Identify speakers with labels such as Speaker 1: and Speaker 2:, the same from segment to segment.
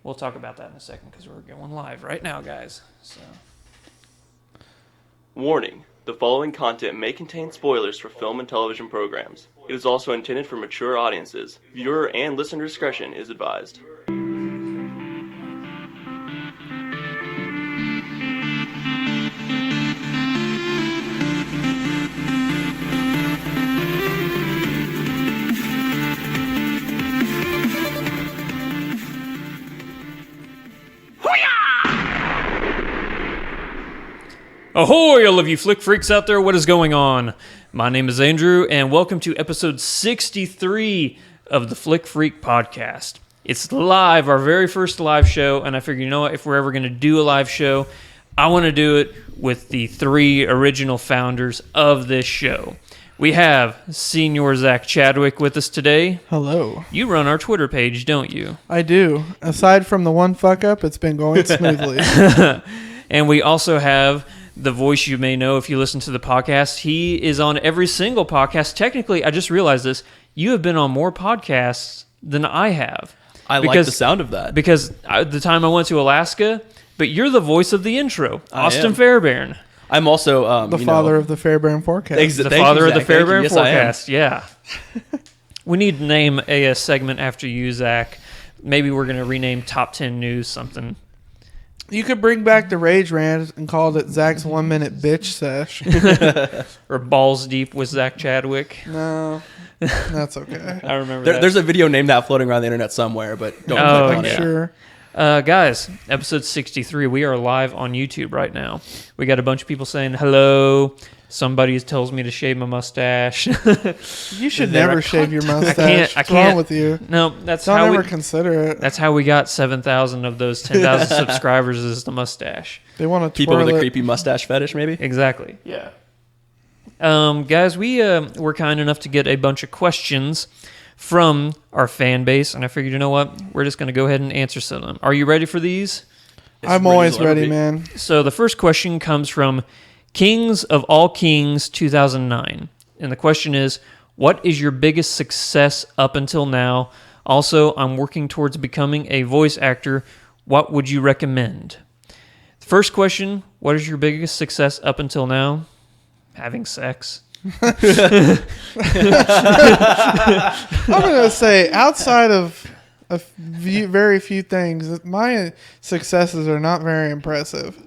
Speaker 1: we'll talk about that in a second because we're going live right now, guys. So,
Speaker 2: warning. The following content may contain spoilers for film and television programs. It is also intended for mature audiences. Viewer and listener discretion is advised.
Speaker 1: ahoy, all of you flick freaks out there, what is going on? My name is Andrew, and welcome to episode 63 of the Flick Freak Podcast. It's live, our very first live show, and I figured, you know what, if we're ever going to do a live show, I want to do it with the three original founders of this show. We have Senior Zach Chadwick with us today.
Speaker 3: Hello.
Speaker 1: You run our Twitter page, don't you?
Speaker 3: I do. Aside from the one fuck up, it's been going smoothly.
Speaker 1: And we also have the voice you may know if you listen to the podcast. He is on every single podcast. Technically, I just realized this. You have been on more podcasts than I have.
Speaker 4: I like the sound of that.
Speaker 1: Because the time I went to Alaska, but you're the voice of the intro, Austin Fairbairn.
Speaker 4: I'm also
Speaker 3: the father of the Fairbairn Forecast.
Speaker 1: The father of the Fairbairn Forecast, yeah. We need to name a segment after you, Zach. Maybe we're going to rename Top 10 News something.
Speaker 3: You could bring back the Rage Rant and call it Zach's 1 minute bitch sesh.
Speaker 1: Or Balls Deep with Zach Chadwick.
Speaker 3: No, that's okay.
Speaker 1: I remember that.
Speaker 4: There's a video named that floating around the internet somewhere, but don't click on it.
Speaker 3: Sure.
Speaker 1: Guys, episode 63, we are live on YouTube right now. We got a bunch of people saying hello. Somebody tells me to shave my mustache.
Speaker 3: You should never shave your mustache.
Speaker 1: I can't.
Speaker 3: What's wrong with you?
Speaker 1: No, that's
Speaker 3: Don't
Speaker 1: how
Speaker 3: ever
Speaker 1: we
Speaker 3: consider it.
Speaker 1: That's how we got 7,000 of those 10,000 subscribers is the mustache.
Speaker 3: They want to
Speaker 4: people with a creepy mustache fetish, maybe.
Speaker 1: Exactly. Yeah. Guys, we were kind enough to get a bunch of questions from our fan base, and I figured, you know what? We're just going to go ahead and answer some of them. Are you ready for these?
Speaker 3: I'm always ready, man.
Speaker 1: So the first question comes from Kings of All Kings 2009. And the question is, what is your biggest success up until now? Also, I'm working towards becoming a voice actor. What would you recommend? First question, what is your biggest success up until now? Having sex.
Speaker 3: I'm going to say, outside of very few things, my successes are not very impressive.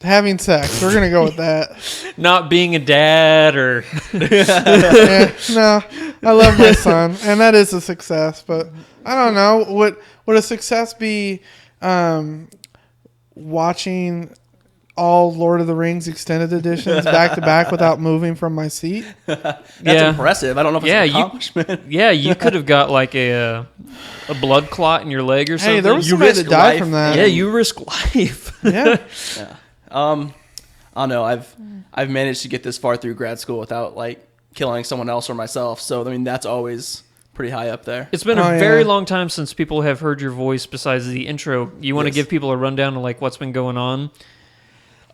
Speaker 3: Having sex, we're going to go with that.
Speaker 1: Not being a dad or...
Speaker 3: Yeah, no, I love my son, and that is a success, but I don't know. Would a success be watching all Lord of the Rings extended editions back to back without moving from my seat?
Speaker 4: That's impressive. I don't know if it's an accomplishment.
Speaker 1: You could have got like a blood clot in your leg or something.
Speaker 3: Hey, there was somebody that died from that.
Speaker 1: Yeah, you risk life.
Speaker 3: Yeah.
Speaker 4: I don't know. I've managed to get this far through grad school without like killing someone else or myself. So I mean, that's always pretty high up there.
Speaker 1: It's been a very long time since people have heard your voice besides the intro. You want to give people a rundown of like what's been going on?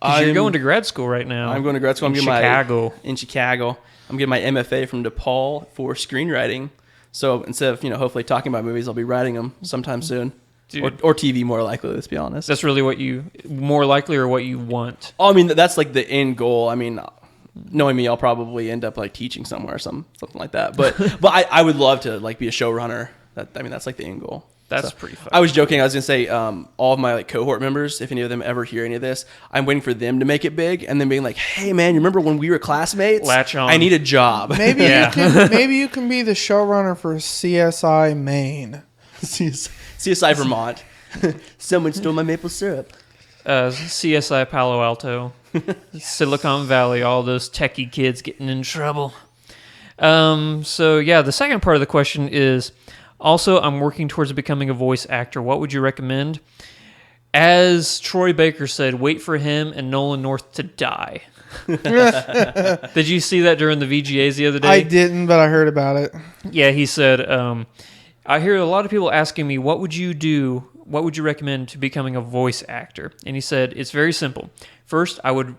Speaker 1: You're going to grad school right now.
Speaker 4: I'm going to grad school.
Speaker 1: In Chicago.
Speaker 4: In Chicago. I'm getting my MFA from DePaul for screenwriting. So instead of hopefully talking about movies, I'll be writing them sometime soon.
Speaker 1: Dude.
Speaker 4: Or TV, more likely, let's be honest.
Speaker 1: That's really what you, more likely, or what you want?
Speaker 4: Oh, I mean, that's like the end goal. I mean, knowing me, I'll probably end up like teaching somewhere or something like that. But I would love to like be a showrunner. That's like the end goal.
Speaker 1: That's pretty fun.
Speaker 4: I was joking. I was going to say all of my like cohort members, if any of them ever hear any of this, I'm waiting for them to make it big and then being like, hey, man, you remember when we were classmates?
Speaker 1: Latch on.
Speaker 4: I need a job.
Speaker 3: Maybe you can be the showrunner for CSI Maine.
Speaker 4: CSI Vermont. Someone stole my maple syrup.
Speaker 1: CSI Palo Alto, Silicon Valley, all those techie kids getting in trouble. So yeah, the second part of the question is, also, I'm working towards becoming a voice actor. What would you recommend? As Troy Baker said, wait for him and Nolan North to die. Did you see that during the VGAs the other day?
Speaker 3: I didn't, but I heard about it.
Speaker 1: Yeah, he said, I hear a lot of people asking me, what would you do? What would you recommend to becoming a voice actor? And he said, it's very simple. First, I would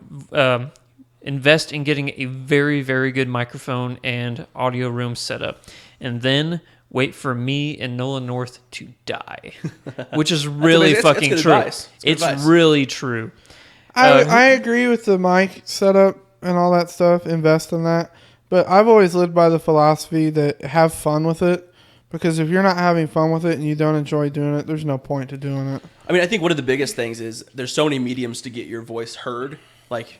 Speaker 1: invest in getting a very, very good microphone and audio room set up. And then wait for me and Nolan North to die, which is really
Speaker 4: amazing.
Speaker 1: fucking
Speaker 4: It's good
Speaker 1: true.
Speaker 4: advice. It's good
Speaker 1: It's
Speaker 4: advice.
Speaker 1: really true.
Speaker 3: I agree with the mic setup and all that stuff. Invest in that. But I've always lived by the philosophy that have fun with it. Because if you're not having fun with it and you don't enjoy doing it, there's no point to doing it.
Speaker 4: I mean, I think one of the biggest things is there's so many mediums to get your voice heard. Like,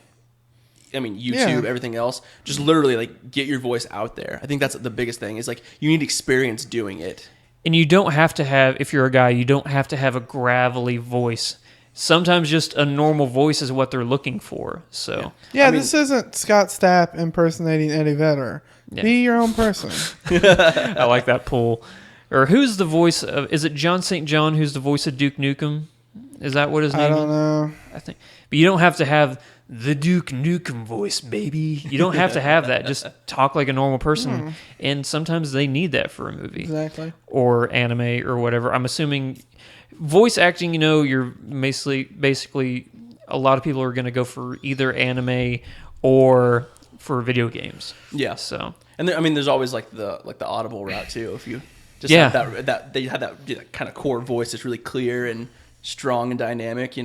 Speaker 4: I mean, YouTube,
Speaker 3: Yeah.
Speaker 4: everything else. Just literally, like, get your voice out there. I think that's the biggest thing is, like, you need experience doing it.
Speaker 1: And you don't have to have, if you're a guy, you don't have to have a gravelly voice. Sometimes just a normal voice is what they're looking for. So
Speaker 3: Yeah,
Speaker 4: I mean-
Speaker 3: this isn't Scott Stapp impersonating Eddie Vedder.
Speaker 1: Yeah.
Speaker 3: Be your own person.
Speaker 1: I like that pull. Or who's the voice of? Is it John St. John who's the voice of Duke Nukem? Is that what his name
Speaker 3: I
Speaker 1: is?
Speaker 3: don't know.
Speaker 1: I think. But you don't have to have the Duke Nukem voice, baby. You don't have to have that. Just talk like a normal person. And sometimes they need that for a movie
Speaker 3: Exactly.
Speaker 1: or anime or whatever. I'm assuming voice acting, you're basically a lot of people are going to go for either anime or for video games.
Speaker 4: Yeah.
Speaker 1: So,
Speaker 4: And there, I mean, there's always, like the audible route, too. If you just
Speaker 1: Yeah.
Speaker 4: have that they have that kind of core voice that's really clear and strong and dynamic,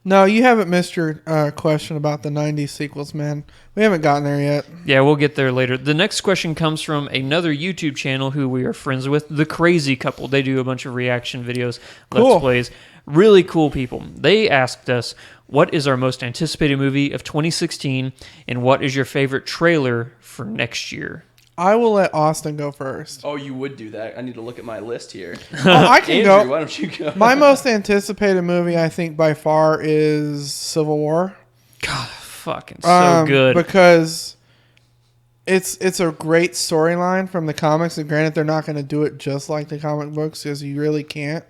Speaker 3: No, you haven't missed your question about the 90s sequels, man. We haven't gotten there yet.
Speaker 1: yeah, we'll get there later. The next question comes from another YouTube channel who we are friends with, The Crazy Couple. They do a bunch of reaction videos,
Speaker 3: Cool.
Speaker 1: Let's Plays. Really cool people. They asked us, what is our most anticipated movie of 2016, and what is your favorite trailer for next year?
Speaker 3: I will let Austin go first.
Speaker 4: Oh, you would do that. I need to look at my list here.
Speaker 3: Oh, I can
Speaker 4: Andrew,
Speaker 3: go.
Speaker 4: why don't you go?
Speaker 3: My most anticipated movie, I think, by far, is Civil War.
Speaker 1: God, fucking so good.
Speaker 3: Because it's a great storyline from the comics, and granted, they're not going to do it just like the comic books, because you really can't.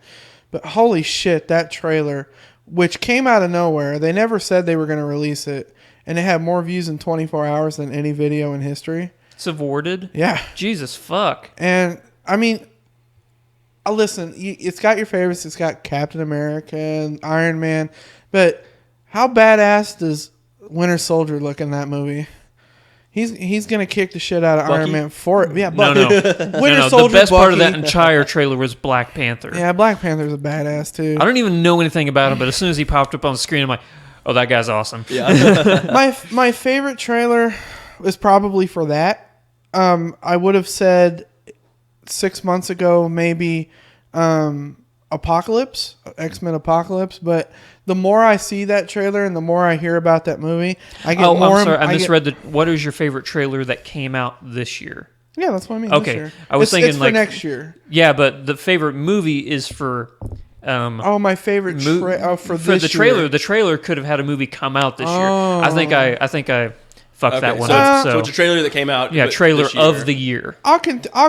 Speaker 3: But holy shit, that trailer, which came out of nowhere, they never said they were going to release it, and it had more views in 24 hours than any video in history.
Speaker 1: It's awarded?
Speaker 3: Yeah.
Speaker 1: Jesus, fuck.
Speaker 3: And I mean, listen, it's got your favorites. It's got Captain America and Iron Man, but how badass does Winter Soldier look in that movie? He's gonna kick the shit out of
Speaker 4: Bucky?
Speaker 3: Iron Man for it. Yeah,
Speaker 1: No,
Speaker 3: Bucky.
Speaker 1: no.
Speaker 3: Winter
Speaker 1: No.
Speaker 3: Soldier.
Speaker 1: The best part of that
Speaker 3: Bucky.
Speaker 1: entire trailer was Black Panther.
Speaker 3: Yeah, Black Panther's a badass too.
Speaker 1: I don't even know anything about him, but as soon as he popped up on the screen, I'm like, oh, that guy's awesome.
Speaker 4: Yeah.
Speaker 3: My favorite trailer is probably for that. I would have said 6 months ago maybe Apocalypse, X-Men Apocalypse, but the more I see that trailer and the more I hear about that movie, I get
Speaker 1: Oh,
Speaker 3: more.
Speaker 1: I'm sorry. I
Speaker 3: get-
Speaker 1: misread what is your favorite trailer that came out this year?
Speaker 3: Yeah, that's what I mean.
Speaker 1: Okay.
Speaker 3: This year.
Speaker 1: I was thinking,
Speaker 3: it's for
Speaker 1: like-
Speaker 3: next year.
Speaker 1: Yeah, but the favorite movie is for
Speaker 3: Oh, my favorite for this
Speaker 1: the trailer.
Speaker 3: year.
Speaker 1: The trailer could have had a movie come out this year.
Speaker 3: Oh.
Speaker 1: I think I fucked that one
Speaker 4: so,
Speaker 1: up.
Speaker 4: so
Speaker 1: So,
Speaker 4: it's a trailer that came out.
Speaker 1: yeah,
Speaker 4: but
Speaker 1: trailer
Speaker 4: this year.
Speaker 1: of the year.
Speaker 3: I'll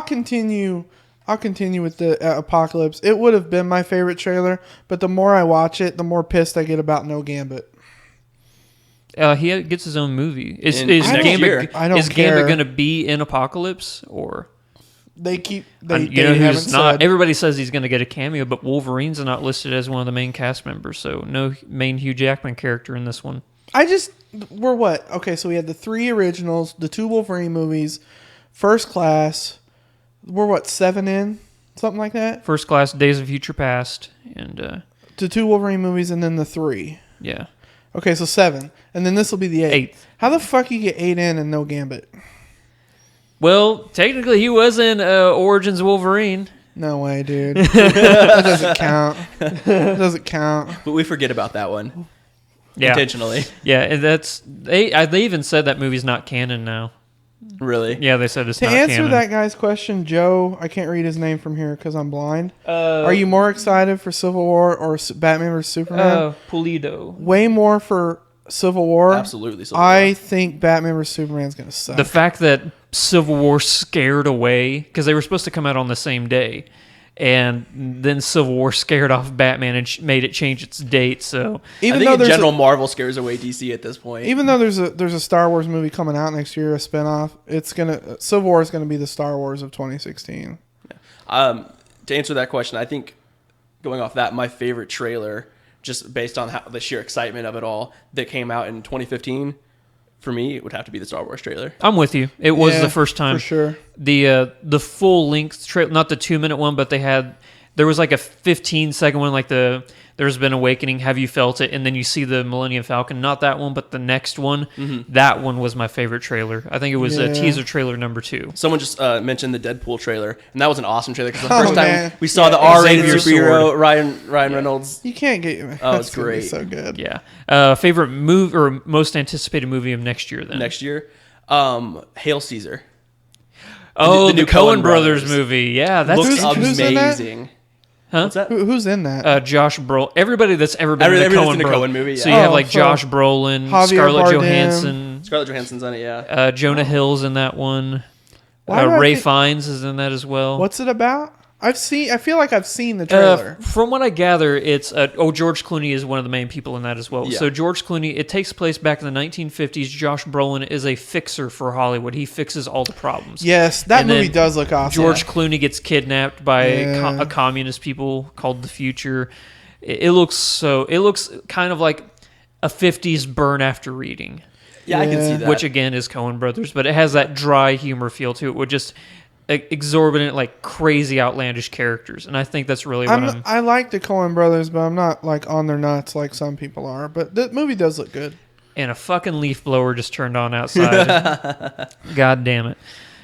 Speaker 3: continue. I'll continue with the Apocalypse. It would have been my favorite trailer, but the more I watch it, the more pissed I get about No Gambit.
Speaker 1: He gets his own movie. Is
Speaker 4: next year.
Speaker 1: Gambit
Speaker 3: I don't
Speaker 1: is
Speaker 3: care.
Speaker 1: Gambit going to be in Apocalypse or?
Speaker 3: They keep.
Speaker 1: You
Speaker 3: They
Speaker 1: know
Speaker 3: haven't
Speaker 1: who's not?
Speaker 3: said.
Speaker 1: Everybody says he's going to get a cameo, but Wolverine's not listed as one of the main cast members, so no main Hugh Jackman character in this one.
Speaker 3: We're what? Okay, so we had the 3 originals, the 2 Wolverine movies, First Class. We're what, 7 in? Something like that?
Speaker 1: First Class, Days of Future Past, and
Speaker 3: The 2 Wolverine movies and then the 3.
Speaker 1: yeah,
Speaker 3: Okay, so 7. And then this will be the 8th.
Speaker 1: Eighth.
Speaker 3: How the fuck you get 8 in and no Gambit?
Speaker 1: Well, technically, he was in Origins Wolverine.
Speaker 3: No way, dude. That doesn't count. That doesn't count.
Speaker 4: But we forget about that one
Speaker 1: Yeah,
Speaker 4: intentionally.
Speaker 1: yeah, and they even said that movie's not canon now.
Speaker 4: Really?
Speaker 1: Yeah, they said it's
Speaker 3: To
Speaker 1: not
Speaker 3: answer
Speaker 1: canon.
Speaker 3: that guy's question, Joe, I can't read his name from here because I'm blind. Are you more excited for Civil War or Batman vs Superman?
Speaker 1: Pulido.
Speaker 3: Way more for Civil War.
Speaker 4: Absolutely. So
Speaker 3: I think Batman vs Superman is going to suck.
Speaker 1: The fact that Civil War scared away, because they were supposed to come out on the same day, and then Civil War scared off Batman and made it change its date. So
Speaker 4: I
Speaker 3: even
Speaker 4: think
Speaker 3: though
Speaker 4: in
Speaker 3: there's
Speaker 4: general, Marvel scares away DC at this point.
Speaker 3: even though there's a Star Wars movie coming out next year, a spinoff, Civil War is gonna be the Star Wars of 2016.
Speaker 4: To answer that question, I think going off that, my favorite trailer, just based on the sheer excitement of it all, that came out in 2015, for me, it would have to be the Star Wars trailer.
Speaker 1: I'm with you. It was
Speaker 3: Yeah,
Speaker 1: the first time.
Speaker 3: for sure.
Speaker 1: The full length trailer, not the 2-minute one, but there was like a 15-second one, like There's Been Awakening, Have You Felt It? And then you see the Millennium Falcon. Not that one, but the next one. That one was my favorite trailer. I think it was
Speaker 3: Yeah.
Speaker 1: teaser trailer number 2.
Speaker 4: Someone just mentioned the Deadpool trailer, and that was an awesome trailer because the
Speaker 3: Oh,
Speaker 4: first time
Speaker 3: man.
Speaker 4: we saw the R-rated
Speaker 1: Xavier
Speaker 4: superhero
Speaker 1: Sword.
Speaker 4: Ryan Reynolds.
Speaker 3: You can't get.
Speaker 4: Oh,
Speaker 3: That's
Speaker 4: it's
Speaker 3: gonna be
Speaker 4: great.
Speaker 3: So good.
Speaker 1: Yeah. Favorite movie or most anticipated movie of next year then?
Speaker 4: Next year, Hail Caesar.
Speaker 1: Oh,
Speaker 4: the
Speaker 1: the
Speaker 4: new
Speaker 1: Coen
Speaker 4: Coen
Speaker 1: Brothers
Speaker 4: brothers.
Speaker 1: movie. Yeah, that's
Speaker 4: Looks
Speaker 3: who's in that?
Speaker 4: amazing.
Speaker 1: Huh?
Speaker 4: What's that?
Speaker 3: Who's in that?
Speaker 1: Josh Brolin. Everybody that's ever been in a
Speaker 4: Everybody that's in a
Speaker 1: Coen
Speaker 4: Coen movie,
Speaker 1: So
Speaker 4: yeah.
Speaker 1: you have
Speaker 3: Oh,
Speaker 1: like
Speaker 3: so
Speaker 1: Josh Brolin,
Speaker 3: Javier
Speaker 1: Scarlett
Speaker 3: Bardem.
Speaker 1: Johansson,
Speaker 4: Scarlett Johansson's on it, yeah.
Speaker 1: Jonah Hill's in that one.
Speaker 3: Why do I
Speaker 1: Ray
Speaker 3: think-
Speaker 1: Fiennes is in that as well.
Speaker 3: What's it about? I feel like I've seen the trailer.
Speaker 1: From what I gather, it's George Clooney is one of the main people in that as well.
Speaker 4: Yeah.
Speaker 1: So George Clooney, it takes place back in the 1950s. Josh Brolin is a fixer for Hollywood. He fixes all the problems.
Speaker 3: Yes, that
Speaker 1: And
Speaker 3: movie
Speaker 1: then
Speaker 3: does look awesome.
Speaker 1: George Clooney gets kidnapped by
Speaker 3: Yeah.
Speaker 1: a communist people called the Future. It looks kind of like a 50s Burn After Reading,
Speaker 4: Yeah, I can see
Speaker 3: Yeah.
Speaker 4: that.
Speaker 1: which again is Coen Brothers, but it has that dry humor feel to it with just exorbitant, like crazy, outlandish characters, and I think that's really what
Speaker 3: I like the Coen Brothers, but I'm not like on their nuts like some people are. But the movie does look good.
Speaker 1: And a fucking leaf blower just turned on outside. God damn it.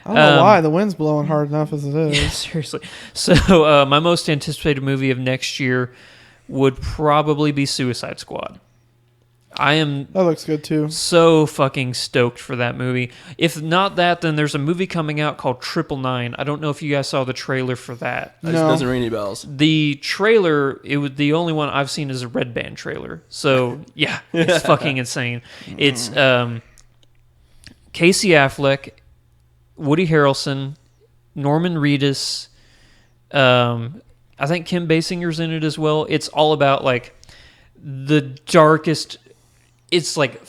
Speaker 3: I don't know why the wind's blowing hard enough as it is.
Speaker 1: Yeah, seriously. So my most anticipated movie of next year would probably be Suicide Squad. I am
Speaker 3: That looks good too.
Speaker 1: so fucking stoked for that movie. If not that, then there's a movie coming out called 999. I don't know if you guys saw the trailer for that.
Speaker 4: That
Speaker 3: No.
Speaker 4: doesn't ring any bells.
Speaker 1: The trailer, the only one I've seen is a Red Band trailer. So yeah, it's fucking insane. It's Casey Affleck, Woody Harrelson, Norman Reedus. I think Kim Basinger's in it as well. It's all about like the darkest. It's like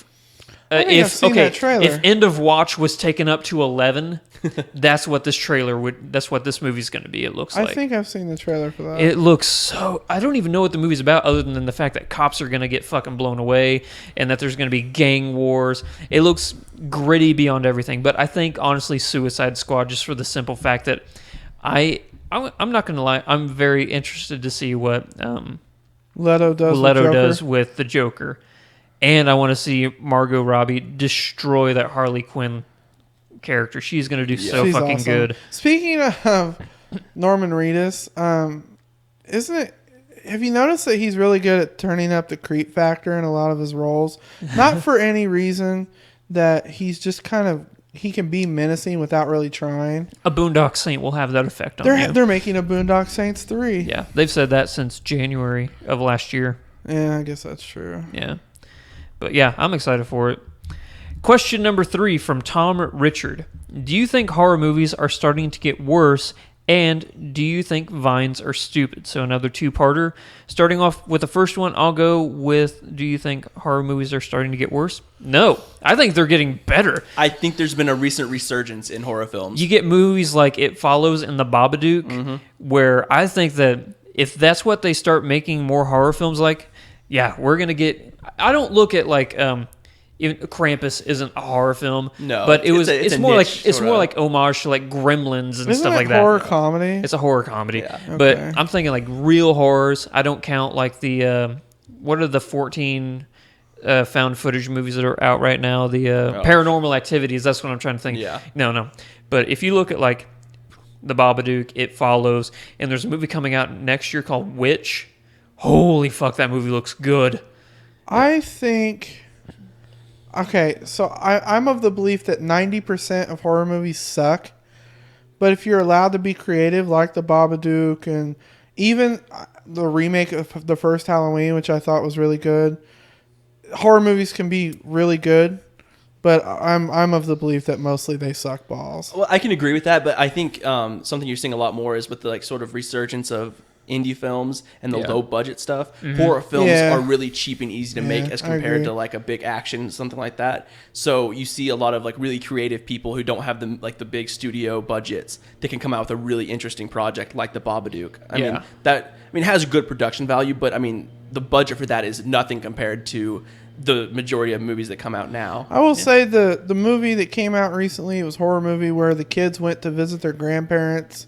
Speaker 3: I think I've seen that trailer.
Speaker 1: if End of Watch was taken up to 11, that's what this trailer would. That's what this movie's going to be. It looks
Speaker 3: I
Speaker 1: like.
Speaker 3: think I've seen the trailer for that.
Speaker 1: It looks so. I don't even know what the movie's about, other than the fact that cops are going to get fucking blown away, and that there's going to be gang wars. It looks gritty beyond everything. But I think honestly, Suicide Squad, just for the simple fact that I'm not going to lie, I'm very interested to see what
Speaker 3: Leto does. with
Speaker 1: Leto
Speaker 3: Joker.
Speaker 1: does with the Joker, and I want to see Margot Robbie destroy that Harley Quinn character. She's going to do so
Speaker 3: She's
Speaker 1: fucking
Speaker 3: awesome.
Speaker 1: good.
Speaker 3: Speaking of Norman Reedus, isn't it? Have you noticed that he's really good at turning up the creep factor in a lot of his roles? Not for any reason that he's just kind of he can be menacing without really trying.
Speaker 1: A Boondock Saint will have that effect on you.
Speaker 3: They're making a Boondock Saints 3.
Speaker 1: Yeah, they've said that since January of last year.
Speaker 3: Yeah, I guess that's true.
Speaker 1: Yeah. But yeah, I'm excited for it. Question number 3 from Tom Richard. Do you think horror movies are starting to get worse, and do you think vines are stupid? So another two-parter. Starting off with the first one, I'll go with, do you think horror movies are starting to get worse? No. I think they're getting better.
Speaker 4: I think there's been a recent resurgence in horror films.
Speaker 1: You get movies like It Follows and The Babadook, where I think that if that's what they start making more horror films like, yeah, we're going to get... I don't look at like... even Krampus isn't a horror film,
Speaker 4: No,
Speaker 1: but
Speaker 4: it's
Speaker 1: it's
Speaker 4: a
Speaker 1: more
Speaker 4: niche,
Speaker 1: like it's
Speaker 4: sorta.
Speaker 1: more like homage to like Gremlins and
Speaker 3: Isn't
Speaker 1: stuff
Speaker 3: it
Speaker 1: like that.
Speaker 3: horror comedy?
Speaker 1: It's a horror comedy,
Speaker 4: Yeah.
Speaker 1: but
Speaker 3: Okay.
Speaker 1: I'm thinking like real horrors. I don't count like the what are the 14 found footage movies that are out right now? The Paranormal Activities. That's what I'm trying to think.
Speaker 4: Yeah.
Speaker 1: No. But if you look at like The Babadook, It Follows, and there's a movie coming out next year called Witch. Holy fuck, that movie looks good.
Speaker 3: I think. Okay, so I'm of the belief that 90% of horror movies suck. But if you're allowed to be creative, like The Babadook and even the remake of the first Halloween, which I thought was really good, horror movies can be really good. But I'm of the belief that mostly they suck balls.
Speaker 4: Well, I can agree with that, but I think something you're seeing a lot more is with the like sort of resurgence of indie films and the
Speaker 1: Yeah.
Speaker 4: low budget stuff. Horror films
Speaker 3: Yeah.
Speaker 4: are really cheap and easy to make as
Speaker 3: I
Speaker 4: compared
Speaker 3: agree.
Speaker 4: to like a big action, something like that. So you see a lot of like really creative people who don't have the big studio budgets that can come out with a really interesting project like The Babadook. I mean, it has good production value, but I mean, the budget for that is nothing compared to the majority of movies that come out now.
Speaker 3: I will say the movie that came out recently, it was a horror movie where the kids went to visit their grandparents.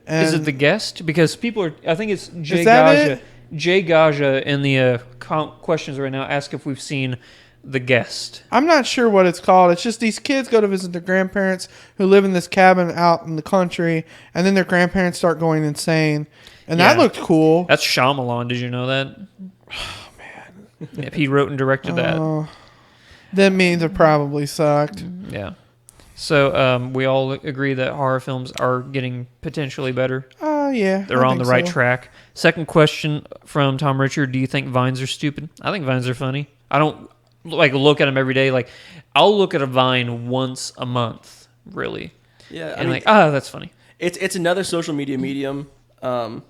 Speaker 3: And
Speaker 1: Is it The Guest? Because people are. I think it's Jay
Speaker 3: that
Speaker 1: Gaja.
Speaker 3: it?
Speaker 1: Jay Gaja in the questions right now ask if we've seen The Guest.
Speaker 3: I'm not sure what it's called. It's just these kids go to visit their grandparents who live in this cabin out in the country, and then their grandparents start going insane. And that
Speaker 1: Yeah.
Speaker 3: looked cool.
Speaker 1: That's Shyamalan. Did you know that? Oh man. Yep, he wrote and directed that.
Speaker 3: That means it probably sucked.
Speaker 1: Yeah. So we all agree that horror films are getting potentially better.
Speaker 3: Yeah.
Speaker 1: They're
Speaker 3: I
Speaker 1: on the
Speaker 3: think
Speaker 1: right
Speaker 3: so.
Speaker 1: track. Second question from Tom Richard: do you think vines are stupid? I think vines are funny. I don't look at them every day. Like I'll look at a vine once a month, really.
Speaker 4: Yeah,
Speaker 1: And that's funny.
Speaker 4: it's another social media medium.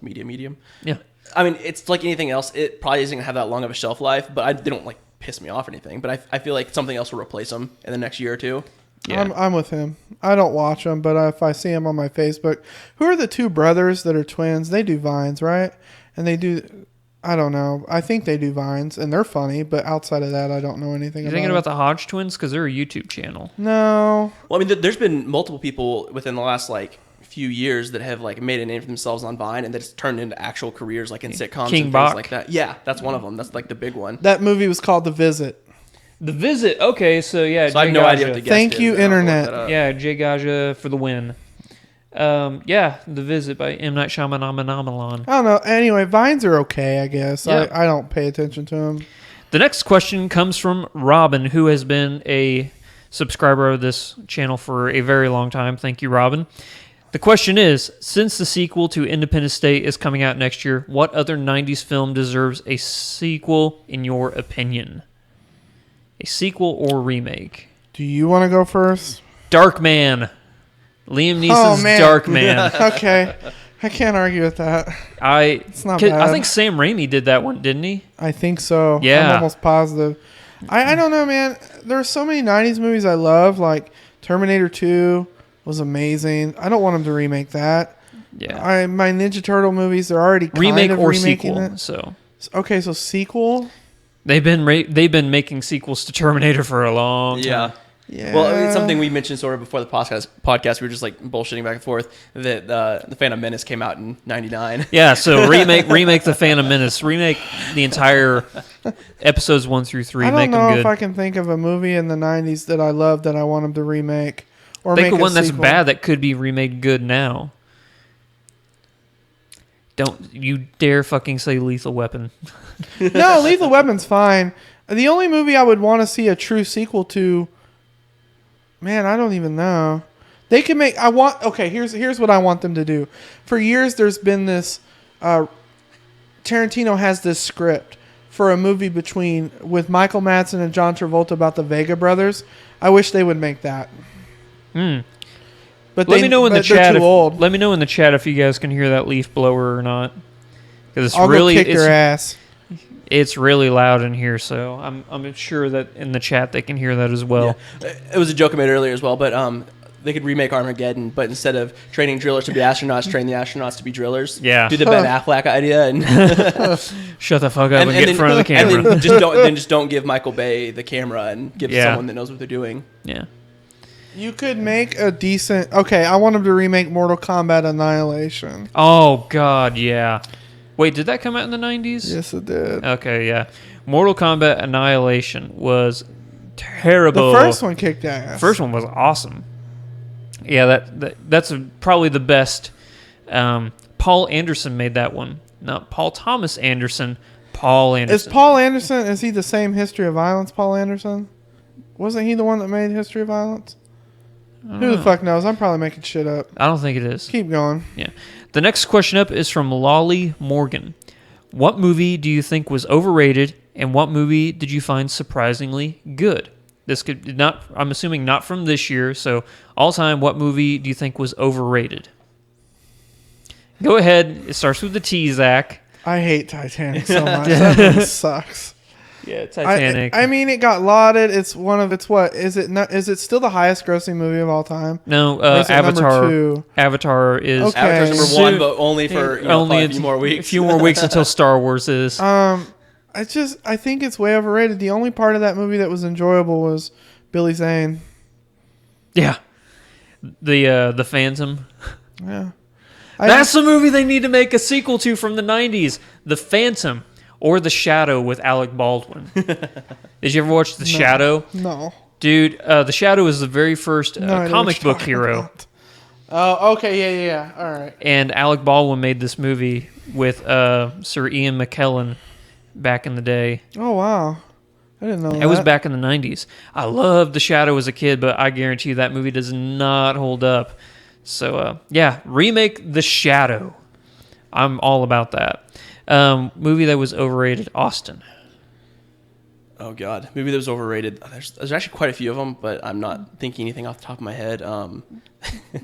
Speaker 4: Medium.
Speaker 1: Yeah.
Speaker 4: I mean, it's like anything else. It probably isn't gonna have that long of a shelf life, but they don't like piss me off or anything. But I feel like something else will replace them in the next year or two.
Speaker 1: Yeah.
Speaker 3: I'm with him. I don't watch them, but if I see them on my Facebook, who are the two brothers that are twins? They do vines, right? And they do. I don't know. I think they do vines, and they're funny. But outside of that, I don't know anything.
Speaker 1: You
Speaker 3: about
Speaker 1: thinking
Speaker 3: them.
Speaker 1: about the Hodge twins? Because they're a YouTube channel.
Speaker 3: No.
Speaker 4: Well, I mean, there's been multiple people within the last few years that have made a name for themselves on Vine, and that's turned into actual careers in sitcoms
Speaker 1: King
Speaker 4: and
Speaker 1: Bach.
Speaker 4: things like that. Yeah, that's one of them. That's the big one.
Speaker 3: That movie was called The Visit.
Speaker 1: The Visit. Okay, so yeah,
Speaker 4: So I have
Speaker 1: Jay
Speaker 4: no idea
Speaker 1: Gaja.
Speaker 4: what the guest
Speaker 3: Thank
Speaker 4: is.
Speaker 3: you,
Speaker 4: I'll have to look
Speaker 3: Internet.
Speaker 4: that up.
Speaker 1: Yeah, Jay Gaja for the win. Yeah, The Visit by M. Night Shyamalan.
Speaker 3: I don't know. Anyway, vines are okay, I guess.
Speaker 1: Yeah.
Speaker 3: I don't pay attention to them.
Speaker 1: The next question comes from Robin, who has been a subscriber of this channel for a very long time. Thank you, Robin. The question is, since the sequel to Independence Day is coming out next year, what other 90s film deserves a sequel in your opinion? A sequel or remake?
Speaker 3: Do you want to go first?
Speaker 1: Darkman. Liam Neeson's
Speaker 3: man.
Speaker 1: Darkman.
Speaker 3: Okay. I can't argue with that.
Speaker 1: It's
Speaker 3: not
Speaker 1: 'cause I
Speaker 3: bad.
Speaker 1: think Sam Raimi did that one, didn't he?
Speaker 3: I think so.
Speaker 1: Yeah.
Speaker 3: I'm almost positive. I don't know, man. There are so many 90s movies I love. Like Terminator 2 was amazing. I don't want them to remake that.
Speaker 1: Yeah.
Speaker 3: My Ninja Turtle movies, they're already kind
Speaker 1: Remake
Speaker 3: of
Speaker 1: or
Speaker 3: remaking
Speaker 1: sequel.
Speaker 3: it.
Speaker 1: So
Speaker 3: Okay, so sequel?
Speaker 1: they've been making sequels to Terminator for a long time.
Speaker 4: Yeah.
Speaker 3: Yeah.
Speaker 4: Well, it's something we mentioned sort of before the podcast. We were just bullshitting back and forth that the Phantom Menace came out in '99.
Speaker 1: Yeah, so remake the Phantom Menace, remake the entire episodes 1 through 3,
Speaker 3: I
Speaker 1: make
Speaker 3: don't
Speaker 1: them
Speaker 3: know
Speaker 1: good.
Speaker 3: if I can think of a movie in the 90s that I love that I want them to remake. Or
Speaker 1: Think
Speaker 3: make
Speaker 1: of
Speaker 3: a
Speaker 1: one that's
Speaker 3: sequel.
Speaker 1: bad that could be remade good now. Don't you dare fucking say Lethal Weapon.
Speaker 3: No, Lethal Weapon's fine. The only movie I would want to see a true sequel to, man, I don't even know. They can make. Here's what I want them to do. For years, there's been this. Tarantino has this script for a movie with Michael Madsen and John Travolta about the Vega brothers. I wish they would make that. But
Speaker 1: Let me know in the
Speaker 3: they're
Speaker 1: chat.
Speaker 3: too old.
Speaker 1: Let me know in the chat if you guys can hear that leaf blower or not. Because it's
Speaker 3: I'll
Speaker 1: really
Speaker 3: go kick their ass.
Speaker 1: it's really loud in here. So I'm sure that in the chat they can hear that as well.
Speaker 4: Yeah. It was a joke I made earlier as well, but they could remake Armageddon, but instead of training drillers to be astronauts, train the astronauts to be drillers.
Speaker 1: Yeah.
Speaker 4: Do the Ben Affleck idea and
Speaker 1: Shut the fuck up and get in front of the camera.
Speaker 4: And then just don't give Michael Bay the camera and give it to someone that knows what they're doing.
Speaker 1: Yeah.
Speaker 3: You could make a decent. Okay, I want them to remake Mortal Kombat Annihilation.
Speaker 1: Oh God, yeah. Wait, did that come out in the 90s?
Speaker 3: Yes, it did.
Speaker 1: Okay, yeah. Mortal Kombat Annihilation was terrible.
Speaker 3: The first one kicked ass.
Speaker 1: First one was awesome. Yeah, that's probably the best. Paul Anderson made that one. Not Paul Thomas Anderson. Paul Anderson.
Speaker 3: Is Paul Anderson? Is he the same History of Violence? Paul Anderson? Wasn't he the one that made History of Violence? Who the fuck knows? I'm probably making shit up.
Speaker 1: I don't think it is.
Speaker 3: Keep going.
Speaker 1: Yeah. The next question up is from Lolly Morgan. What movie do you think was overrated, and what movie did you find surprisingly good? This could not. I'm assuming not from this year. So all time, what movie do you think was overrated? Go ahead. It starts with the T, Zach.
Speaker 3: I hate Titanic so much. That movie sucks.
Speaker 1: Yeah, Titanic.
Speaker 3: I mean, it got lauded. It's what is it? Not, is it still the highest grossing movie of all time?
Speaker 1: No,
Speaker 3: Or is it number
Speaker 1: Avatar.
Speaker 3: two?
Speaker 1: Avatar is
Speaker 3: Okay.
Speaker 4: Avatar's number
Speaker 1: Soon-
Speaker 4: one, but only for
Speaker 1: only
Speaker 4: a few more weeks.
Speaker 1: A few more weeks until Star Wars is.
Speaker 3: I think it's way overrated. The only part of that movie that was enjoyable was Billy Zane.
Speaker 1: Yeah. The Phantom.
Speaker 3: Yeah.
Speaker 1: That's the movie they need to make a sequel to from the 90s. The Phantom or The Shadow with Alec Baldwin. Did you ever watch The Shadow?
Speaker 3: No.
Speaker 1: Dude, The Shadow is the very first
Speaker 3: No, I know what
Speaker 1: comic
Speaker 3: you're
Speaker 1: book
Speaker 3: talking
Speaker 1: hero.
Speaker 3: about. Oh, okay. Yeah. All right.
Speaker 1: And Alec Baldwin made this movie with Sir Ian McKellen back in the day.
Speaker 3: Oh, wow. I didn't know that.
Speaker 1: It was back in the 90s. I loved The Shadow as a kid, but I guarantee you that movie does not hold up. So, yeah, remake The Shadow. I'm all about that. Movie that was overrated, Austin.
Speaker 4: Oh God, movie that was overrated. There's actually quite a few of them, but I'm not thinking anything off the top of my head.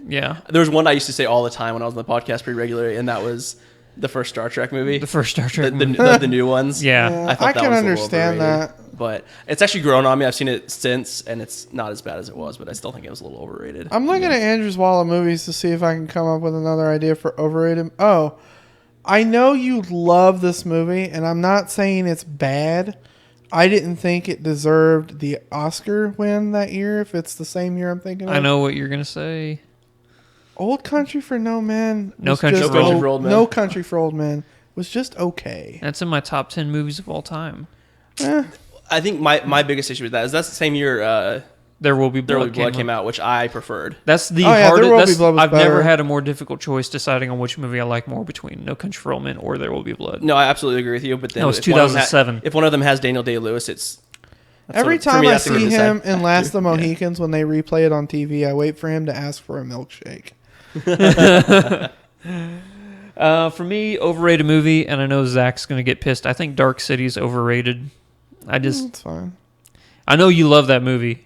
Speaker 1: Yeah.
Speaker 4: There was one I used to say all the time when I was on the podcast pretty regularly, and that was the first Star Trek movie.
Speaker 1: The first Star Trek
Speaker 4: the,
Speaker 1: movie.
Speaker 4: the new ones.
Speaker 1: Yeah.
Speaker 3: Yeah,
Speaker 4: thought
Speaker 3: I
Speaker 4: that
Speaker 3: can
Speaker 4: was a little
Speaker 3: understand
Speaker 4: overrated.
Speaker 3: that.
Speaker 4: But it's actually grown on me. I've seen it since, and it's not as bad as it was, but I still think it was a little overrated.
Speaker 3: I'm looking at Andrew's wall of movies to see if I can come up with another idea for overrated. Oh, I know you love this movie, and I'm not saying it's bad. I didn't think it deserved the Oscar win that year, if it's the same year I'm thinking of.
Speaker 1: I know what you're going to say.
Speaker 3: Old Country for No Men.
Speaker 1: No
Speaker 3: was
Speaker 1: Country
Speaker 3: just
Speaker 1: for Old-
Speaker 4: for Old Men.
Speaker 3: No Country for Old Men was just okay.
Speaker 1: That's in my top 10 movies of all time.
Speaker 3: Eh,
Speaker 4: I think my biggest issue with that is that's the same year
Speaker 1: There Will Be
Speaker 4: There Will
Speaker 1: Blood,
Speaker 4: Be Blood came out, which I preferred.
Speaker 1: That's the
Speaker 3: Oh, yeah, There
Speaker 1: hardest.
Speaker 3: Will Be Blood was
Speaker 1: I've never
Speaker 3: better.
Speaker 1: had a more difficult choice deciding on which movie I like more between No Country for Old Men or There Will Be Blood.
Speaker 4: No, I absolutely agree with you. But then
Speaker 1: No, it's
Speaker 4: if one of them
Speaker 1: 2007.
Speaker 4: if one of them has Daniel Day-Lewis, it's
Speaker 3: every
Speaker 4: for
Speaker 3: time
Speaker 4: me,
Speaker 3: I
Speaker 4: that's the
Speaker 3: see
Speaker 4: reason
Speaker 3: him
Speaker 4: I-
Speaker 3: in Last of the Mohicans, when they replay it on TV, I wait for him to ask for a milkshake.
Speaker 1: For me, overrated movie, and I know Zach's going to get pissed. I think Dark City's overrated.
Speaker 3: It's fine.
Speaker 1: I know you love that movie.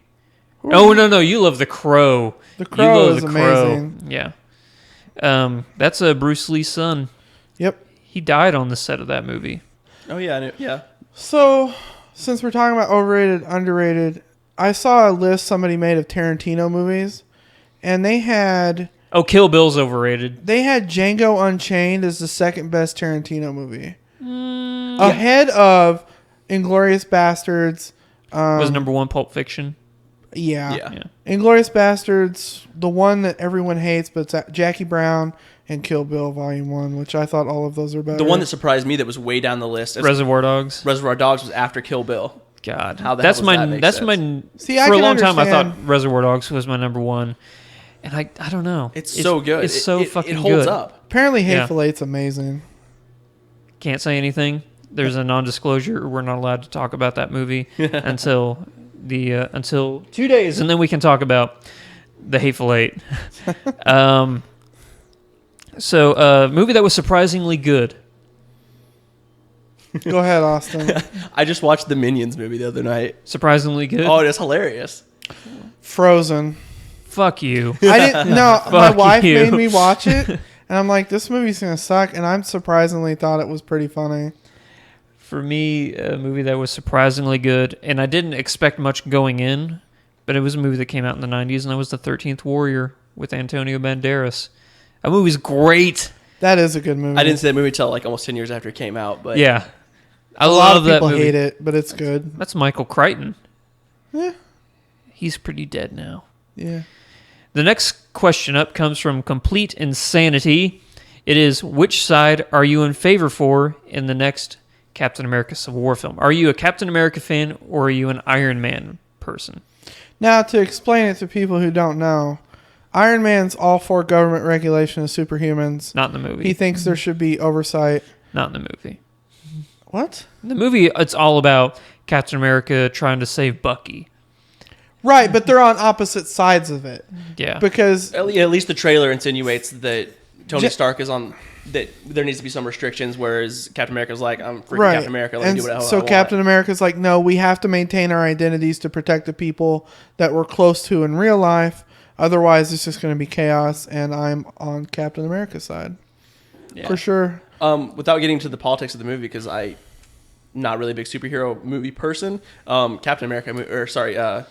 Speaker 1: Oh, no, you love The Crow.
Speaker 3: The
Speaker 1: You
Speaker 3: Crow
Speaker 1: love
Speaker 3: is
Speaker 1: The Crow.
Speaker 3: amazing.
Speaker 1: Yeah. That's Bruce Lee's son.
Speaker 3: Yep.
Speaker 1: He died on the set of that movie.
Speaker 4: Oh yeah, yeah.
Speaker 3: So, since we're talking about overrated, underrated, I saw a list somebody made of Tarantino movies, and they had
Speaker 1: Oh, Kill Bill's overrated.
Speaker 3: Django Unchained as the second best Tarantino movie, ahead of Inglourious Bastards.
Speaker 1: Was number one Pulp Fiction.
Speaker 3: Yeah.
Speaker 4: Yeah.
Speaker 1: Yeah.
Speaker 3: Inglourious Bastards, the one that everyone hates, but it's Jackie Brown and Kill Bill Volume 1, which I thought all of those are better.
Speaker 4: The one that surprised me that was way down the list.
Speaker 1: Reservoir Dogs.
Speaker 4: Reservoir Dogs was after Kill Bill.
Speaker 1: God,
Speaker 4: How the
Speaker 1: that's
Speaker 4: hell
Speaker 1: my
Speaker 4: does that make
Speaker 1: that's
Speaker 4: sense?
Speaker 1: my.
Speaker 3: See, I
Speaker 1: for a
Speaker 3: can
Speaker 1: long time, I thought
Speaker 3: understand-
Speaker 1: Reservoir Dogs was my number one, and I don't know.
Speaker 4: It's so good.
Speaker 1: It's so
Speaker 4: it
Speaker 1: fucking
Speaker 4: holds
Speaker 1: good.
Speaker 4: up.
Speaker 3: Apparently
Speaker 1: Yeah.
Speaker 3: Hateful Eight's amazing.
Speaker 1: Can't say anything. There's a non-disclosure. We're not allowed to talk about that movie until until 2 days, and then we can talk about the Hateful Eight. So, movie that was surprisingly good.
Speaker 3: Go ahead, Austin.
Speaker 4: I just watched the Minions movie the other night.
Speaker 1: Surprisingly good.
Speaker 4: Oh, it is hilarious.
Speaker 3: Frozen.
Speaker 1: Fuck you.
Speaker 3: I didn't. No, my
Speaker 1: Fuck
Speaker 3: wife
Speaker 1: you.
Speaker 3: made me watch it, and I'm like, this movie's gonna suck. And I'm surprisingly thought it was pretty funny.
Speaker 1: For me, a movie that was surprisingly good, and I didn't expect much going in, but it was a movie that came out in the 90s, and that was The 13th Warrior with Antonio Banderas. That movie's great.
Speaker 3: That is a good movie.
Speaker 4: I didn't see that movie till like almost 10 years after it came out, but
Speaker 1: Yeah. I
Speaker 3: A lot
Speaker 1: love
Speaker 3: of
Speaker 1: that
Speaker 3: people
Speaker 1: movie.
Speaker 3: hate it, but it's good.
Speaker 1: That's Michael Crichton.
Speaker 3: Yeah.
Speaker 1: He's pretty dead now.
Speaker 3: Yeah.
Speaker 1: The next question up comes from Complete Insanity. It is, which side are you in favor for in the next Captain America Civil War film? Are you a Captain America fan or are you an Iron Man person?
Speaker 3: Now, to explain it to people who don't know, Iron Man's all for government regulation of superhumans.
Speaker 1: Not in the movie.
Speaker 3: He thinks there should be oversight.
Speaker 1: Not in the movie.
Speaker 3: What?
Speaker 1: In the movie, it's all about Captain America trying to save Bucky.
Speaker 3: Right, but they're on opposite sides of it.
Speaker 1: Yeah.
Speaker 3: Because
Speaker 4: at least the trailer insinuates that Tony
Speaker 3: Ja-
Speaker 4: Stark is on that there needs to be some restrictions, whereas Captain America's like, I'm freaking
Speaker 3: right.
Speaker 4: Captain America, let
Speaker 3: and
Speaker 4: me do what
Speaker 3: so
Speaker 4: I want.
Speaker 3: Captain America's like, no, we have to maintain our identities to protect the people that we're close to in real life. Otherwise, it's just going to be chaos, and I'm on Captain America's side.
Speaker 1: Yeah.
Speaker 3: For sure.
Speaker 4: Without getting to the politics of the movie, because I'm not really a big superhero movie person, Captain America,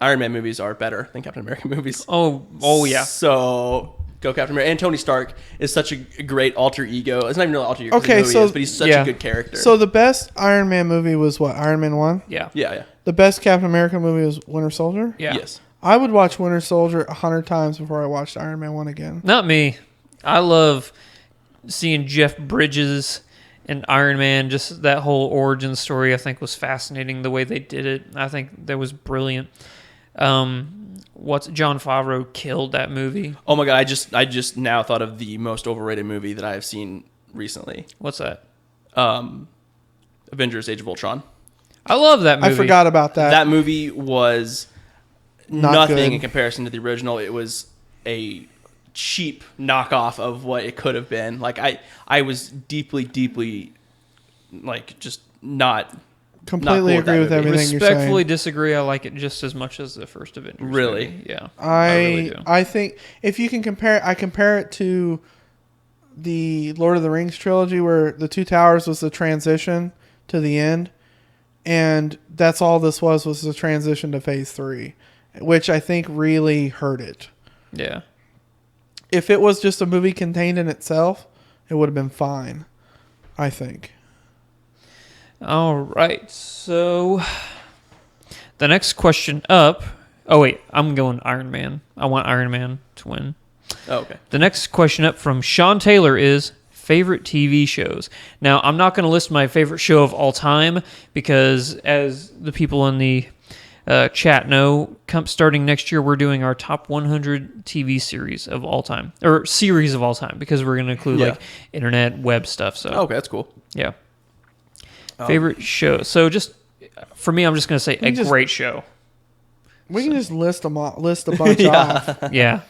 Speaker 4: Iron Man movies are better than Captain America movies.
Speaker 1: Oh yeah.
Speaker 4: So Go Captain America. And Tony Stark is such a great alter ego. It's not even really alter ego.
Speaker 3: Okay, so
Speaker 4: but he's such
Speaker 1: yeah.
Speaker 4: a good character.
Speaker 3: So the best Iron Man movie was what? Iron Man 1?
Speaker 1: Yeah.
Speaker 4: yeah.
Speaker 3: The best Captain America movie was Winter Soldier?
Speaker 1: Yeah.
Speaker 4: Yes.
Speaker 3: I would watch Winter Soldier 100 times before I watched Iron Man 1 again.
Speaker 1: Not me. I love seeing Jeff Bridges and Iron Man. Just that whole origin story, I think, was fascinating. The way they did it, I think that was brilliant. John Favreau killed that movie.
Speaker 4: Oh my god! I just now thought of the most overrated movie that I have seen recently.
Speaker 1: What's that?
Speaker 4: Avengers: Age of Ultron.
Speaker 1: I love that movie.
Speaker 3: I forgot about that.
Speaker 4: That movie was
Speaker 3: Not
Speaker 4: nothing
Speaker 3: good.
Speaker 4: in comparison to the original. It was a cheap knockoff of what it could have been. Like I was deeply like just not
Speaker 3: Completely
Speaker 4: cool with
Speaker 3: agree
Speaker 4: that
Speaker 3: with
Speaker 4: movie.
Speaker 3: everything you're
Speaker 1: Respectfully
Speaker 3: saying.
Speaker 1: disagree. I like it just as much as the first Avengers.
Speaker 4: Really?
Speaker 1: movie. Yeah.
Speaker 3: I
Speaker 1: really do.
Speaker 3: I think if you can compare, I compare it to the Lord of the Rings trilogy, where the Two Towers was the transition to the end, and that's all this was the transition to Phase 3, which I think really hurt it.
Speaker 1: Yeah.
Speaker 3: If it was just a movie contained in itself, it would have been fine, I think.
Speaker 1: All right. So the next question up. Oh wait, I'm going Iron Man. I want Iron Man to win.
Speaker 4: Oh, okay.
Speaker 1: The next question up from Sean Taylor is favorite TV shows. Now, I'm not going to list my favorite show of all time because, as the people in the chat know, starting next year, we're doing our top 100 TV series of all time, or series of all time, because we're going to include like internet, web stuff. So,
Speaker 4: Okay, that's cool.
Speaker 1: yeah. Favorite show. So, just for me, I'm just going to say a great show.
Speaker 3: We can just list a bunch off.
Speaker 1: Yeah.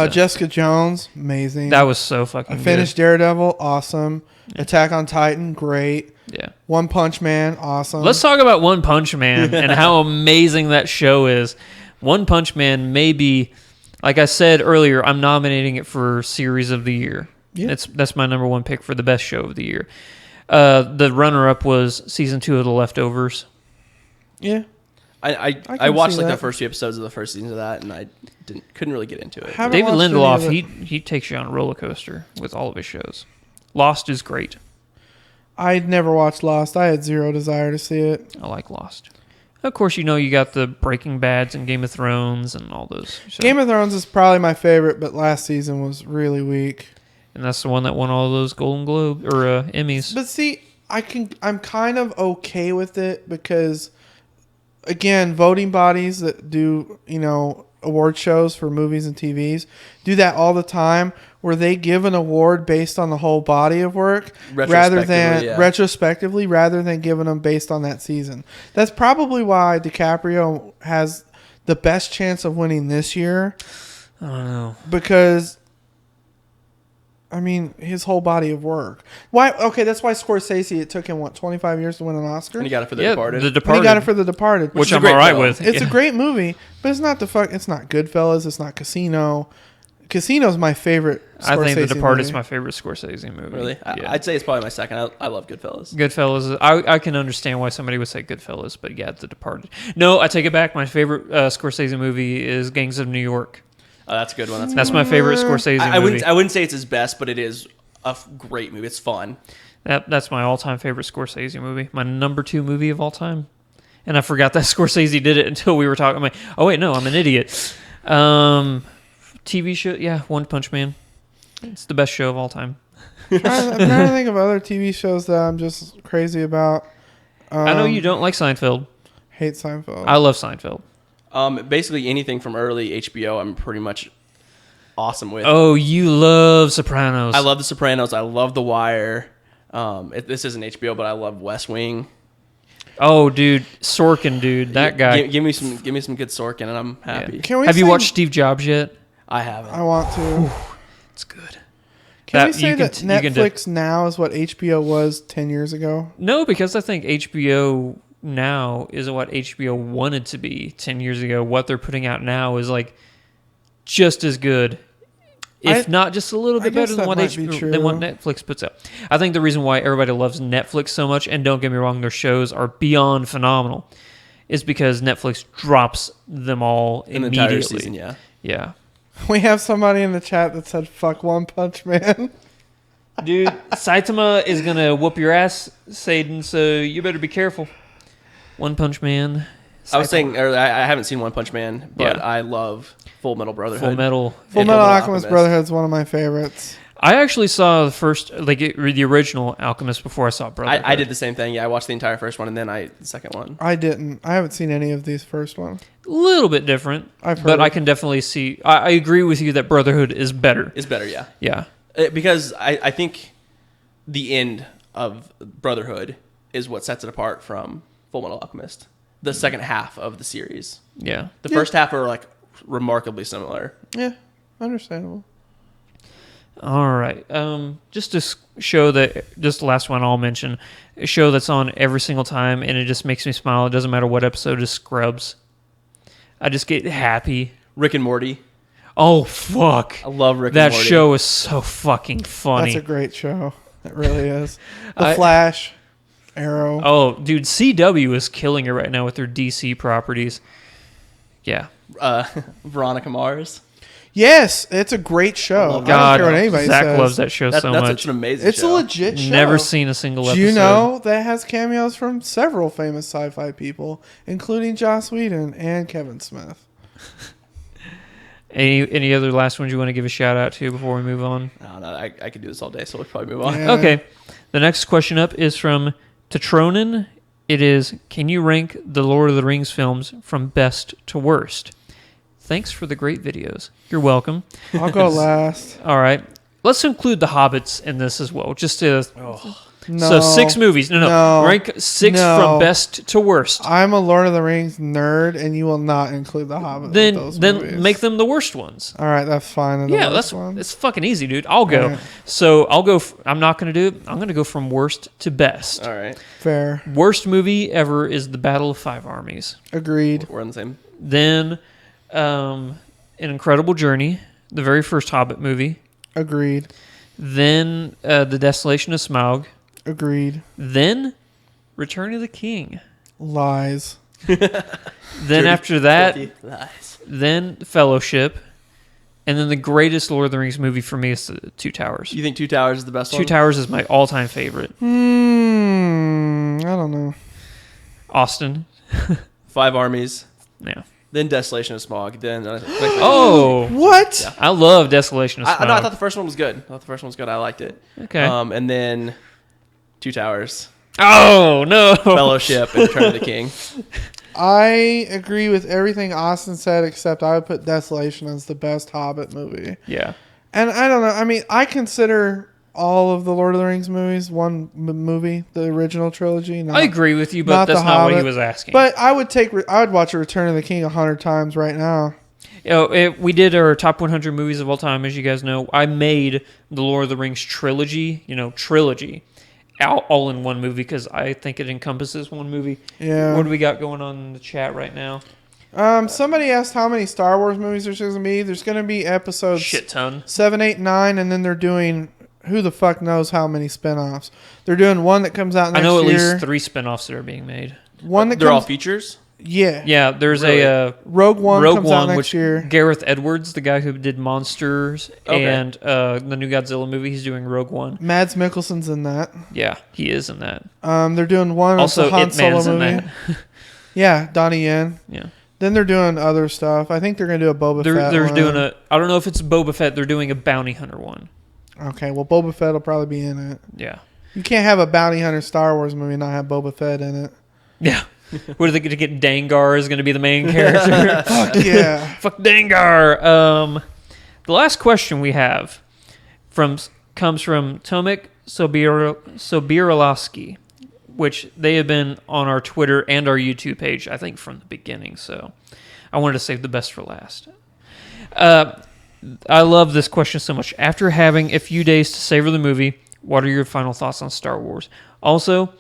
Speaker 3: Jessica Jones, amazing.
Speaker 1: That was so fucking
Speaker 3: I
Speaker 1: good.
Speaker 3: finished Daredevil, awesome. Attack on Titan, great.
Speaker 1: Yeah.
Speaker 3: One Punch Man, awesome.
Speaker 1: Let's talk about One Punch Man and how amazing that show is. One Punch Man may be, like I said earlier, I'm nominating it for Series of the Year.
Speaker 3: Yeah.
Speaker 1: That's my number one pick for the best show of the year. The runner-up was Season 2 of The Leftovers.
Speaker 3: Yeah.
Speaker 4: I
Speaker 3: can
Speaker 4: watched
Speaker 3: see
Speaker 4: like the
Speaker 3: that.
Speaker 4: first few episodes of the first season of that, and I couldn't really get into it.
Speaker 3: Haven't
Speaker 1: David
Speaker 3: watched any
Speaker 1: Lindelof,
Speaker 3: of it.
Speaker 1: he takes you on a roller coaster with all of his shows. Lost is great.
Speaker 3: I'd never watched Lost. I had zero desire to see it.
Speaker 1: I like Lost. Of course, you got the Breaking Bads and Game of Thrones and all those. So-
Speaker 3: Game of Thrones is probably my favorite, but last season was really weak.
Speaker 1: and that's the one that won all those Golden Globe or Emmys.
Speaker 3: But see, I'm kind of okay with it because, again, voting bodies that do, award shows for movies and TVs do that all the time, where they give an award based on the whole body of work retrospectively rather than giving them based on that season. That's probably why DiCaprio has the best chance of winning this year,
Speaker 1: I don't know.
Speaker 3: because his whole body of work. Why? Okay, that's why Scorsese, it took him 25 years to win an Oscar.
Speaker 4: And he got it for The
Speaker 1: Yeah,
Speaker 4: Departed.
Speaker 1: The
Speaker 3: And
Speaker 1: Departed.
Speaker 3: he got it for The Departed,
Speaker 1: which
Speaker 4: is a
Speaker 1: I'm
Speaker 4: great
Speaker 1: all right
Speaker 4: film.
Speaker 1: with.
Speaker 3: it's
Speaker 1: Yeah.
Speaker 3: a great movie, but it's not It's not Goodfellas. It's not Casino. Casino's my favorite Scorsese
Speaker 1: I think The Departed is
Speaker 3: movie.
Speaker 1: my favorite Scorsese movie.
Speaker 4: Really?
Speaker 1: Yeah.
Speaker 4: I'd say it's probably my second. I love Goodfellas.
Speaker 1: Goodfellas. I can understand why somebody would say Goodfellas, but yeah, The Departed. No, I take it back. My favorite Scorsese movie is Gangs of New York.
Speaker 4: Oh, that's a good one.
Speaker 1: That's my favorite Scorsese movie.
Speaker 4: I wouldn't say it's his best, but it is a great movie. It's fun.
Speaker 1: That's my all-time favorite Scorsese movie. My number 2 movie of all time. And I forgot that Scorsese did it until we were talking. I'm like, oh wait, no, I'm an idiot. TV show, yeah, One Punch Man. It's the best show of all time.
Speaker 3: I'm trying to think of other TV shows that I'm just crazy about.
Speaker 1: I know you don't like Seinfeld.
Speaker 3: Hate Seinfeld.
Speaker 1: I love Seinfeld.
Speaker 4: Basically anything from early HBO, I'm pretty much awesome with.
Speaker 1: Oh, you love Sopranos.
Speaker 4: I love The Sopranos. I love The Wire. This isn't HBO, but I love West Wing.
Speaker 1: Oh, dude, Sorkin, dude, that guy.
Speaker 4: Give me some good Sorkin, and I'm happy.
Speaker 1: Yeah.
Speaker 3: Can we
Speaker 1: Have you
Speaker 3: say-
Speaker 1: watched Steve Jobs yet?
Speaker 4: I haven't.
Speaker 3: I want to.
Speaker 1: It's good.
Speaker 3: Can we
Speaker 1: That-
Speaker 3: say
Speaker 1: you
Speaker 3: that
Speaker 1: can- you can do-
Speaker 3: Netflix now is what HBO was 10 years ago?
Speaker 1: No, because I think HBO now is what HBO wanted to be 10 years ago. What they're putting out now is like just as good, if not just a little bit
Speaker 3: guess
Speaker 1: better than
Speaker 3: that
Speaker 1: what,
Speaker 3: might be
Speaker 1: than what
Speaker 3: true.
Speaker 1: Netflix puts out. I think the reason why everybody loves Netflix so much, and don't get me wrong, their shows are beyond phenomenal, is because Netflix drops them all
Speaker 4: An
Speaker 1: immediately.
Speaker 4: entire season, yeah.
Speaker 1: Yeah.
Speaker 3: We have somebody in the chat that said "fuck One Punch Man."
Speaker 1: Dude, Saitama is gonna whoop your ass, Satan. So you better be careful. One Punch Man.
Speaker 4: I was
Speaker 1: Saitama.
Speaker 4: saying earlier, I haven't seen One Punch Man, but
Speaker 1: Yeah.
Speaker 4: I love Full Metal Brotherhood.
Speaker 1: Full Metal.
Speaker 3: Full Metal Alchemist Brotherhood is one of my favorites.
Speaker 1: I actually saw the first, the original Alchemist before I saw Brotherhood.
Speaker 4: I did the same thing. Yeah, I watched the entire first one and then the second one.
Speaker 3: I didn't. I haven't seen any of these first ones.
Speaker 1: A little bit different,
Speaker 3: I've heard
Speaker 1: but
Speaker 3: of
Speaker 1: I
Speaker 3: it.
Speaker 1: can definitely see. I agree with you that Brotherhood is better.
Speaker 4: It's better, yeah.
Speaker 1: Yeah.
Speaker 4: Because I think the end of Brotherhood is what sets it apart from Full Metal Alchemist. The second half of the series.
Speaker 1: Yeah.
Speaker 4: The first half are like remarkably similar.
Speaker 3: Yeah, understandable.
Speaker 1: All right. Just to show that, just the last one I'll mention, a show that's on every single time, and it just makes me smile. It doesn't matter what episode, is Scrubs. I just get happy.
Speaker 4: Rick and Morty.
Speaker 1: Oh, fuck.
Speaker 4: I love Rick
Speaker 1: That
Speaker 4: and Morty.
Speaker 1: show is so fucking funny.
Speaker 3: That's a great show. It really is. The
Speaker 1: I-
Speaker 3: Flash, Arrow.
Speaker 1: Oh, dude, CW is killing it right now with their DC properties. Yeah.
Speaker 4: Veronica Mars.
Speaker 3: Yes, it's a great show. I
Speaker 1: God,
Speaker 3: don't care what anybody
Speaker 1: Zach
Speaker 3: says.
Speaker 1: loves that show
Speaker 4: That's
Speaker 1: so much.
Speaker 4: an amazing
Speaker 3: It's
Speaker 4: show.
Speaker 3: a legit show.
Speaker 1: Never seen a single
Speaker 3: Do
Speaker 1: episode.
Speaker 3: you know that has cameos from several famous sci-fi people, including Joss Whedon and Kevin Smith?
Speaker 1: Any other last ones you want to give a shout out to before we move on?
Speaker 4: No, I could do this all day, so we'll probably move on.
Speaker 3: Yeah.
Speaker 1: Okay. The next question up is from Tetronin. It is, can you rank the Lord of the Rings films from best to worst? Thanks for the great videos. You're welcome.
Speaker 3: I'll go last.
Speaker 1: All right. Let's include the Hobbits in this as well. Just to
Speaker 3: No.
Speaker 1: So 6 movies. No.
Speaker 3: No.
Speaker 1: Rank 6
Speaker 3: No.
Speaker 1: from best to worst.
Speaker 3: I'm a Lord of the Rings nerd, and you will not include The Hobbit. with
Speaker 1: Then
Speaker 3: those
Speaker 1: then
Speaker 3: movies.
Speaker 1: make them the worst ones.
Speaker 3: All right, that's fine.
Speaker 1: Yeah,
Speaker 3: that's
Speaker 1: it's fucking easy, dude. I'll go.
Speaker 3: Alright.
Speaker 1: So I'll go. I'm not gonna do it. I'm gonna go from worst to best.
Speaker 4: All right.
Speaker 3: fair.
Speaker 1: Worst movie ever is The Battle of Five Armies.
Speaker 3: Agreed.
Speaker 4: We're on the same.
Speaker 1: Then, An Incredible Journey, the very first Hobbit movie.
Speaker 3: Agreed.
Speaker 1: Then, The Desolation of Smaug.
Speaker 3: Agreed.
Speaker 1: Then, Return of the King.
Speaker 3: Lies.
Speaker 1: Then after that,
Speaker 4: Filthy lies.
Speaker 1: then Fellowship. And then the greatest Lord of the Rings movie for me is The Two Towers.
Speaker 4: You think Two Towers is the best one?
Speaker 1: Two Towers is my all-time favorite.
Speaker 3: I don't know.
Speaker 1: Austin.
Speaker 4: Five Armies.
Speaker 1: Yeah.
Speaker 4: Then Desolation of Smog. Then
Speaker 1: Oh,
Speaker 3: What?
Speaker 1: I love Desolation of Smaug.
Speaker 4: I thought the first one was good. I liked it.
Speaker 1: Okay.
Speaker 4: And then Two Towers,
Speaker 1: Oh, no.
Speaker 4: Fellowship, and Return of the King.
Speaker 3: I agree with everything Austin said, except I would put Desolation as the best Hobbit movie.
Speaker 1: Yeah.
Speaker 3: And I don't know. I mean, I consider all of the Lord of the Rings movies one movie, the original trilogy. Not,
Speaker 1: I agree with you, but
Speaker 3: not
Speaker 1: that's
Speaker 3: The
Speaker 1: not what he
Speaker 3: Hobbit.
Speaker 1: was asking.
Speaker 3: But I would watch a Return of the King 100 times right now.
Speaker 1: You know, we did our top 100 movies of all time, as you guys know. I made the Lord of the Rings trilogy, all in one movie because I think it encompasses one movie.
Speaker 3: Yeah.
Speaker 1: What do we got going on in the chat right now?
Speaker 3: Somebody asked how many Star Wars movies there's going to be. There's going to be episodes
Speaker 1: Shit ton.
Speaker 3: 7, 8, 9, and then they're doing who the fuck knows how many spinoffs. They're doing one that comes out next
Speaker 1: I know at
Speaker 3: year.
Speaker 1: least 3 spinoffs that are being made.
Speaker 3: One that
Speaker 4: They're all
Speaker 3: comes,
Speaker 4: features.
Speaker 3: yeah.
Speaker 1: Yeah, there's
Speaker 4: Really?
Speaker 1: a
Speaker 3: Rogue One
Speaker 1: Rogue
Speaker 3: comes
Speaker 1: One,
Speaker 3: out next
Speaker 1: which
Speaker 3: year.
Speaker 1: Gareth Edwards, the guy who did Monsters
Speaker 4: Okay.
Speaker 1: and the new Godzilla movie, he's doing Rogue One.
Speaker 3: Mads Mikkelsen's in that.
Speaker 1: Yeah, he is in that.
Speaker 3: They're doing one.
Speaker 1: Also,
Speaker 3: it's a Han
Speaker 1: It
Speaker 3: Solo
Speaker 1: Man's in
Speaker 3: movie.
Speaker 1: that.
Speaker 3: Yeah, Donnie Yen.
Speaker 1: Yeah.
Speaker 3: Then they're doing other stuff. I think they're gonna do a Boba Fett.
Speaker 1: They're
Speaker 3: one.
Speaker 1: doing a. I don't know if it's Boba Fett. They're doing a bounty hunter one.
Speaker 3: Okay, well, Boba Fett will probably be in it.
Speaker 1: Yeah.
Speaker 3: You can't have a bounty hunter Star Wars movie and not have Boba Fett in it.
Speaker 1: Yeah. What are they going to get? Dangar is going to be the main character.
Speaker 3: Fuck yeah.
Speaker 1: Fuck Dangar. The last question we have comes from Tomek Sobiralowski, which they have been on our Twitter and our YouTube page, I think, from the beginning. So I wanted to save the best for last. I love this question so much. After having a few days to savor the movie, what are your final thoughts on Star Wars? Also,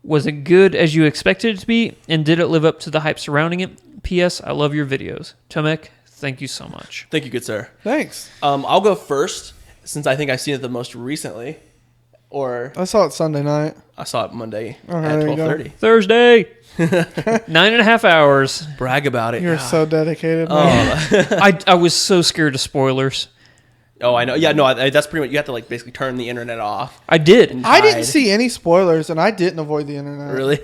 Speaker 1: was it good as you expected it to be, and did it live up to the hype surrounding it? P.S. I love your videos. Tomek, thank you so much.
Speaker 4: Thank you, good sir.
Speaker 3: Thanks.
Speaker 4: I'll go first since I think I've seen it the most recently. or
Speaker 3: I saw it Sunday night.
Speaker 4: I saw it Monday
Speaker 3: Okay,
Speaker 4: at
Speaker 3: there you go.
Speaker 4: 12:30.
Speaker 1: Thursday. 9.5 hours.
Speaker 4: Brag about it.
Speaker 3: You're
Speaker 4: God.
Speaker 3: so dedicated, man.
Speaker 1: I was so scared of spoilers.
Speaker 4: Oh, I know. Yeah, no, that's pretty much. You have to like basically turn the internet off.
Speaker 1: I did.
Speaker 3: I didn't
Speaker 4: hide.
Speaker 3: see any spoilers, and I didn't avoid the internet.
Speaker 4: Really?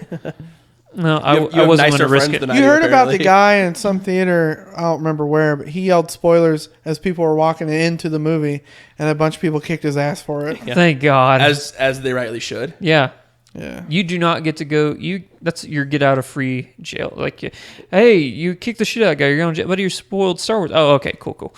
Speaker 1: No,
Speaker 4: You have
Speaker 1: I wasn't going
Speaker 4: nicer
Speaker 1: to risk
Speaker 4: friends
Speaker 1: it.
Speaker 4: than I
Speaker 3: You
Speaker 4: do,
Speaker 3: heard about the
Speaker 4: apparently.
Speaker 3: guy in some theater, I don't remember where, but he yelled spoilers as people were walking into the movie, and a bunch of people kicked his ass for it.
Speaker 4: Yeah.
Speaker 1: Thank God.
Speaker 4: as they rightly should.
Speaker 1: Yeah.
Speaker 3: Yeah.
Speaker 1: You do not get to go. That's your get out of free jail. Like, hey, you kick the shit out of guy. You're going to jail. But you spoiled Star Wars. Oh, okay, cool.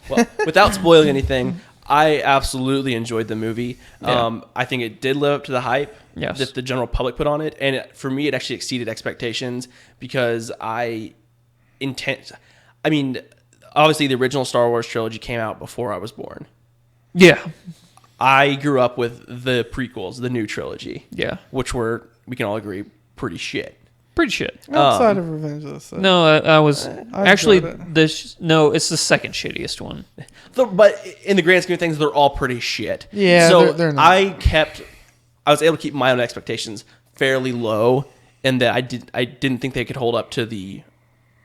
Speaker 4: Well, without spoiling anything, I absolutely enjoyed the movie.
Speaker 1: Yeah.
Speaker 4: I think it did live up to the hype
Speaker 1: Yes.
Speaker 4: that the general public put on it, and for me, it actually exceeded expectations because I mean, obviously, the original Star Wars trilogy came out before I was born.
Speaker 1: Yeah.
Speaker 4: I grew up with the prequels, the new trilogy,
Speaker 1: Yeah.
Speaker 4: which were, we can all agree, pretty shit.
Speaker 1: Pretty shit.
Speaker 3: Outside of Revenge of the Sith.
Speaker 1: No, I was
Speaker 3: I
Speaker 1: actually
Speaker 3: enjoyed it.
Speaker 1: no. It's the second shittiest one.
Speaker 4: But in the grand scheme of things, they're all pretty shit.
Speaker 3: Yeah,
Speaker 4: So
Speaker 3: they're not.
Speaker 4: I was able to keep my own expectations fairly low, and that I didn't think they could hold up to the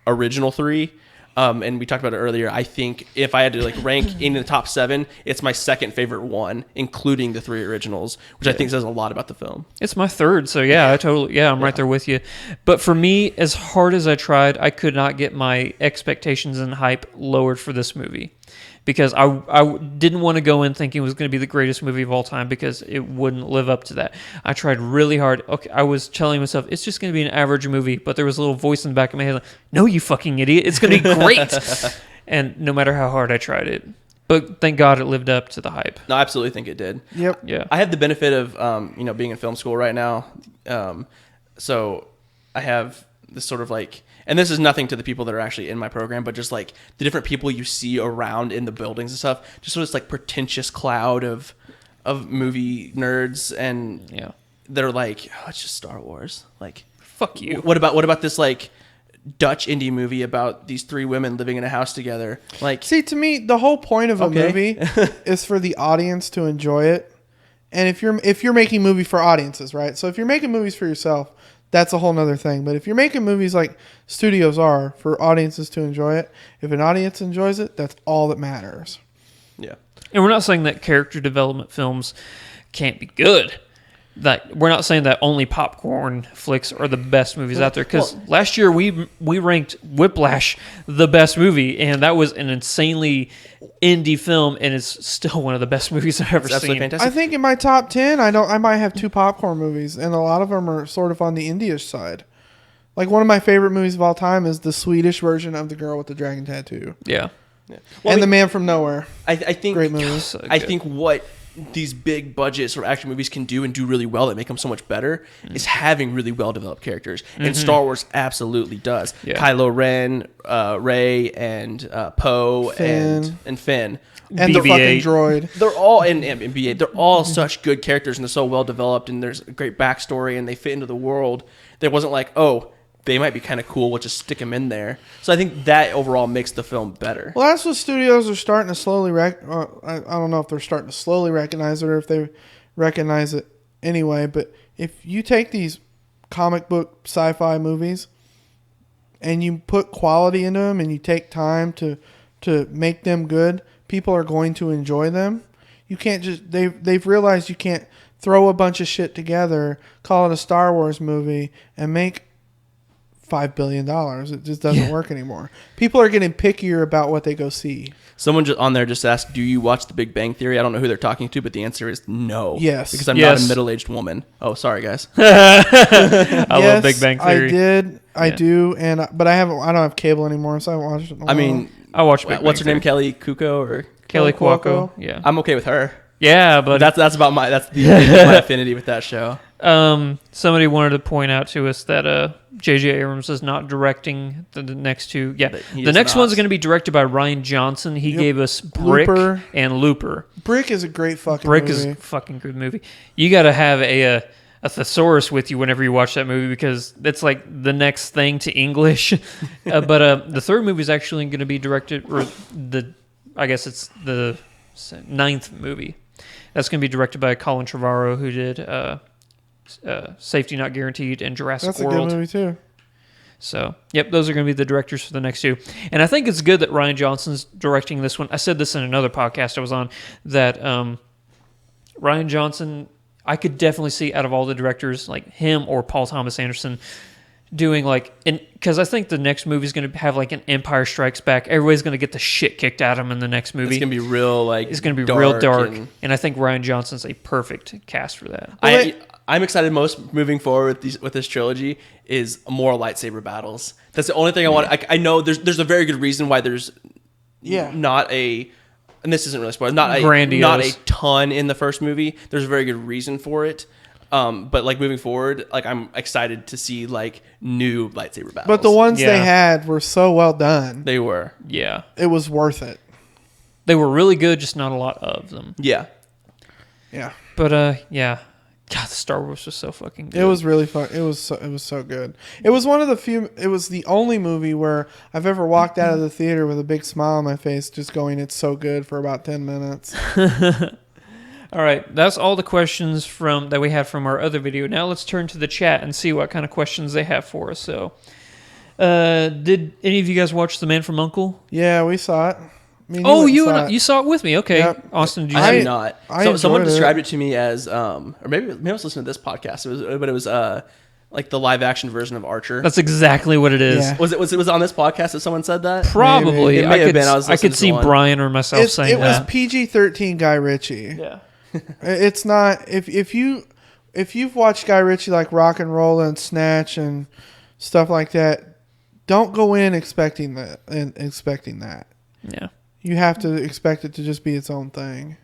Speaker 4: original three. And we talked about it earlier. I think if I had to like rank in the top 7, it's my second favorite one, including the 3 originals, which I think says a lot about the film.
Speaker 1: It's my third, so yeah, I'm right there with you. But for me, as hard as I tried, I could not get my expectations and hype lowered for this movie. Because I didn't want to go in thinking it was going to be the greatest movie of all time because it wouldn't live up to that. I tried really hard. Okay, I was telling myself, it's just going to be an average movie, but there was a little voice in the back of my head like, no, you fucking idiot. It's going to be great. And no matter how hard I tried it. But thank God it lived up to the hype.
Speaker 4: No, I absolutely think it did.
Speaker 3: Yep.
Speaker 1: Yeah.
Speaker 4: I have the benefit of being in film school right now, so I have this sort of like, and this is nothing to the people that are actually in my program, but just like the different people you see around in the buildings and stuff, just sort of this like pretentious cloud of movie nerds, and
Speaker 1: Yeah.
Speaker 4: they're like, oh, it's just Star Wars. Like,
Speaker 1: Fuck you.
Speaker 4: what about this like Dutch indie movie about these 3 women living in a house together? Like,
Speaker 3: See, to me, the whole point of a
Speaker 4: Okay.
Speaker 3: movie is for the audience to enjoy it. And if you're making movie for audiences, right? So if you're making movies for yourself, that's a whole nother thing. But if you're making movies like studios are for audiences to enjoy it, if an audience enjoys it, that's all that matters.
Speaker 4: yeah.
Speaker 1: And we're not saying that character development films can't be good. That we're not saying that only popcorn flicks are the best movies out there. Because last year we ranked Whiplash the best movie, and that was an insanely indie film, and it's still one of the best movies I've ever
Speaker 4: It's absolutely
Speaker 1: seen.
Speaker 4: fantastic.
Speaker 3: I think in my top 10, I might have 2 popcorn movies, and a lot of them are sort of on the indie-ish side. Like one of my favorite movies of all time is the Swedish version of The Girl with the Dragon Tattoo.
Speaker 1: Yeah.
Speaker 4: Yeah.
Speaker 3: And The Man from Nowhere.
Speaker 4: I think
Speaker 3: Great movie.
Speaker 1: So
Speaker 4: I
Speaker 1: good.
Speaker 4: think what these big budget sort of action movies can do and do really well that make them so much better is having really well developed characters, and Star Wars absolutely does.
Speaker 1: Yeah.
Speaker 4: Kylo Ren, Rey, and Poe,
Speaker 3: Finn.
Speaker 4: and Finn.
Speaker 3: And the
Speaker 1: BB-8.
Speaker 3: fucking droid.
Speaker 4: They're all and BB-8. They're all such good characters, and they're so well developed, and there's a great backstory, and they fit into the world. There wasn't like, oh, they might be kind of cool. We'll just stick them in there. So I think that overall makes the film better.
Speaker 3: Well, that's what studios are starting to slowly I don't know if they're starting to slowly recognize it or if they recognize it anyway. But if you take these comic book sci-fi movies and you put quality into them and you take time to make them good, people are going to enjoy them. You can't just they've realized you can't throw a bunch of shit together, call it a Star Wars movie, and make $5 billion. It just doesn't work anymore. People are getting pickier about what they go see.
Speaker 4: Someone just on there just asked, "Do you watch The Big Bang Theory?" I don't know who they're talking to, but the answer is no.
Speaker 3: Yes.
Speaker 4: because I'm not
Speaker 1: Yes.
Speaker 4: a middle-aged woman. Oh, sorry, guys.
Speaker 1: I love Big Bang Theory.
Speaker 3: I did. I
Speaker 1: Yeah.
Speaker 3: do, but I don't have cable anymore, so I haven't watched it. In a
Speaker 4: I
Speaker 3: while.
Speaker 4: mean,
Speaker 1: I watched Big
Speaker 4: what's her
Speaker 1: Bang
Speaker 4: name?
Speaker 1: Theory.
Speaker 4: Kelly Kuko or
Speaker 1: Kelly
Speaker 3: Kelly
Speaker 1: Cuoco.
Speaker 3: Cuoco.
Speaker 1: Yeah.
Speaker 4: I'm okay with her.
Speaker 1: Yeah, but
Speaker 4: That's about my my affinity with that show.
Speaker 1: somebody wanted to point out to us that J.J. Abrams is not directing the next 2. Yeah,
Speaker 4: He
Speaker 1: the
Speaker 4: is
Speaker 1: next
Speaker 4: not.
Speaker 1: one's going to be directed by Ryan Johnson. He gave us Brick
Speaker 3: Looper.
Speaker 1: and Looper.
Speaker 3: Brick is a great fucking
Speaker 1: Brick
Speaker 3: movie.
Speaker 1: is a fucking good movie. You got to have a thesaurus with you whenever you watch that movie because it's like the next thing to English. But the third movie is actually going to be directed, or I guess it's the 9th movie. That's going to be directed by Colin Trevorrow, who did Safety Not Guaranteed and Jurassic
Speaker 3: That's a
Speaker 1: World.
Speaker 3: good movie too.
Speaker 1: So, yep, those are going to be the directors for the next two. And I think it's good that Rian Johnson's directing this one. I said this in another podcast I was on, that Rian Johnson, I could definitely see out of all the directors, like him or Paul Thomas Anderson, doing because I think the next movie is going to have like an Empire Strikes Back. Everybody's going to get the shit kicked out of them in the next movie.
Speaker 4: It's gonna be real
Speaker 1: It's going to be real dark. And I think Rian Johnson's a perfect cast for that.
Speaker 4: I'm excited most moving forward with this trilogy is more lightsaber battles. That's the only thing I want. I know there's a very good reason why there's not a, and this isn't really spoiled, not a ton in the first movie. There's a very good reason for it. But like moving forward, like I'm excited to see like new lightsaber battles.
Speaker 3: But the ones they had were so well done.
Speaker 4: They were.
Speaker 1: Yeah.
Speaker 3: It was worth it.
Speaker 1: They were really good, just not a lot of them.
Speaker 4: Yeah.
Speaker 3: Yeah.
Speaker 1: But yeah. God, the Star Wars was so fucking good.
Speaker 3: It was really fun. It was so good. It was one of the few. It was the only movie where I've ever walked out of the theater with a big smile on my face, just going, "It's so good" for about 10 minutes.
Speaker 1: All right, that's all the questions that we had from our other video. Now let's turn to the chat and see what kind of questions they have for us. So, did any of you guys watch The Man from U.N.C.L.E.?
Speaker 3: Yeah, we saw it.
Speaker 1: You saw it with me. Okay,
Speaker 3: Yep.
Speaker 1: Austin, did you
Speaker 4: I
Speaker 1: see
Speaker 4: have
Speaker 1: it?
Speaker 4: not.
Speaker 3: I
Speaker 4: Someone
Speaker 3: enjoyed
Speaker 4: described it to me as, or maybe I was listening to this podcast. It was like the live action version of Archer.
Speaker 1: That's exactly what it is.
Speaker 3: Yeah.
Speaker 4: Was it on this podcast that someone said that?
Speaker 1: Probably.
Speaker 4: It may have been. I was
Speaker 1: I could
Speaker 4: listening to
Speaker 1: see
Speaker 4: one.
Speaker 1: Brian or myself saying
Speaker 3: It was
Speaker 1: that.
Speaker 3: PG-13 Guy Ritchie.
Speaker 1: Yeah.
Speaker 3: It's not if you've watched Guy Ritchie like Rock and Roll and Snatch and stuff like that, don't go in expecting that.
Speaker 1: Yeah.
Speaker 3: You have to expect it to just be its own thing.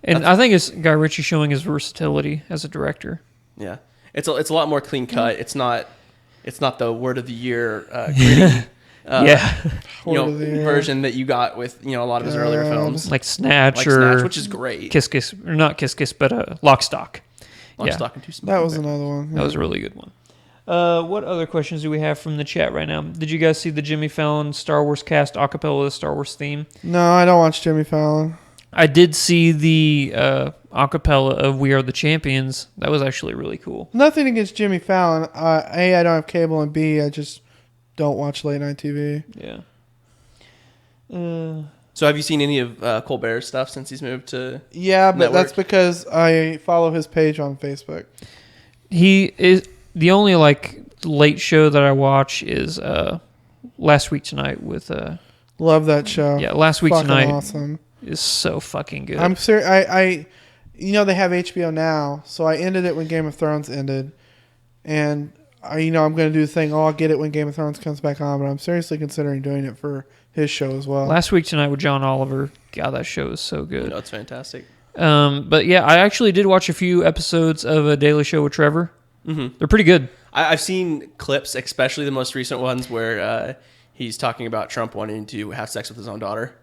Speaker 1: And I think it's Guy Ritchie showing his versatility as a director.
Speaker 4: Yeah, it's a lot more clean cut. It's not the word of the year gritty,
Speaker 3: Word of the year.
Speaker 4: version that you got with a lot of his earlier films,
Speaker 1: Like Snatch
Speaker 4: like
Speaker 1: or
Speaker 4: Snatch, which is great.
Speaker 1: Kiss Kiss, or not Kiss Kiss, but Lock Stock.
Speaker 4: Lock,
Speaker 1: yeah.
Speaker 4: Stock, and Two Smoking
Speaker 3: That was
Speaker 4: Barrels.
Speaker 3: another one.
Speaker 1: That was a really good one. What other questions do we have from the chat right now? Did you guys see the Jimmy Fallon Star Wars cast acapella of the Star Wars theme?
Speaker 3: No, I don't watch Jimmy Fallon.
Speaker 1: I did see the acapella of We Are the Champions. That was actually really cool.
Speaker 3: Nothing against Jimmy Fallon. A, I don't have cable, and B, I just don't watch late night TV.
Speaker 1: Yeah.
Speaker 4: So have you seen any of Colbert's stuff since he's moved to?
Speaker 3: Yeah, but
Speaker 4: Network?
Speaker 3: that's because I follow his page on Facebook.
Speaker 1: He is the only late show that I watch is Last Week Tonight with
Speaker 3: Love that show.
Speaker 1: yeah, Last Week
Speaker 3: Fucking
Speaker 1: Tonight
Speaker 3: awesome.
Speaker 1: is so fucking good.
Speaker 3: I'm serious. I they have HBO now, so I ended it when Game of Thrones ended, and I'm going to do the thing. Oh, I'll get it when Game of Thrones comes back on, but I'm seriously considering doing it for his show as well.
Speaker 1: Last Week Tonight with John Oliver. God, that show is so good.
Speaker 4: It's fantastic.
Speaker 1: But yeah, I actually did watch a few episodes of A Daily Show with Trevor.
Speaker 4: Mm-hmm.
Speaker 1: They're pretty good.
Speaker 4: I've seen clips, especially the most recent ones where he's talking about Trump wanting to have sex with his own daughter.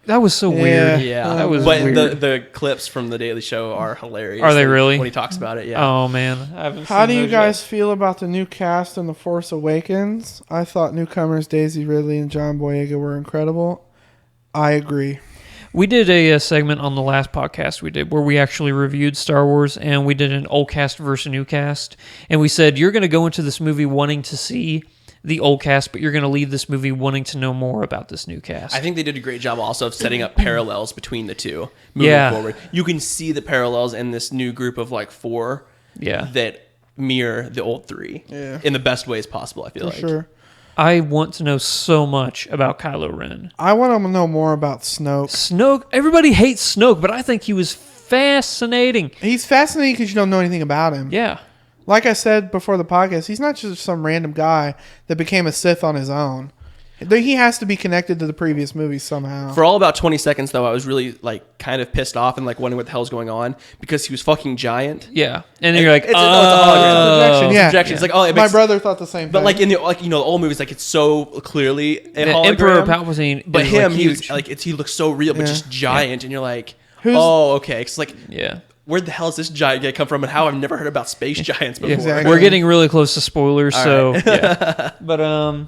Speaker 1: That was so weird.
Speaker 4: Yeah,
Speaker 1: That was
Speaker 4: but
Speaker 1: weird.
Speaker 4: the clips from the Daily Show are hilarious.
Speaker 1: Are they really?
Speaker 4: When he talks about it, yeah.
Speaker 1: Oh man, I haven't
Speaker 3: How
Speaker 1: seen
Speaker 3: do you
Speaker 1: those
Speaker 3: guys
Speaker 1: yet.
Speaker 3: feel about the new cast in The Force Awakens? I thought newcomers Daisy Ridley and John Boyega were incredible. I agree.
Speaker 1: We did a segment on the last podcast we did where we actually reviewed Star Wars, and we did an old cast versus new cast, and we said you're going to go into this movie wanting to see the old cast, but you're going to leave this movie wanting to know more about this new cast.
Speaker 4: I think they did a great job also of setting up parallels between the two moving forward. You can see the parallels in this new group of four that mirror the old three in the best ways possible, I feel
Speaker 3: For
Speaker 4: like.
Speaker 3: sure.
Speaker 1: I want to know so much about Kylo Ren.
Speaker 3: I want to know more about Snoke.
Speaker 1: Snoke, everybody hates Snoke, but I think he was fascinating.
Speaker 3: He's fascinating because you don't know anything about him.
Speaker 1: Yeah.
Speaker 3: Like I said before the podcast, he's not just some random guy that became a Sith on his own. He has to be connected to the previous movies somehow.
Speaker 4: For all about 20 seconds, though, I was really kind of pissed off and wondering what the hell's going on because he was fucking giant.
Speaker 1: Yeah. And then you're like,
Speaker 4: it's a hologram.
Speaker 3: Projection, yeah.
Speaker 4: Projection. It's like, oh, it
Speaker 3: My
Speaker 4: makes,
Speaker 3: brother thought the same thing.
Speaker 4: but in the the old movies, it's so clearly a
Speaker 1: the
Speaker 4: hologram.
Speaker 1: Emperor Palpatine
Speaker 4: But
Speaker 1: is
Speaker 4: him,
Speaker 1: huge.
Speaker 4: he looks so real, but
Speaker 3: Yeah.
Speaker 4: just giant, and you're like,
Speaker 3: Who's-
Speaker 4: oh, okay. It's
Speaker 1: yeah.
Speaker 4: where the hell is this giant guy come from, and how I've never heard about space giants before.
Speaker 3: Exactly.
Speaker 1: We're getting really close to spoilers,
Speaker 4: All
Speaker 1: so yeah. But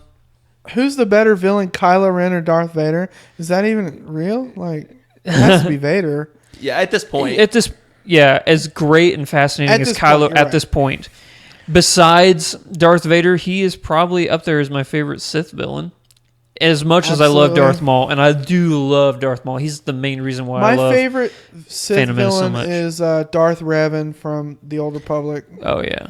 Speaker 3: Who's the better villain, Kylo Ren or Darth Vader? Is that even real? It has to be Vader.
Speaker 4: Yeah, at this point.
Speaker 1: As great and fascinating
Speaker 3: At
Speaker 1: as
Speaker 3: this
Speaker 1: Kylo
Speaker 3: point, you're
Speaker 1: at
Speaker 3: right.
Speaker 1: this point. Besides Darth Vader, he is probably up there as my favorite Sith villain. As much as I love
Speaker 3: Absolutely.
Speaker 1: Darth Maul, and I do love Darth Maul, he's the main reason why I
Speaker 3: My
Speaker 1: love.
Speaker 3: favorite Sith
Speaker 1: Phantom Menace so
Speaker 3: villain
Speaker 1: much.
Speaker 3: is Darth Revan from the Old Republic.
Speaker 1: Oh yeah,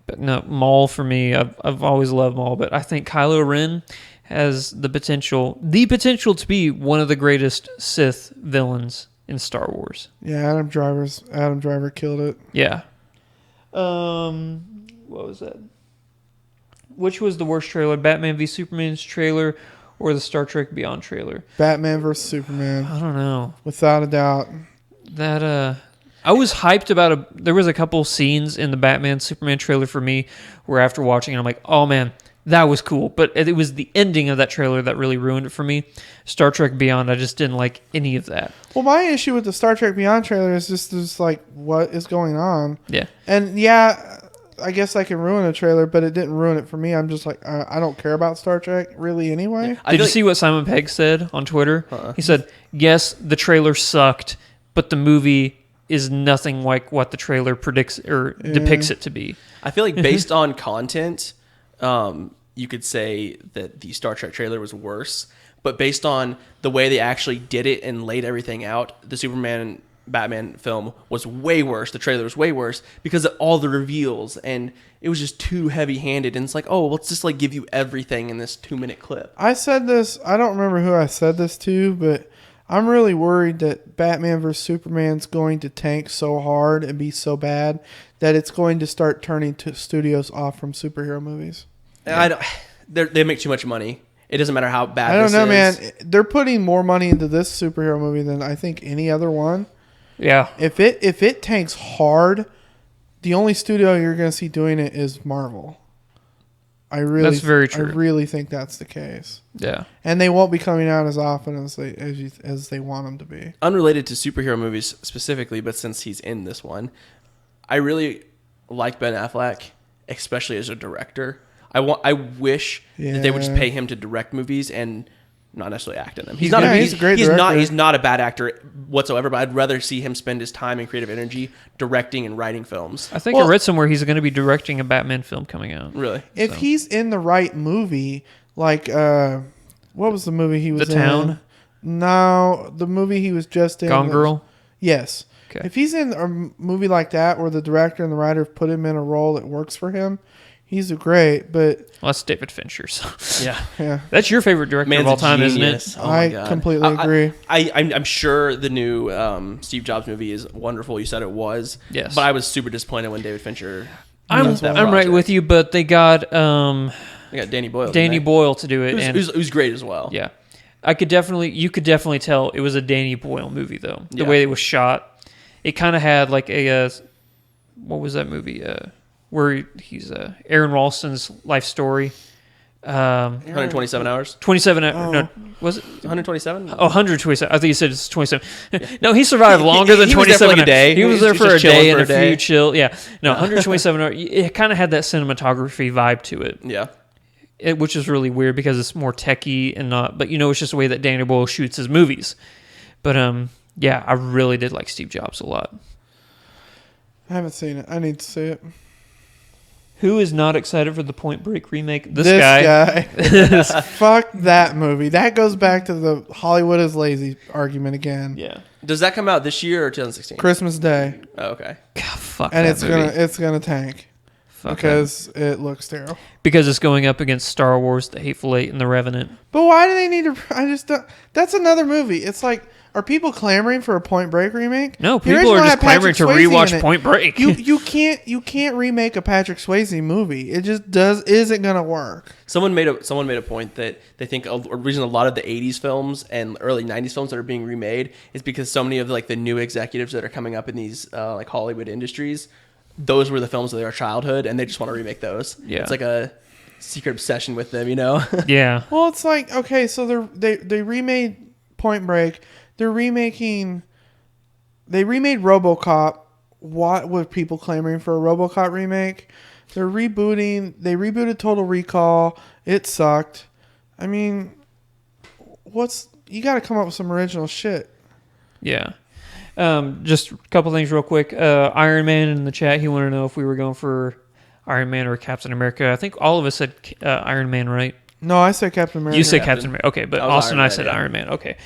Speaker 1: but no, Maul for me. I've always loved Maul, but I think Kylo Ren has the potential to be one of the greatest Sith villains in Star Wars.
Speaker 3: Yeah, Adam Driver killed it.
Speaker 1: Yeah. What was that? Which was the worst trailer? Batman v Superman's trailer or the Star Trek Beyond trailer?
Speaker 3: Batman vs Superman,
Speaker 1: I don't know.
Speaker 3: without a doubt.
Speaker 1: That I was hyped about there was a couple scenes in the Batman Superman trailer for me where after watching it I'm like, "Oh man, that was cool." But it was the ending of that trailer that really ruined it for me. Star Trek Beyond, I just didn't like any of that.
Speaker 3: Well, my issue with the Star Trek Beyond trailer is just like, what is going on?
Speaker 1: Yeah.
Speaker 3: And yeah, I guess I can ruin a trailer, but it didn't ruin it for me. I'm just like, I don't care about Star Trek really anyway.
Speaker 4: I
Speaker 1: Did
Speaker 4: feel
Speaker 1: you see what Simon Pegg said on Twitter? He said, "Yes, the trailer sucked, but the movie is nothing like what the trailer predicts or depicts it to be."
Speaker 4: I feel like based on content, you could say that the Star Trek trailer was worse. But based on the way they actually did it and laid everything out, the Superman and Batman film was way worse. The trailer was way worse because of all the reveals, and it was just too heavy-handed. And it's like, oh, let's just like give you everything in this 2-minute clip.
Speaker 3: I said this, I don't remember who I said this to, but I'm really worried that Batman vs Superman's going to tank so hard and be so bad that it's going to start turning studios off from superhero movies.
Speaker 4: And I don't. They make too much money. It doesn't matter how bad.
Speaker 3: I don't
Speaker 4: this
Speaker 3: know,
Speaker 4: is.
Speaker 3: man. They're putting more money into this superhero movie than I think any other one.
Speaker 1: Yeah.
Speaker 3: If it tanks hard, the only studio you're going to see doing it is Marvel.
Speaker 1: That's very true.
Speaker 3: I really think that's the case,
Speaker 1: Yeah.
Speaker 3: and they won't be coming out as often as they want them to be.
Speaker 4: Unrelated to superhero movies specifically, but since he's in this one, I really like Ben Affleck, especially as a director. I wish that they would just
Speaker 3: Yeah.
Speaker 4: pay him to direct movies and not necessarily act in them.
Speaker 3: He's a great director.
Speaker 4: He's not a bad actor whatsoever, but I'd rather see him spend his time and creative energy directing and writing films.
Speaker 1: I think
Speaker 3: Well-
Speaker 1: I read somewhere he's going to be directing a Batman film coming out.
Speaker 4: Really.
Speaker 3: If he's in the right movie, like what was the movie he was
Speaker 1: The
Speaker 3: in?
Speaker 1: Town?
Speaker 3: No, the movie he was just in.
Speaker 1: Gone Girl?
Speaker 3: Yes.
Speaker 1: Okay.
Speaker 3: If he's in a movie like that where the director and the writer have put him in a role that works for him, he's great. But
Speaker 1: Well, that's David Fincher. So.
Speaker 4: Yeah.
Speaker 3: yeah,
Speaker 1: That's your favorite director
Speaker 4: Man's
Speaker 1: of all
Speaker 4: a
Speaker 1: time,
Speaker 4: genius.
Speaker 1: isn't it?
Speaker 4: Oh my
Speaker 3: I
Speaker 4: God.
Speaker 3: completely agree.
Speaker 4: I'm sure the new Steve Jobs movie is wonderful. You said it was.
Speaker 1: Yes.
Speaker 4: But I was super disappointed when David Fincher.
Speaker 1: I'm
Speaker 4: left that
Speaker 1: right
Speaker 4: project.
Speaker 1: with you, but they got
Speaker 4: They got Danny Boyle.
Speaker 1: Danny Boyle to do it, and
Speaker 4: Who's great as well.
Speaker 1: yeah, you could definitely tell it was a Danny Boyle movie though. The
Speaker 4: Yeah.
Speaker 1: way it was shot, it kind of had like a what was that movie? Where he's Aaron Ralston's life story.
Speaker 4: 127 hours.
Speaker 1: 27. No, was it?
Speaker 4: 127.
Speaker 1: Oh, 127. I think you said it's 27. No, he survived longer than
Speaker 4: He was there for
Speaker 1: 27
Speaker 4: like a day.
Speaker 1: He was there
Speaker 4: He
Speaker 1: for
Speaker 4: was
Speaker 1: a
Speaker 4: just chilling
Speaker 1: day
Speaker 4: for
Speaker 1: and
Speaker 4: a
Speaker 1: a
Speaker 4: day.
Speaker 1: few chill. Yeah. No, 127 hours. It kind of had that cinematography vibe to it.
Speaker 4: Yeah.
Speaker 1: Which is really weird because it's more techie and not, but it's just the way that Danny Boyle shoots his movies. But yeah, I really did like Steve Jobs a lot.
Speaker 3: I haven't seen it. I need to see it.
Speaker 1: Who is not excited for the Point Break remake? This
Speaker 3: guy. Fuck that movie. That goes back to the Hollywood is lazy argument again.
Speaker 1: Yeah.
Speaker 4: Does that come out this year or 2016?
Speaker 3: Christmas Day,
Speaker 4: Oh, okay.
Speaker 1: God, fuck
Speaker 3: and
Speaker 1: that movie.
Speaker 3: it's gonna tank
Speaker 1: Fuck
Speaker 3: because it looks terrible.
Speaker 1: because it's going up against Star Wars, The Hateful Eight, and The Revenant.
Speaker 3: But why do they need to? I just don't. That's another movie. It's like, are people clamoring for a Point Break remake?
Speaker 1: No,
Speaker 3: The
Speaker 1: people
Speaker 3: original
Speaker 1: are just
Speaker 3: had Patrick
Speaker 1: clamoring to
Speaker 3: Swayze in
Speaker 1: rewatch
Speaker 3: it.
Speaker 1: Point Break.
Speaker 3: You can't remake a Patrick Swayze movie. It just isn't gonna work.
Speaker 4: Someone made a point that they think a reason a lot of the 80s films and early 90s films that are being remade is because so many of like the new executives that are coming up in these like Hollywood industries, those were the films of their childhood and they just want to remake those.
Speaker 1: Yeah.
Speaker 4: It's like a secret obsession with them, you know?
Speaker 1: Yeah.
Speaker 3: Well, it's like, okay, so they remade Point Break. They remade RoboCop. What were people clamoring for a RoboCop remake? They rebooted Total Recall. It sucked. I mean, you got to come up with some original shit.
Speaker 1: Yeah. Just a couple things real quick. Iron Man in the chat, he wanted to know if we were going for Iron Man or Captain America. I think all of us said Iron Man, right?
Speaker 3: No, I said Captain America.
Speaker 1: You said Captain America. Okay, but
Speaker 4: That was
Speaker 1: Austin and I
Speaker 4: Iron
Speaker 1: said
Speaker 4: Man, yeah.
Speaker 1: Iron Man. Okay.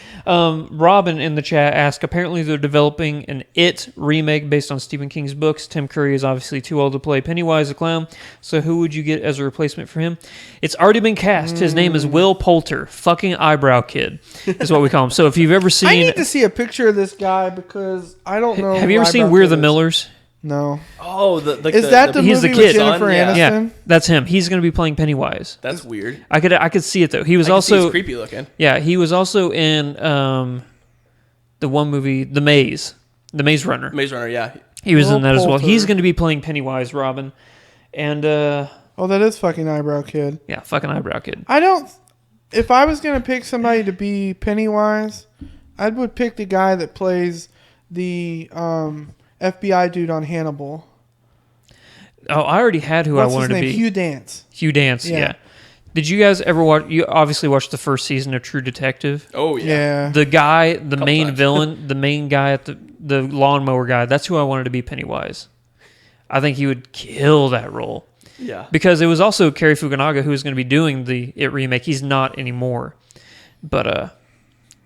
Speaker 1: Robin in the chat asked, apparently they're developing an It remake based on Stephen King's books. Tim Curry is obviously too old to play Pennywise the Clown, so who would you get as a replacement for him? It's already been cast. His name is Will Poulter. Fucking eyebrow kid is what we call him. So if you've ever seen...
Speaker 3: I need to see a picture of this guy because I don't know.
Speaker 1: Have you
Speaker 3: who
Speaker 1: ever seen
Speaker 3: Eyebrow
Speaker 1: We're
Speaker 3: Kid
Speaker 1: the
Speaker 3: is.
Speaker 1: Millers?
Speaker 3: No.
Speaker 4: Oh,
Speaker 3: Is that the
Speaker 1: he's the
Speaker 3: movie
Speaker 1: kid.
Speaker 3: with Jennifer
Speaker 4: Son, yeah.
Speaker 3: Aniston?
Speaker 1: Yeah, that's him. He's going to be playing Pennywise.
Speaker 4: That's weird.
Speaker 1: I could see it though. He was
Speaker 4: I can see
Speaker 1: also
Speaker 4: it's creepy looking.
Speaker 1: Yeah, he was also in the one movie, The Maze Runner.
Speaker 4: Maze Runner, yeah.
Speaker 1: He was
Speaker 3: Will
Speaker 1: in that as well.
Speaker 3: Poulter.
Speaker 1: He's going to be playing Pennywise, Robin, and
Speaker 3: Oh, that is fucking Eyebrow Kid.
Speaker 1: yeah, fucking eyebrow kid.
Speaker 3: I don't. If I was gonna pick somebody to be Pennywise, I would pick the guy that plays the FBI dude on Hannibal.
Speaker 1: Oh, I already had who
Speaker 3: What's
Speaker 1: I wanted
Speaker 3: his name?
Speaker 1: to be.
Speaker 3: Hugh Dance.
Speaker 1: Hugh Dance.
Speaker 3: Yeah.
Speaker 1: Yeah. Did you guys ever watch? You obviously watched the first season of True Detective.
Speaker 4: Oh, yeah.
Speaker 3: Yeah.
Speaker 1: The guy, the main
Speaker 4: times.
Speaker 1: villain, the main guy at the lawnmower guy. That's who I wanted to be Pennywise. I think he would kill that role.
Speaker 4: Yeah.
Speaker 1: Because it was also Cary Fukunaga who was going to be doing the It remake. He's not anymore. But,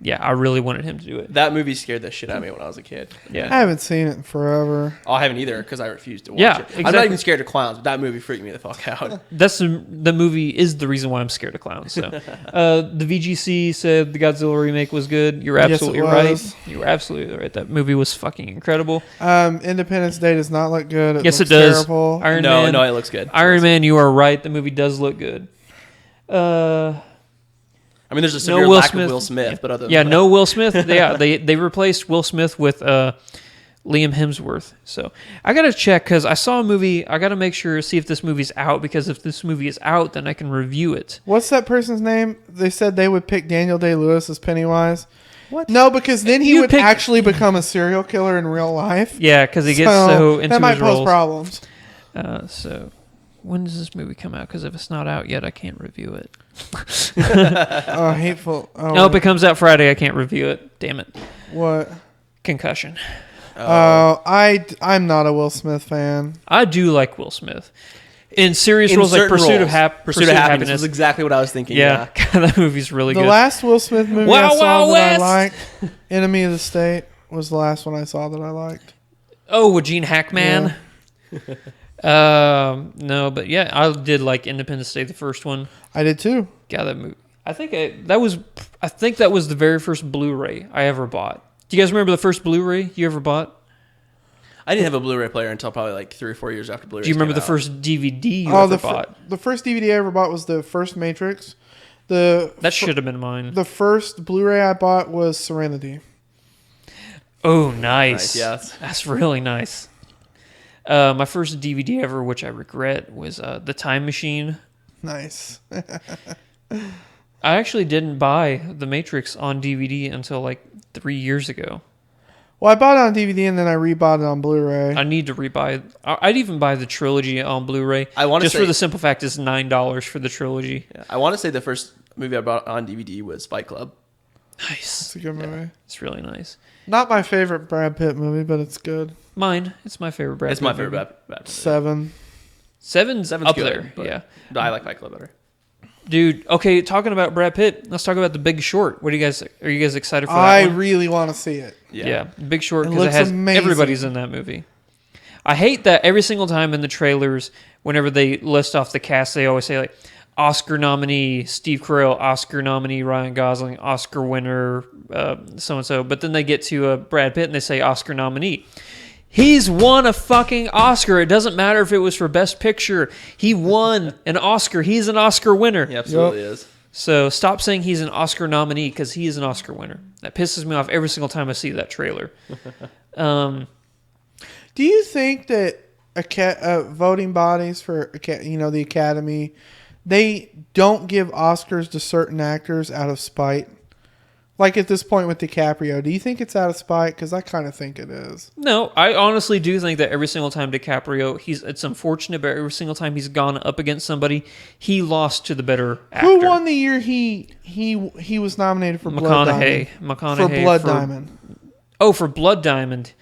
Speaker 1: yeah, I really wanted him to do it.
Speaker 4: That movie scared the shit out of me when I was a kid.
Speaker 3: I
Speaker 1: Yeah.
Speaker 3: haven't seen it in forever.
Speaker 4: Oh, I haven't either because I refused to watch
Speaker 1: Yeah,
Speaker 4: it. I'm
Speaker 1: exactly.
Speaker 4: not even scared of clowns, but that movie freaked me the fuck out.
Speaker 1: That's the movie is the reason why I'm scared of clowns. So, the VGC said the Godzilla remake was good. You're
Speaker 3: Yes, it
Speaker 1: absolutely
Speaker 3: was.
Speaker 1: right. You were absolutely right. That movie was fucking incredible.
Speaker 3: Independence Day does not look good.
Speaker 1: Yes,
Speaker 3: looks
Speaker 1: it does.
Speaker 3: Terrible.
Speaker 1: Iron
Speaker 4: No,
Speaker 1: Man.
Speaker 4: no, it looks good.
Speaker 1: Iron Man, you are right. The movie does look good.
Speaker 4: I mean, there's a severe
Speaker 1: Will
Speaker 4: lack
Speaker 1: Smith.
Speaker 4: of Will Smith, but other than
Speaker 1: Yeah,
Speaker 4: that,
Speaker 1: no Will Smith. Yeah, they replaced Will Smith with Liam Hemsworth. So I gotta check because I saw a movie. I gotta make sure see if this movie's out because if this movie is out, then I can review it.
Speaker 3: What's that person's name? They said they would pick Daniel Day-Lewis as Pennywise. What? No, because then he
Speaker 1: You
Speaker 3: would
Speaker 1: pick-
Speaker 3: actually become a serial killer in real life.
Speaker 1: Yeah, because he gets so into
Speaker 3: that might
Speaker 1: his
Speaker 3: pose
Speaker 1: roles.
Speaker 3: problems.
Speaker 1: So when does this movie come out? Because if it's not out yet, I can't review it.
Speaker 3: Oh, hateful. Oh,
Speaker 1: Nope, it comes out Friday. I can't review it. Damn it.
Speaker 3: what?
Speaker 1: Concussion.
Speaker 3: I'm not a Will Smith fan.
Speaker 1: I do like Will Smith in serious
Speaker 4: in
Speaker 1: roles like
Speaker 4: certain
Speaker 1: Pursuit
Speaker 4: roles,
Speaker 1: of
Speaker 4: Pursuit of Happiness was exactly what I was thinking.
Speaker 1: Yeah, God, that movie's really
Speaker 3: The
Speaker 1: good.
Speaker 3: last Will Smith movie
Speaker 1: Wild
Speaker 3: I saw
Speaker 1: Wild
Speaker 3: that
Speaker 1: West.
Speaker 3: I liked, Enemy of the State, was the last one I saw that I liked.
Speaker 1: Oh, with Gene Hackman. No, but yeah, I did like Independence Day, the first one.
Speaker 3: I did too.
Speaker 1: God, that movie. I think that was the very first Blu-ray I ever bought. Do you guys remember the first Blu-ray you ever bought?
Speaker 4: I didn't have a Blu-ray player until probably like 3 or 4 years after Blu-ray.
Speaker 1: Do you remember the first DVD you ever bought?
Speaker 3: The first DVD I ever bought was the first Matrix.
Speaker 1: That should have been mine.
Speaker 3: The first Blu-ray I bought was Serenity.
Speaker 1: Oh, nice.
Speaker 4: Nice, yeah.
Speaker 1: That's really nice. My first DVD ever, which I regret, was The Time Machine.
Speaker 3: Nice.
Speaker 1: I actually didn't buy The Matrix on DVD until like 3 years ago.
Speaker 3: Well, I bought it on DVD and then I rebought it on Blu-ray.
Speaker 1: I need to rebuy. I'd even buy the trilogy on Blu-ray.
Speaker 4: I wanna
Speaker 1: just
Speaker 4: say-
Speaker 1: for the simple fact it's $9 for the trilogy.
Speaker 4: Yeah, I want to say the first movie I bought on DVD was Fight Club.
Speaker 1: Nice.
Speaker 3: It's a good movie.
Speaker 1: It's really nice.
Speaker 3: Not my favorite Brad Pitt movie, but it's good.
Speaker 1: Mine. It's my favorite Brad.
Speaker 4: It's my
Speaker 1: Pitt
Speaker 4: favorite
Speaker 1: movie.
Speaker 4: Brad Pitt movie.
Speaker 3: 7.
Speaker 1: Seven's up
Speaker 4: good,
Speaker 1: there.
Speaker 4: but
Speaker 1: Yeah.
Speaker 4: I like Fight Club better.
Speaker 1: Dude. Okay. Talking about Brad Pitt. Let's talk about The Big Short. Are you guys excited for that
Speaker 3: I
Speaker 1: one?
Speaker 3: really want to see it.
Speaker 1: Yeah, Big Short
Speaker 3: It
Speaker 1: because it
Speaker 3: looks
Speaker 1: has
Speaker 3: amazing.
Speaker 1: everybody's in that movie. I hate that every single time in the trailers, whenever they list off the cast, they always say like Oscar nominee Steve Carell, Oscar nominee Ryan Gosling, Oscar winner so and so. But then they get to Brad Pitt and they say Oscar nominee. He's won a fucking Oscar. It doesn't matter if it was for Best Picture. He won an Oscar. He's an Oscar winner.
Speaker 4: He absolutely is.
Speaker 1: So stop saying he's an Oscar nominee because he is an Oscar winner. That pisses me off every single time I see that trailer.
Speaker 3: Do you think that voting bodies for the Academy, they don't give Oscars to certain actors out of spite? Like at this point with DiCaprio, do you think it's out of spite? Because I kind of think it is.
Speaker 1: No, I honestly do think that every single time DiCaprio, it's unfortunate, but every single time he's gone up against somebody, he lost to the better actor.
Speaker 3: Who won the year he was nominated for Blood Diamond?
Speaker 1: McConaughey
Speaker 3: For Blood
Speaker 1: for-
Speaker 3: Diamond.
Speaker 1: Oh, for Blood Diamond.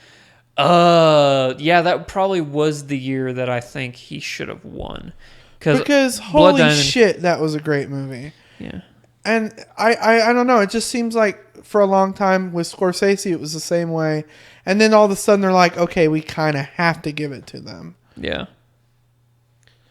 Speaker 1: Yeah, that probably was the year that I think he should have won.
Speaker 3: Because
Speaker 1: Blood
Speaker 3: holy
Speaker 1: Diamond,
Speaker 3: shit, that was a great movie.
Speaker 1: yeah.
Speaker 3: And I don't know. It just seems like for a long time with Scorsese, it was the same way. And then all of a sudden they're like, okay, we kind of have to give it to them.
Speaker 1: Yeah.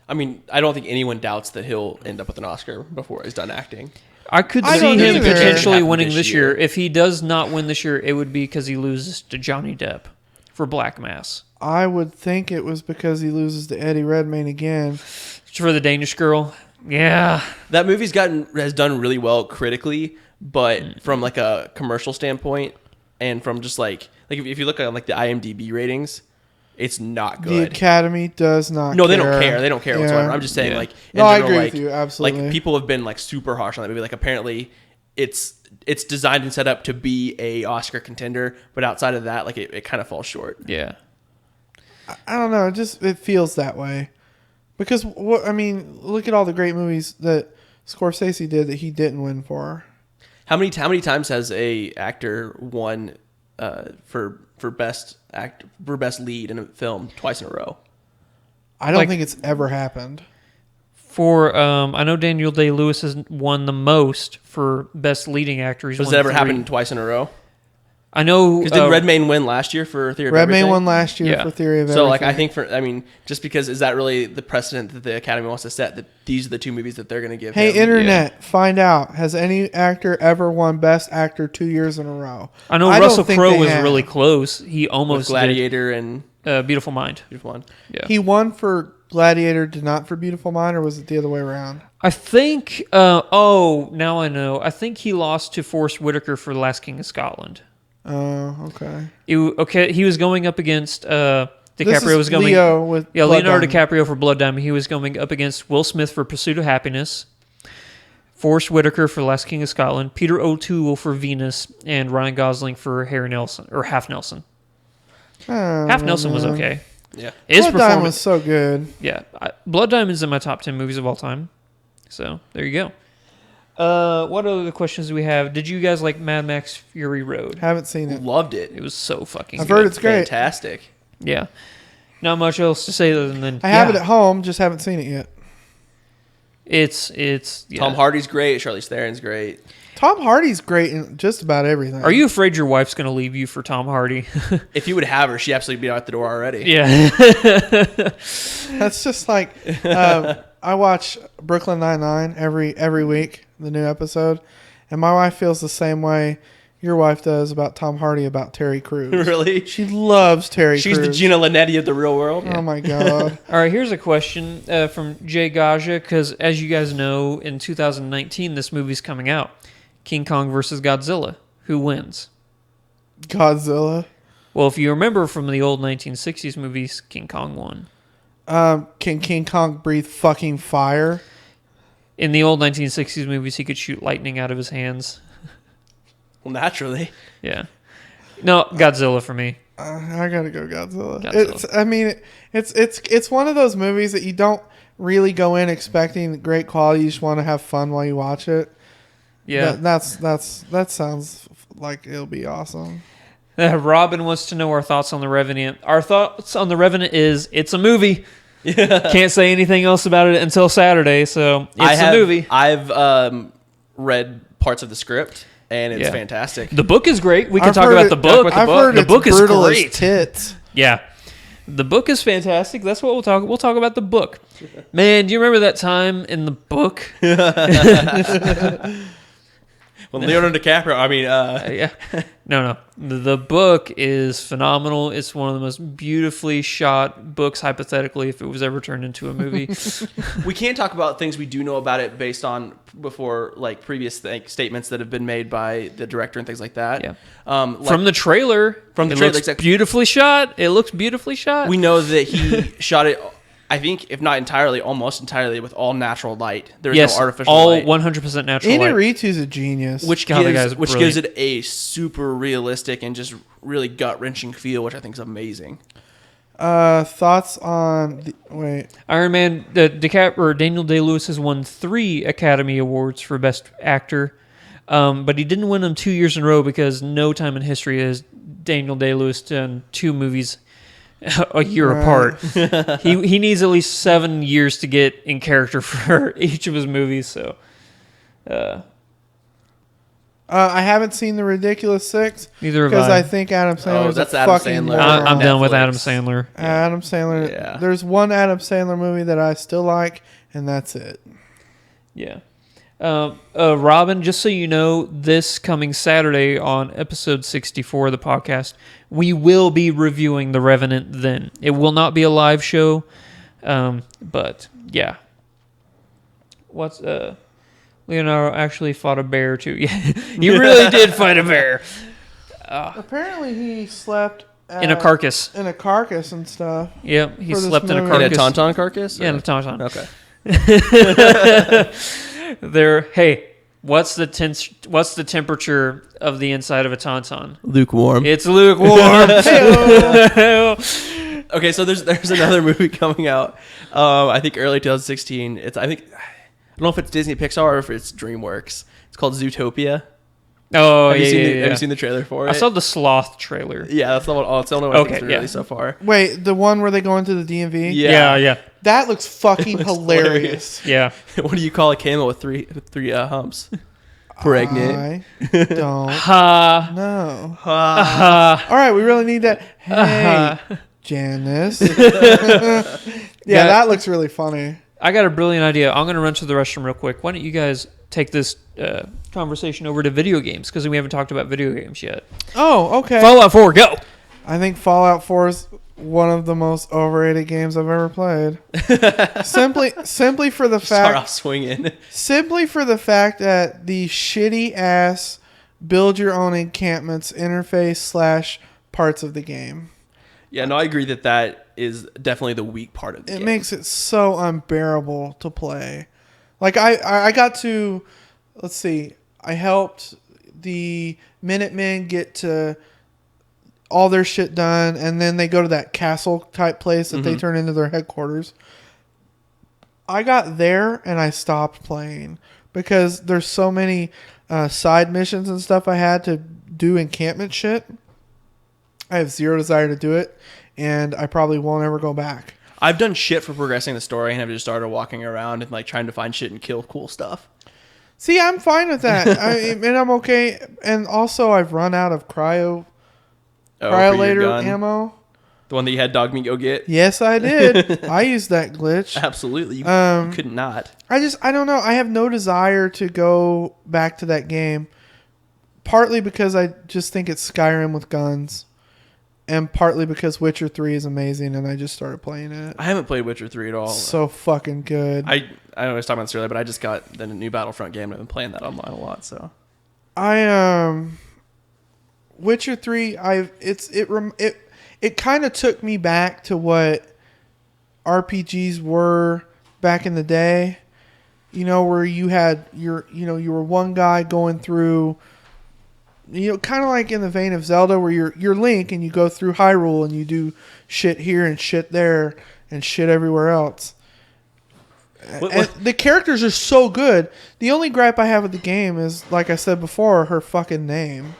Speaker 4: I mean, I don't think anyone doubts that he'll end up with an Oscar before he's done acting.
Speaker 1: I could
Speaker 3: I
Speaker 1: see
Speaker 3: don't
Speaker 1: him
Speaker 3: either.
Speaker 1: potentially
Speaker 4: Happen
Speaker 1: winning
Speaker 4: this
Speaker 1: this year.
Speaker 4: year.
Speaker 1: If he does not win this year, it would be because he loses to Johnny Depp for Black Mass.
Speaker 3: I would think it was because he loses to Eddie Redmayne again.
Speaker 1: For the Danish Girl. Yeah.
Speaker 4: That movie's has done really well critically, but from like a commercial standpoint, and from just like if you look at like the IMDb ratings, it's not
Speaker 3: The
Speaker 4: good.
Speaker 3: Academy does not
Speaker 4: No,
Speaker 3: care.
Speaker 4: they don't care. They don't care
Speaker 3: Yeah.
Speaker 4: whatsoever. I'm just saying,
Speaker 1: Yeah.
Speaker 4: like, in
Speaker 3: No, I
Speaker 4: general,
Speaker 3: agree
Speaker 4: like,
Speaker 3: with you, absolutely.
Speaker 4: Like, people have been like super harsh on that movie. Like, apparently, it's designed and set up to be a Oscar contender, but outside of that, like, it kind of falls short.
Speaker 1: Yeah.
Speaker 3: I don't know. It feels that way. Because, look at all the great movies that Scorsese did that he didn't win for.
Speaker 4: How many times has a actor won for best lead in a film twice in a row?
Speaker 3: I don't
Speaker 1: Like-
Speaker 3: think it's ever happened.
Speaker 1: For I know Daniel Day-Lewis has won the most for best leading actor. He's
Speaker 4: Does
Speaker 1: won
Speaker 4: that ever
Speaker 1: 3.
Speaker 4: happen twice in a row?
Speaker 1: I know.
Speaker 4: Because did Redmayne win last year for Theory of
Speaker 3: Redmayne
Speaker 4: Everything?
Speaker 3: won last year
Speaker 1: Yeah.
Speaker 3: for Theory of
Speaker 4: So,
Speaker 3: Everything.
Speaker 4: like, I think just because is that really the precedent that the Academy wants to set, that these are the two movies that they're going to give
Speaker 3: Hey,
Speaker 4: him?
Speaker 3: Internet, find out. Has any actor ever won Best Actor 2 years in a row?
Speaker 1: I know
Speaker 3: don't
Speaker 1: Russell
Speaker 3: think
Speaker 1: Crowe
Speaker 3: they
Speaker 1: was
Speaker 3: have.
Speaker 1: really close. He
Speaker 4: With
Speaker 1: almost
Speaker 4: Gladiator and
Speaker 1: did. Beautiful Mind.
Speaker 4: Beautiful One.
Speaker 1: Yeah.
Speaker 3: He won for Gladiator, did not for Beautiful Mind, or was it the other way around?
Speaker 1: I think. Now I know. I think he lost to Forrest Whitaker for The Last King of Scotland.
Speaker 3: Oh, okay.
Speaker 1: He was going up against
Speaker 3: This
Speaker 1: DiCaprio
Speaker 3: is
Speaker 1: was going.
Speaker 3: Leo with
Speaker 1: Yeah,
Speaker 3: Blood
Speaker 1: Leonardo
Speaker 3: Diamond.
Speaker 1: DiCaprio for Blood Diamond. He was going up against Will Smith for Pursuit of Happiness, Forrest Whitaker for Last King of Scotland, Peter O'Toole for Venus, and Ryan Gosling for Harry Nelson or Half Nelson. Half Nelson was okay.
Speaker 4: Yeah.
Speaker 1: His
Speaker 3: Blood Diamond
Speaker 1: performance,
Speaker 3: was so good.
Speaker 1: yeah. Blood Diamond's in my top 10 movies of all time. So there you go. What other questions do we have? Did you guys like Mad Max Fury Road?
Speaker 3: Haven't seen it.
Speaker 4: Loved it.
Speaker 1: It was so fucking
Speaker 3: I've
Speaker 1: good.
Speaker 3: heard it's great.
Speaker 4: Fantastic.
Speaker 1: Yeah. Not much else to say other than
Speaker 3: I have it at home, just haven't seen it yet.
Speaker 1: It's yeah.
Speaker 4: Tom Hardy's great. Charlize Theron's great.
Speaker 3: Tom Hardy's great in just about everything.
Speaker 1: Are you afraid your wife's going to leave you for Tom Hardy?
Speaker 4: If you would have her, she'd absolutely be out the door already.
Speaker 1: Yeah.
Speaker 3: That's just like I watch Brooklyn Nine-Nine every week, the new episode, and my wife feels the same way your wife does about Tom Hardy about Terry Crews.
Speaker 4: Really?
Speaker 3: She loves Terry
Speaker 4: She's
Speaker 3: Crews.
Speaker 4: the Gina Linetti of the real world.
Speaker 3: Oh my god.
Speaker 1: All right, here's a question from Jay Gaja, because as you guys know, in 2019, this movie's coming out. King Kong versus Godzilla. Who wins?
Speaker 3: Godzilla.
Speaker 1: Well, if you remember from the old 1960s movies, King Kong won.
Speaker 3: Can King Kong breathe fucking fire?
Speaker 1: In the old 1960s movies, he could shoot lightning out of his hands.
Speaker 4: Well, naturally.
Speaker 1: Yeah. No, Godzilla for me.
Speaker 3: I gotta go Godzilla.
Speaker 1: Godzilla.
Speaker 3: It's one of those movies that you don't really go in expecting great quality. You just want to have fun while you watch it.
Speaker 1: Yeah.
Speaker 3: That sounds like it'll be awesome.
Speaker 1: Robin wants to know our thoughts on The Revenant. Our thoughts on The Revenant is it's a movie. Can't say anything else about it until Saturday, so it's a movie.
Speaker 4: I've read parts of the script, and it's
Speaker 1: Yeah.
Speaker 4: fantastic.
Speaker 1: The book is great. We can
Speaker 3: I've
Speaker 1: talk
Speaker 3: heard
Speaker 1: about
Speaker 3: it-
Speaker 1: the book.
Speaker 3: I've heard
Speaker 1: The
Speaker 3: it's
Speaker 1: book is
Speaker 3: brutal as
Speaker 1: great.
Speaker 3: tits.
Speaker 1: Yeah. The book is fantastic. That's what we'll talk. We'll talk about the book. Man, do you remember that time in the book?
Speaker 4: Well, Leonardo DiCaprio,
Speaker 1: Yeah. No. The book is phenomenal. It's one of the most beautifully shot books, hypothetically, if it was ever turned into a movie.
Speaker 4: we can't talk about things we do know about it based on previous statements that have been made by the director and things like that.
Speaker 1: Yeah.
Speaker 4: From
Speaker 1: the trailer,
Speaker 4: From the
Speaker 1: it
Speaker 4: trailer,
Speaker 1: looks
Speaker 4: exactly.
Speaker 1: beautifully shot. It looks beautifully shot.
Speaker 4: we know that he shot it, I think, if not entirely, almost entirely with all natural light. There's
Speaker 1: yes,
Speaker 4: no artificial
Speaker 1: all
Speaker 4: light.
Speaker 1: 100% natural light.
Speaker 3: Inarritu's a genius.
Speaker 4: Which
Speaker 1: God, the guy's
Speaker 4: gives
Speaker 1: brilliant.
Speaker 4: it a super realistic and just really gut wrenching feel, which I think is amazing.
Speaker 3: Thoughts on
Speaker 1: Iron Man, Daniel Day-Lewis has won 3 Academy Awards for Best Actor. But he didn't win them 2 years in a row because no time in history has Daniel Day-Lewis done 2 movies a year apart. He needs at least 7 years to get in character for each of his movies. So,
Speaker 3: I haven't seen The Ridiculous Six
Speaker 1: neither have
Speaker 3: because
Speaker 1: I.
Speaker 3: I think Adam Sandler's
Speaker 4: that's
Speaker 3: a
Speaker 4: Adam
Speaker 3: fucking
Speaker 4: Sandler.
Speaker 3: moron.
Speaker 1: I'm done with
Speaker 4: Netflix.
Speaker 1: Adam Sandler.
Speaker 3: Adam Sandler.
Speaker 4: Yeah.
Speaker 3: There's one Adam Sandler movie that I still like, and that's it.
Speaker 1: Yeah. Robin, just so you know, this coming Saturday on episode 64 of the podcast, we will be reviewing The Revenant then. It will not be a live show, but yeah. What's Leonardo actually fought a bear too. Yeah, he really did fight a bear
Speaker 3: Apparently, he slept
Speaker 1: in a carcass.
Speaker 3: in a carcass and stuff.
Speaker 1: Yep, he
Speaker 3: For this
Speaker 1: slept in a
Speaker 3: movie.
Speaker 4: In a
Speaker 1: carcass.
Speaker 4: tauntaun carcass?
Speaker 1: Yeah, in
Speaker 4: Or-
Speaker 1: a tauntaun.
Speaker 4: Okay.
Speaker 1: Hey, what's the temperature of the inside of a tauntaun?
Speaker 4: Lukewarm.
Speaker 1: It's lukewarm.
Speaker 4: Okay, so there's another movie coming out. I think early 2016. I don't know if it's Disney Pixar or if it's DreamWorks. It's called Zootopia.
Speaker 1: Oh,
Speaker 4: Have
Speaker 1: yeah,
Speaker 4: you seen
Speaker 1: yeah,
Speaker 4: the,
Speaker 1: yeah.
Speaker 4: Have you seen the trailer for it?
Speaker 1: I saw the sloth trailer.
Speaker 4: Yeah, that's the one. Oh, it's the only one I think
Speaker 1: Okay,
Speaker 4: that's been
Speaker 1: yeah.
Speaker 4: released so far.
Speaker 3: Wait, the one where they go into the DMV?
Speaker 1: Yeah, yeah,
Speaker 3: That looks fucking
Speaker 4: looks
Speaker 3: hilarious.
Speaker 1: yeah.
Speaker 4: What do you call a camel with three humps? Pregnant.
Speaker 3: I don't
Speaker 1: Ha.
Speaker 3: know.
Speaker 1: Ha.
Speaker 3: All right, we really need that. Hey, Janice. Yeah, that looks really funny.
Speaker 1: I got a brilliant idea. I'm going to run to the restroom real quick. Why don't you guys take this conversation over to video games because we haven't talked about video games yet.
Speaker 3: Oh, okay.
Speaker 1: Fallout 4, go.
Speaker 3: I think Fallout 4 is one of the most overrated games I've ever played. simply for the
Speaker 4: Start
Speaker 3: fact
Speaker 4: off swinging.
Speaker 3: simply for the fact that the shitty ass build your own encampments interface / parts of the game.
Speaker 4: Yeah, no, I agree that is definitely the weak part of the
Speaker 3: It
Speaker 4: game.
Speaker 3: makes it so unbearable to play. Like I got to, let's see, I helped the Minutemen get to all their shit done, and then they go to that castle type place that they turn into their headquarters. I got there and I stopped playing because there's so many side missions and stuff I had to do encampment shit. I have zero desire to do it, and I probably won't ever go back.
Speaker 4: I've done shit for progressing the story and I've just started walking around and like trying to find shit and kill cool stuff.
Speaker 3: See, I'm fine with that, and I'm okay. And also, I've run out of
Speaker 4: Oh, for your
Speaker 3: cryolator
Speaker 4: gun.
Speaker 3: ammo.
Speaker 4: The one that you had Dog Me go get?
Speaker 3: Yes, I did. I used that glitch.
Speaker 4: Absolutely. You could not.
Speaker 3: I don't know. I have no desire to go back to that game. Partly because I just think it's Skyrim with guns. And partly because Witcher 3 is amazing and I just started playing it.
Speaker 4: I haven't played Witcher 3 at all.
Speaker 3: So fucking good.
Speaker 4: I know I was talking about this earlier, but I just got the new Battlefront game and I've been playing that online a lot, so.
Speaker 3: Witcher 3 it kind of took me back to what RPGs were back in the day. You know, where you had you were one guy going through, kind of like in the vein of Zelda, where you're Link and you go through Hyrule and you do shit here and shit there and shit everywhere else. And the characters are so good. The only gripe I have with the game is, like I said before, her fucking name.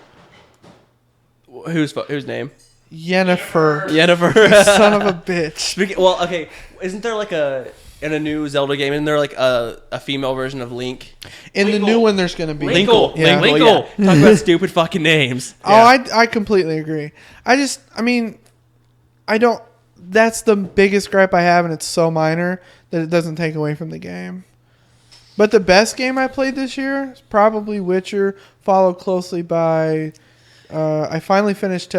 Speaker 4: Whose name?
Speaker 3: Yennefer.
Speaker 4: Yennefer.
Speaker 3: Son of a bitch.
Speaker 4: Well, okay. Isn't there like in a new Zelda game, isn't there like a female version of Link?
Speaker 3: In the new one, there's going to be.
Speaker 1: Linkle.
Speaker 3: Yeah.
Speaker 1: Linkle.
Speaker 4: Yeah. Talk about stupid fucking names.
Speaker 3: Oh, I completely agree. I don't. That's the biggest gripe I have, and it's so minor that it doesn't take away from the game. But the best game I played this year is probably Witcher, followed closely by. I finally finished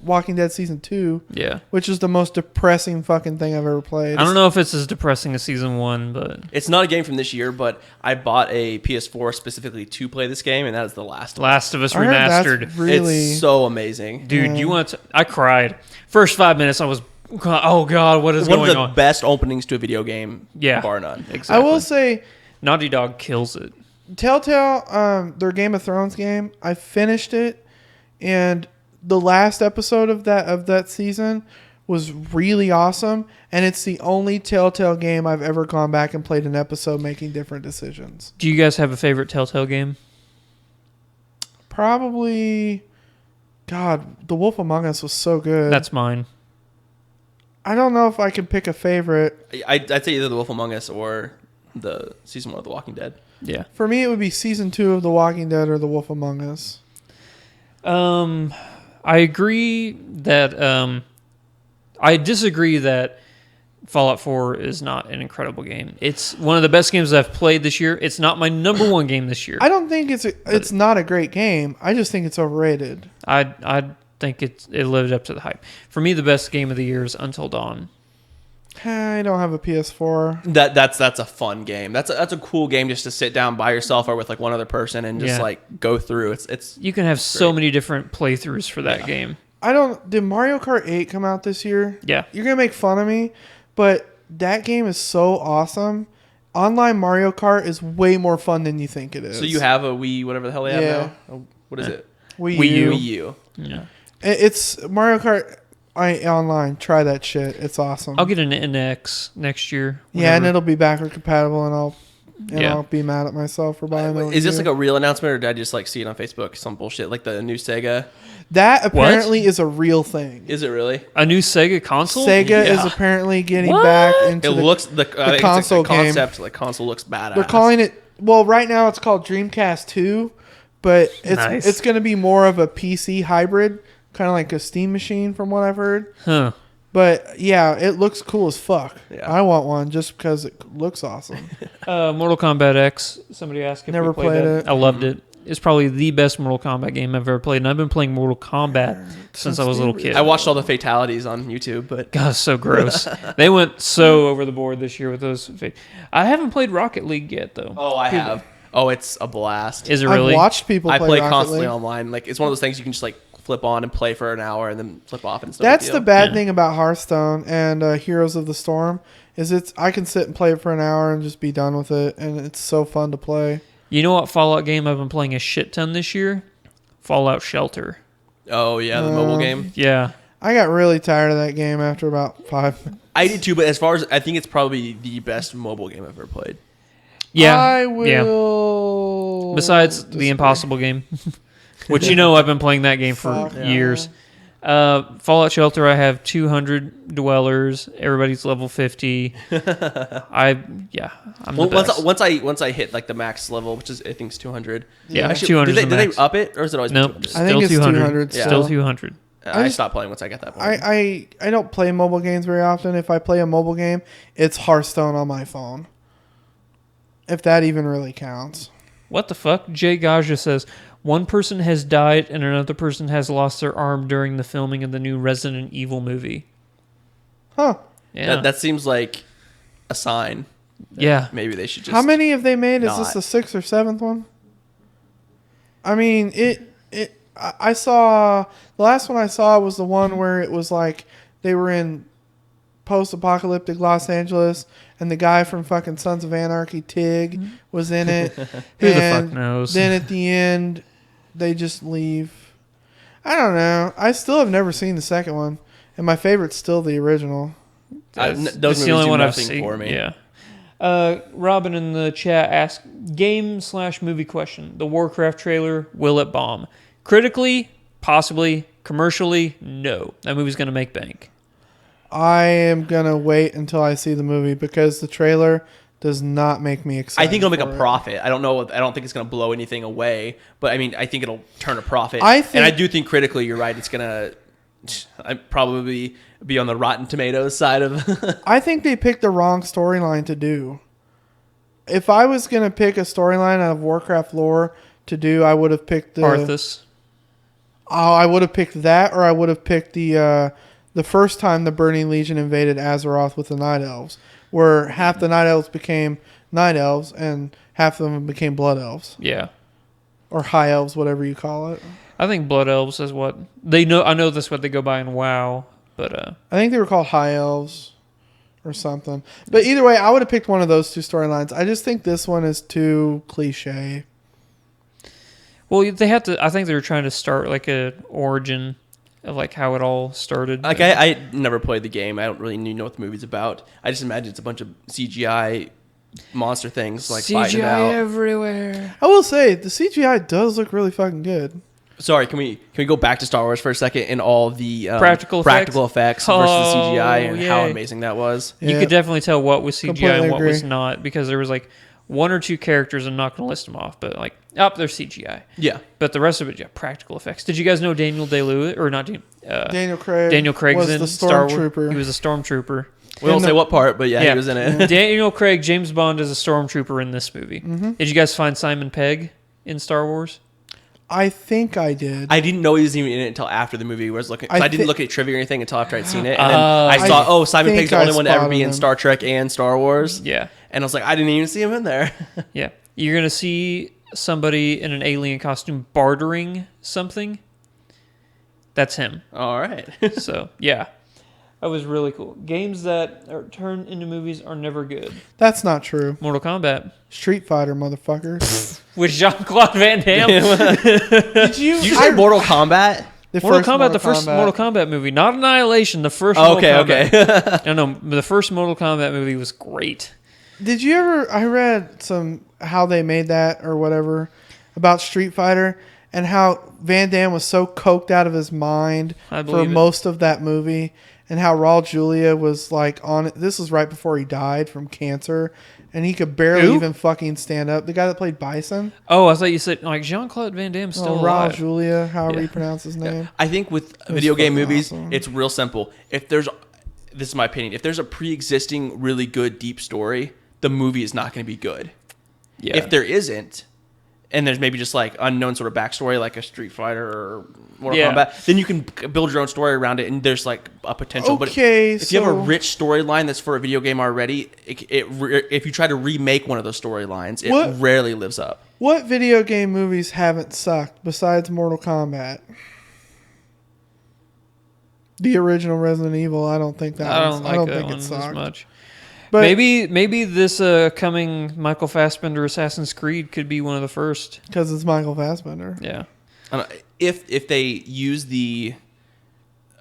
Speaker 3: Walking Dead Season 2,
Speaker 1: Yeah.
Speaker 3: which is the most depressing fucking thing I've ever played.
Speaker 1: I don't know if it's as depressing as season 1, but
Speaker 4: It's not a game from this year, but I bought a PS4 specifically to play this game, and that is The Last of Us.
Speaker 1: Last of Us
Speaker 3: I heard that's
Speaker 1: remastered.
Speaker 3: really.
Speaker 4: It's so amazing.
Speaker 1: Dude, you want to... I cried. First 5 minutes, I was... Oh, God, what is
Speaker 4: One of
Speaker 1: going
Speaker 4: the
Speaker 1: on?
Speaker 4: best openings to a video game,
Speaker 1: Yeah.
Speaker 4: bar none.
Speaker 1: Exactly.
Speaker 3: I will say,
Speaker 1: Naughty Dog kills it.
Speaker 3: Telltale, their Game of Thrones game, I finished it, and the last episode of that season was really awesome, and it's the only Telltale game I've ever gone back and played an episode making different decisions.
Speaker 1: Do you guys have a favorite Telltale game?
Speaker 3: Probably. God, The Wolf Among Us was so good.
Speaker 1: That's mine.
Speaker 3: I don't know if I can pick a favorite.
Speaker 4: I'd say either The Wolf Among Us or the season 1 of The Walking Dead.
Speaker 1: Yeah.
Speaker 3: For me, it would be season 2 of The Walking Dead or The Wolf Among Us.
Speaker 1: I agree that I disagree that Fallout 4 is not an incredible game. It's one of the best games I've played this year. It's not my number one game this year.
Speaker 3: I don't think it's not a great game. I just think it's overrated.
Speaker 1: I think it lived up to the hype. For me, the best game of the year is Until Dawn.
Speaker 3: I don't have a PS4.
Speaker 4: That's a fun game. That's a cool game just to sit down by yourself or with like one other person and just like go through. It's
Speaker 1: You can have so many different playthroughs for that game.
Speaker 3: Did Mario Kart 8 come out this year?
Speaker 1: Yeah.
Speaker 3: You're going to make fun of me, but that game is so awesome. Online Mario Kart is way more fun than you think it is.
Speaker 4: So you have a Wii, whatever the hell they have
Speaker 3: Yeah.
Speaker 4: now? Oh, what is it?
Speaker 3: Wii
Speaker 1: Wii U.
Speaker 3: U.
Speaker 4: Wii U.
Speaker 1: Yeah.
Speaker 3: It's Mario Kart online. Try that shit. It's awesome.
Speaker 1: I'll get an NX next year.
Speaker 3: Yeah, and
Speaker 1: whenever-
Speaker 3: it'll be backward compatible, and
Speaker 1: Yeah.
Speaker 3: I'll be mad at myself for buying it.
Speaker 4: Is this like a real announcement or did I just like see it on Facebook? Some bullshit like the new Sega.
Speaker 3: That apparently is a real thing.
Speaker 4: Is it really?
Speaker 1: a new Sega console?
Speaker 3: Sega is
Speaker 4: Yeah.
Speaker 3: apparently getting
Speaker 1: What?
Speaker 3: back into
Speaker 4: It looks I think it's
Speaker 3: console
Speaker 4: like the
Speaker 3: game.
Speaker 4: concept. Like console looks badass.
Speaker 3: They're calling it. Well, right now it's called Dreamcast 2, but
Speaker 1: Nice.
Speaker 3: it's going to be more of a PC hybrid, kind of like a Steam machine, from what I've heard.
Speaker 1: Huh.
Speaker 3: But yeah, it looks cool as fuck.
Speaker 4: Yeah.
Speaker 3: I want one just because it looks awesome.
Speaker 1: Mortal Kombat X. Somebody asked if
Speaker 3: Never
Speaker 1: we played
Speaker 3: played
Speaker 1: it.
Speaker 3: it.
Speaker 1: I loved it. It's probably the best Mortal Kombat game I've ever played, and I've been playing Mortal Kombat since I was a little kid.
Speaker 4: I watched all the fatalities on YouTube, but
Speaker 1: God, it's so gross. They went so over the board this year with those. I haven't played Rocket League yet, though.
Speaker 4: I have. Oh, it's a blast.
Speaker 1: Is it really?
Speaker 3: I've watched people
Speaker 4: I play
Speaker 3: Rocket
Speaker 4: constantly
Speaker 3: League.
Speaker 4: online. Like it's one of those things you can just like flip on and play for an hour and then flip off and stuff.
Speaker 3: That's the bad
Speaker 1: Yeah.
Speaker 3: thing about Hearthstone and Heroes of the Storm is I can sit and play it for an hour and just be done with it, and it's so fun to play.
Speaker 1: You know what Fallout game I've been playing a shit ton this year? Fallout Shelter.
Speaker 4: Oh yeah, the mobile game.
Speaker 1: Yeah.
Speaker 3: I got really tired of that game after about 5 minutes.
Speaker 4: I did too, but as far as I think it's probably the best mobile game I've ever played.
Speaker 1: Yeah.
Speaker 3: I
Speaker 1: Yeah.
Speaker 3: will.
Speaker 1: Besides the Impossible game, which I've been playing that game for
Speaker 3: Fuck.
Speaker 1: years. Fallout Shelter, I have 200 dwellers. Everybody's level 50. I'm
Speaker 4: Well,
Speaker 1: the best.
Speaker 4: once I hit like the max level, which is I think is 200.
Speaker 1: Yeah,
Speaker 4: Actually,
Speaker 1: 200 is
Speaker 4: did
Speaker 1: the
Speaker 4: they
Speaker 1: max.
Speaker 4: up it or is it always
Speaker 1: Nope,
Speaker 4: 200?
Speaker 3: I think
Speaker 1: still
Speaker 3: it's
Speaker 1: 200.
Speaker 3: 200
Speaker 1: Still
Speaker 3: still.
Speaker 1: 200.
Speaker 4: I
Speaker 3: just-
Speaker 4: stopped playing once I got that point.
Speaker 3: I don't play mobile games very often. If I play a mobile game, it's Hearthstone on my phone. If that even really counts.
Speaker 1: What the fuck? Jay Gaja says, one person has died and another person has lost their arm during the filming of the new Resident Evil movie.
Speaker 3: Huh.
Speaker 1: Yeah.
Speaker 4: That seems like a sign.
Speaker 1: Yeah.
Speaker 4: Maybe they should just.
Speaker 3: How many have they made? Is this
Speaker 4: not.
Speaker 3: the 6th or 7th one? I mean, I saw the last one I saw was the one where it was like they were in post-apocalyptic Los Angeles, and the guy from fucking Sons of Anarchy, Tig, was in it.
Speaker 1: Who the fuck
Speaker 3: And
Speaker 1: knows?
Speaker 3: Then at the end, they just leave. I don't know. I still have never seen the second one, and my favorite's still the original.
Speaker 4: Those
Speaker 1: That's
Speaker 4: movies
Speaker 1: the only
Speaker 4: do
Speaker 1: one I've
Speaker 4: nothing
Speaker 1: seen
Speaker 4: for me.
Speaker 1: Yeah. Robin in the chat asked, game/movie question. The Warcraft trailer, will it bomb? Critically, possibly. Commercially, no. That movie's going to make bank.
Speaker 3: I am gonna wait until I see the movie because the trailer does not make me excited.
Speaker 4: I think it'll make
Speaker 3: for
Speaker 4: a
Speaker 3: it.
Speaker 4: profit. I don't know. I don't think it's going to blow anything away, but I mean, I think it'll turn a profit.
Speaker 3: I think-
Speaker 4: and I do think critically, you're right. It's going to I'd probably be on the Rotten Tomatoes side of.
Speaker 3: I think they picked the wrong storyline to do. If I was gonna pick a storyline out of Warcraft lore to do, I would have picked the.
Speaker 1: Arthas.
Speaker 3: Oh, I would have picked that, or I would have picked the first time the Burning Legion invaded Azeroth with the Night Elves, where half the Night Elves became Night Elves and half of them became Blood Elves
Speaker 1: Yeah.
Speaker 3: or High Elves, whatever you call it.
Speaker 1: I think Blood Elves is what they know. I know that's what they go by in WoW, but
Speaker 3: I think they were called High Elves or something. But either way, I would have picked one of those two storylines. I just think this one is too cliche.
Speaker 1: well, they have to. I think they were trying to start like a origin of like how it all started.
Speaker 4: Like I never played the game. I don't really know what the movie's about. I just imagine it's a bunch of CGI monster things like fighting it
Speaker 1: CGI
Speaker 4: out.
Speaker 1: everywhere.
Speaker 3: I will say the CGI does look really fucking good.
Speaker 4: Sorry, can we go back to Star Wars for a second and all the
Speaker 1: Practical
Speaker 4: effects versus the CGI and how
Speaker 1: yay.
Speaker 4: amazing that was?
Speaker 1: You
Speaker 3: Yeah.
Speaker 1: could definitely tell what was CGI
Speaker 3: Completely
Speaker 1: and what was
Speaker 3: agree.
Speaker 1: not because there was like one or two characters. I'm not going to list them off, but like, they're CGI.
Speaker 4: Yeah.
Speaker 1: But the rest of it, yeah, practical effects. Did you guys know Daniel Day-Lewis or not?
Speaker 3: Daniel Craig.
Speaker 1: Daniel Craig's
Speaker 3: was
Speaker 1: in
Speaker 3: the
Speaker 1: Star Wars.
Speaker 3: stormtrooper.
Speaker 1: He was a stormtrooper.
Speaker 4: We won't
Speaker 3: And
Speaker 4: say
Speaker 3: the-
Speaker 4: what part, but yeah,
Speaker 1: Yeah.
Speaker 4: he was in it.
Speaker 1: Daniel Craig, James Bond is a stormtrooper in this movie.
Speaker 3: Mm-hmm.
Speaker 1: Did you guys find Simon Pegg in Star Wars?
Speaker 3: I think I did.
Speaker 4: I didn't know he was even in it until after the movie was looking. I didn't look at trivia or anything until after I'd seen it, and then I saw, Simon
Speaker 3: think
Speaker 4: Pegg's the only
Speaker 3: I
Speaker 4: one to ever
Speaker 3: spotted
Speaker 4: be in
Speaker 3: him.
Speaker 4: Star Trek and Star Wars.
Speaker 1: Yeah.
Speaker 4: And I was like, I didn't even see him in there.
Speaker 1: Yeah. You're going to see somebody in an alien costume bartering something. That's him.
Speaker 4: All right.
Speaker 1: So, yeah. That was really cool. Games that are turned into movies are never good.
Speaker 3: That's not true.
Speaker 1: Mortal Kombat.
Speaker 3: Street Fighter, motherfuckers.
Speaker 1: With Jean-Claude Van Damme.
Speaker 3: Did you?
Speaker 4: Did you say Mortal Kombat?
Speaker 3: The
Speaker 1: Mortal
Speaker 3: first
Speaker 1: Kombat, the first Mortal Kombat movie. Not Annihilation, the first
Speaker 4: Oh,
Speaker 1: Mortal
Speaker 4: okay,
Speaker 1: Kombat.
Speaker 4: okay.
Speaker 1: No, the first Mortal Kombat movie was great.
Speaker 3: Did you ever? I read some how they made that or whatever about Street Fighter and how Van Damme was so coked out of his mind
Speaker 1: I
Speaker 3: for
Speaker 1: believe it.
Speaker 3: most of that movie, and how Raul Julia was like on it. This was right before he died from cancer, and he could barely
Speaker 1: Who?
Speaker 3: even fucking stand up. The guy that played Bison,
Speaker 1: Oh, I thought you said, like, Jean-Claude Van Damme's still
Speaker 3: Raul
Speaker 1: alive.
Speaker 3: Julia, however
Speaker 1: Yeah.
Speaker 3: you pronounce his name.
Speaker 4: I think with
Speaker 3: was
Speaker 4: video game
Speaker 3: fucking
Speaker 4: movies,
Speaker 3: awesome.
Speaker 4: it's real simple. This is my opinion. If there's a pre-existing, really good, deep story, the movie is not going to be good.
Speaker 1: Yeah.
Speaker 4: If there isn't, and there's maybe just like unknown sort of backstory, like a Street Fighter or Mortal
Speaker 1: Yeah.
Speaker 4: Kombat, then you can build your own story around it, and there's like a potential.
Speaker 3: Okay,
Speaker 4: but if you have a
Speaker 3: so-
Speaker 4: rich storyline that's for a video game already, if you try to remake one of those storylines, it
Speaker 3: What?
Speaker 4: rarely lives up.
Speaker 3: What video game movies haven't sucked besides Mortal Kombat? The original Resident Evil, I don't think that.
Speaker 1: I
Speaker 3: one's-
Speaker 1: don't like
Speaker 3: I don't
Speaker 1: that
Speaker 3: think
Speaker 1: one
Speaker 3: it
Speaker 1: as
Speaker 3: sucked.
Speaker 1: much.
Speaker 3: But
Speaker 1: Maybe this coming Michael Fassbender Assassin's Creed could be one of the first.
Speaker 3: because it's Michael Fassbender.
Speaker 1: Yeah.
Speaker 4: If they use the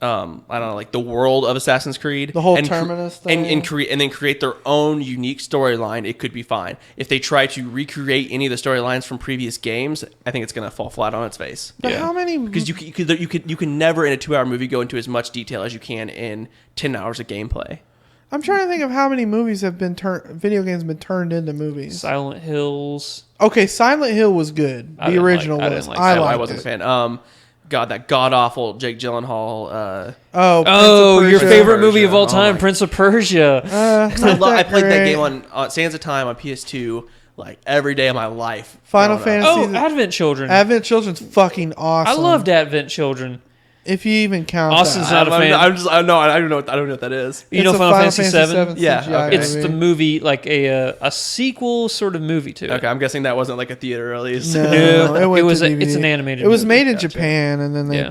Speaker 4: I don't know, like the world of Assassin's Creed,
Speaker 3: The whole
Speaker 4: and
Speaker 3: Terminus
Speaker 4: and
Speaker 3: thing?
Speaker 4: and then create their own unique storyline, it could be fine. If they try to recreate any of the storylines from previous games, I think it's gonna fall flat on its face.
Speaker 3: But
Speaker 1: Yeah.
Speaker 3: how many?
Speaker 4: Because you can never in a 2-hour movie go into as much detail as you can in 10 hours of gameplay.
Speaker 3: I'm trying to think of how many movies have been video games have been turned into movies.
Speaker 1: Silent Hills.
Speaker 3: Okay, Silent Hill was good.
Speaker 1: I
Speaker 3: The
Speaker 1: didn't like-
Speaker 3: original
Speaker 1: I
Speaker 3: was.
Speaker 1: didn't like
Speaker 3: I
Speaker 1: Silent
Speaker 3: liked
Speaker 4: I wasn't
Speaker 3: it.
Speaker 4: a fan. God, that god awful Jake Gyllenhaal.
Speaker 3: Oh,
Speaker 1: Oh,
Speaker 3: Prince
Speaker 1: your
Speaker 3: of Persia.
Speaker 1: favorite movie of all
Speaker 4: Persia.
Speaker 1: time,
Speaker 4: Oh my-
Speaker 1: Prince of Persia.
Speaker 4: I played that
Speaker 3: great.
Speaker 4: game on Sands of Time on PS2 like every day of my life.
Speaker 3: Final
Speaker 4: growing up.
Speaker 3: Fantasy.
Speaker 1: Oh, Advent Children.
Speaker 3: Advent Children's fucking
Speaker 1: I
Speaker 3: awesome.
Speaker 1: loved Advent Children.
Speaker 3: If you even count
Speaker 1: Austin's
Speaker 3: that.
Speaker 1: not a fan.
Speaker 4: I don't know what that is.
Speaker 1: You know
Speaker 3: It's a
Speaker 1: Final Fantasy VII?
Speaker 4: Yeah,
Speaker 3: CGI
Speaker 4: okay.
Speaker 1: It's the movie, like a sequel sort of movie to it.
Speaker 4: Okay, I'm guessing that wasn't like a theater release.
Speaker 3: No,
Speaker 1: No,
Speaker 3: it, went
Speaker 1: it was
Speaker 3: to
Speaker 1: a-
Speaker 3: DVD.
Speaker 1: it's an animated
Speaker 3: It was
Speaker 1: movie.
Speaker 3: made in
Speaker 4: Gotcha.
Speaker 3: Japan, and then they
Speaker 1: Yeah.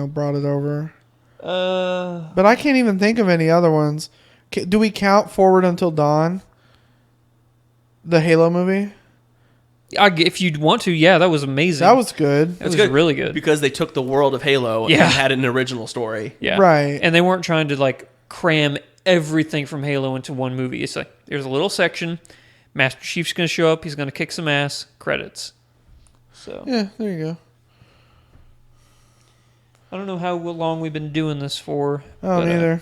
Speaker 3: brought it over.
Speaker 1: Uh,
Speaker 3: But I can't even think of any other ones. Do we count Forward Until Dawn? The Halo movie?
Speaker 1: if you'd want to, yeah, that was amazing.
Speaker 3: That was good.
Speaker 1: That was really good.
Speaker 4: because they took the world of Halo
Speaker 1: Yeah.
Speaker 4: and had an original story.
Speaker 1: Yeah.
Speaker 3: Right.
Speaker 1: And they weren't trying to like cram everything from Halo into one movie. It's like there's a little section. Master Chief's going to show up. He's going to kick some ass. Credits. So
Speaker 3: Yeah, there you go.
Speaker 1: I don't know how long we've been doing this for.
Speaker 3: Oh,
Speaker 1: but,
Speaker 3: neither.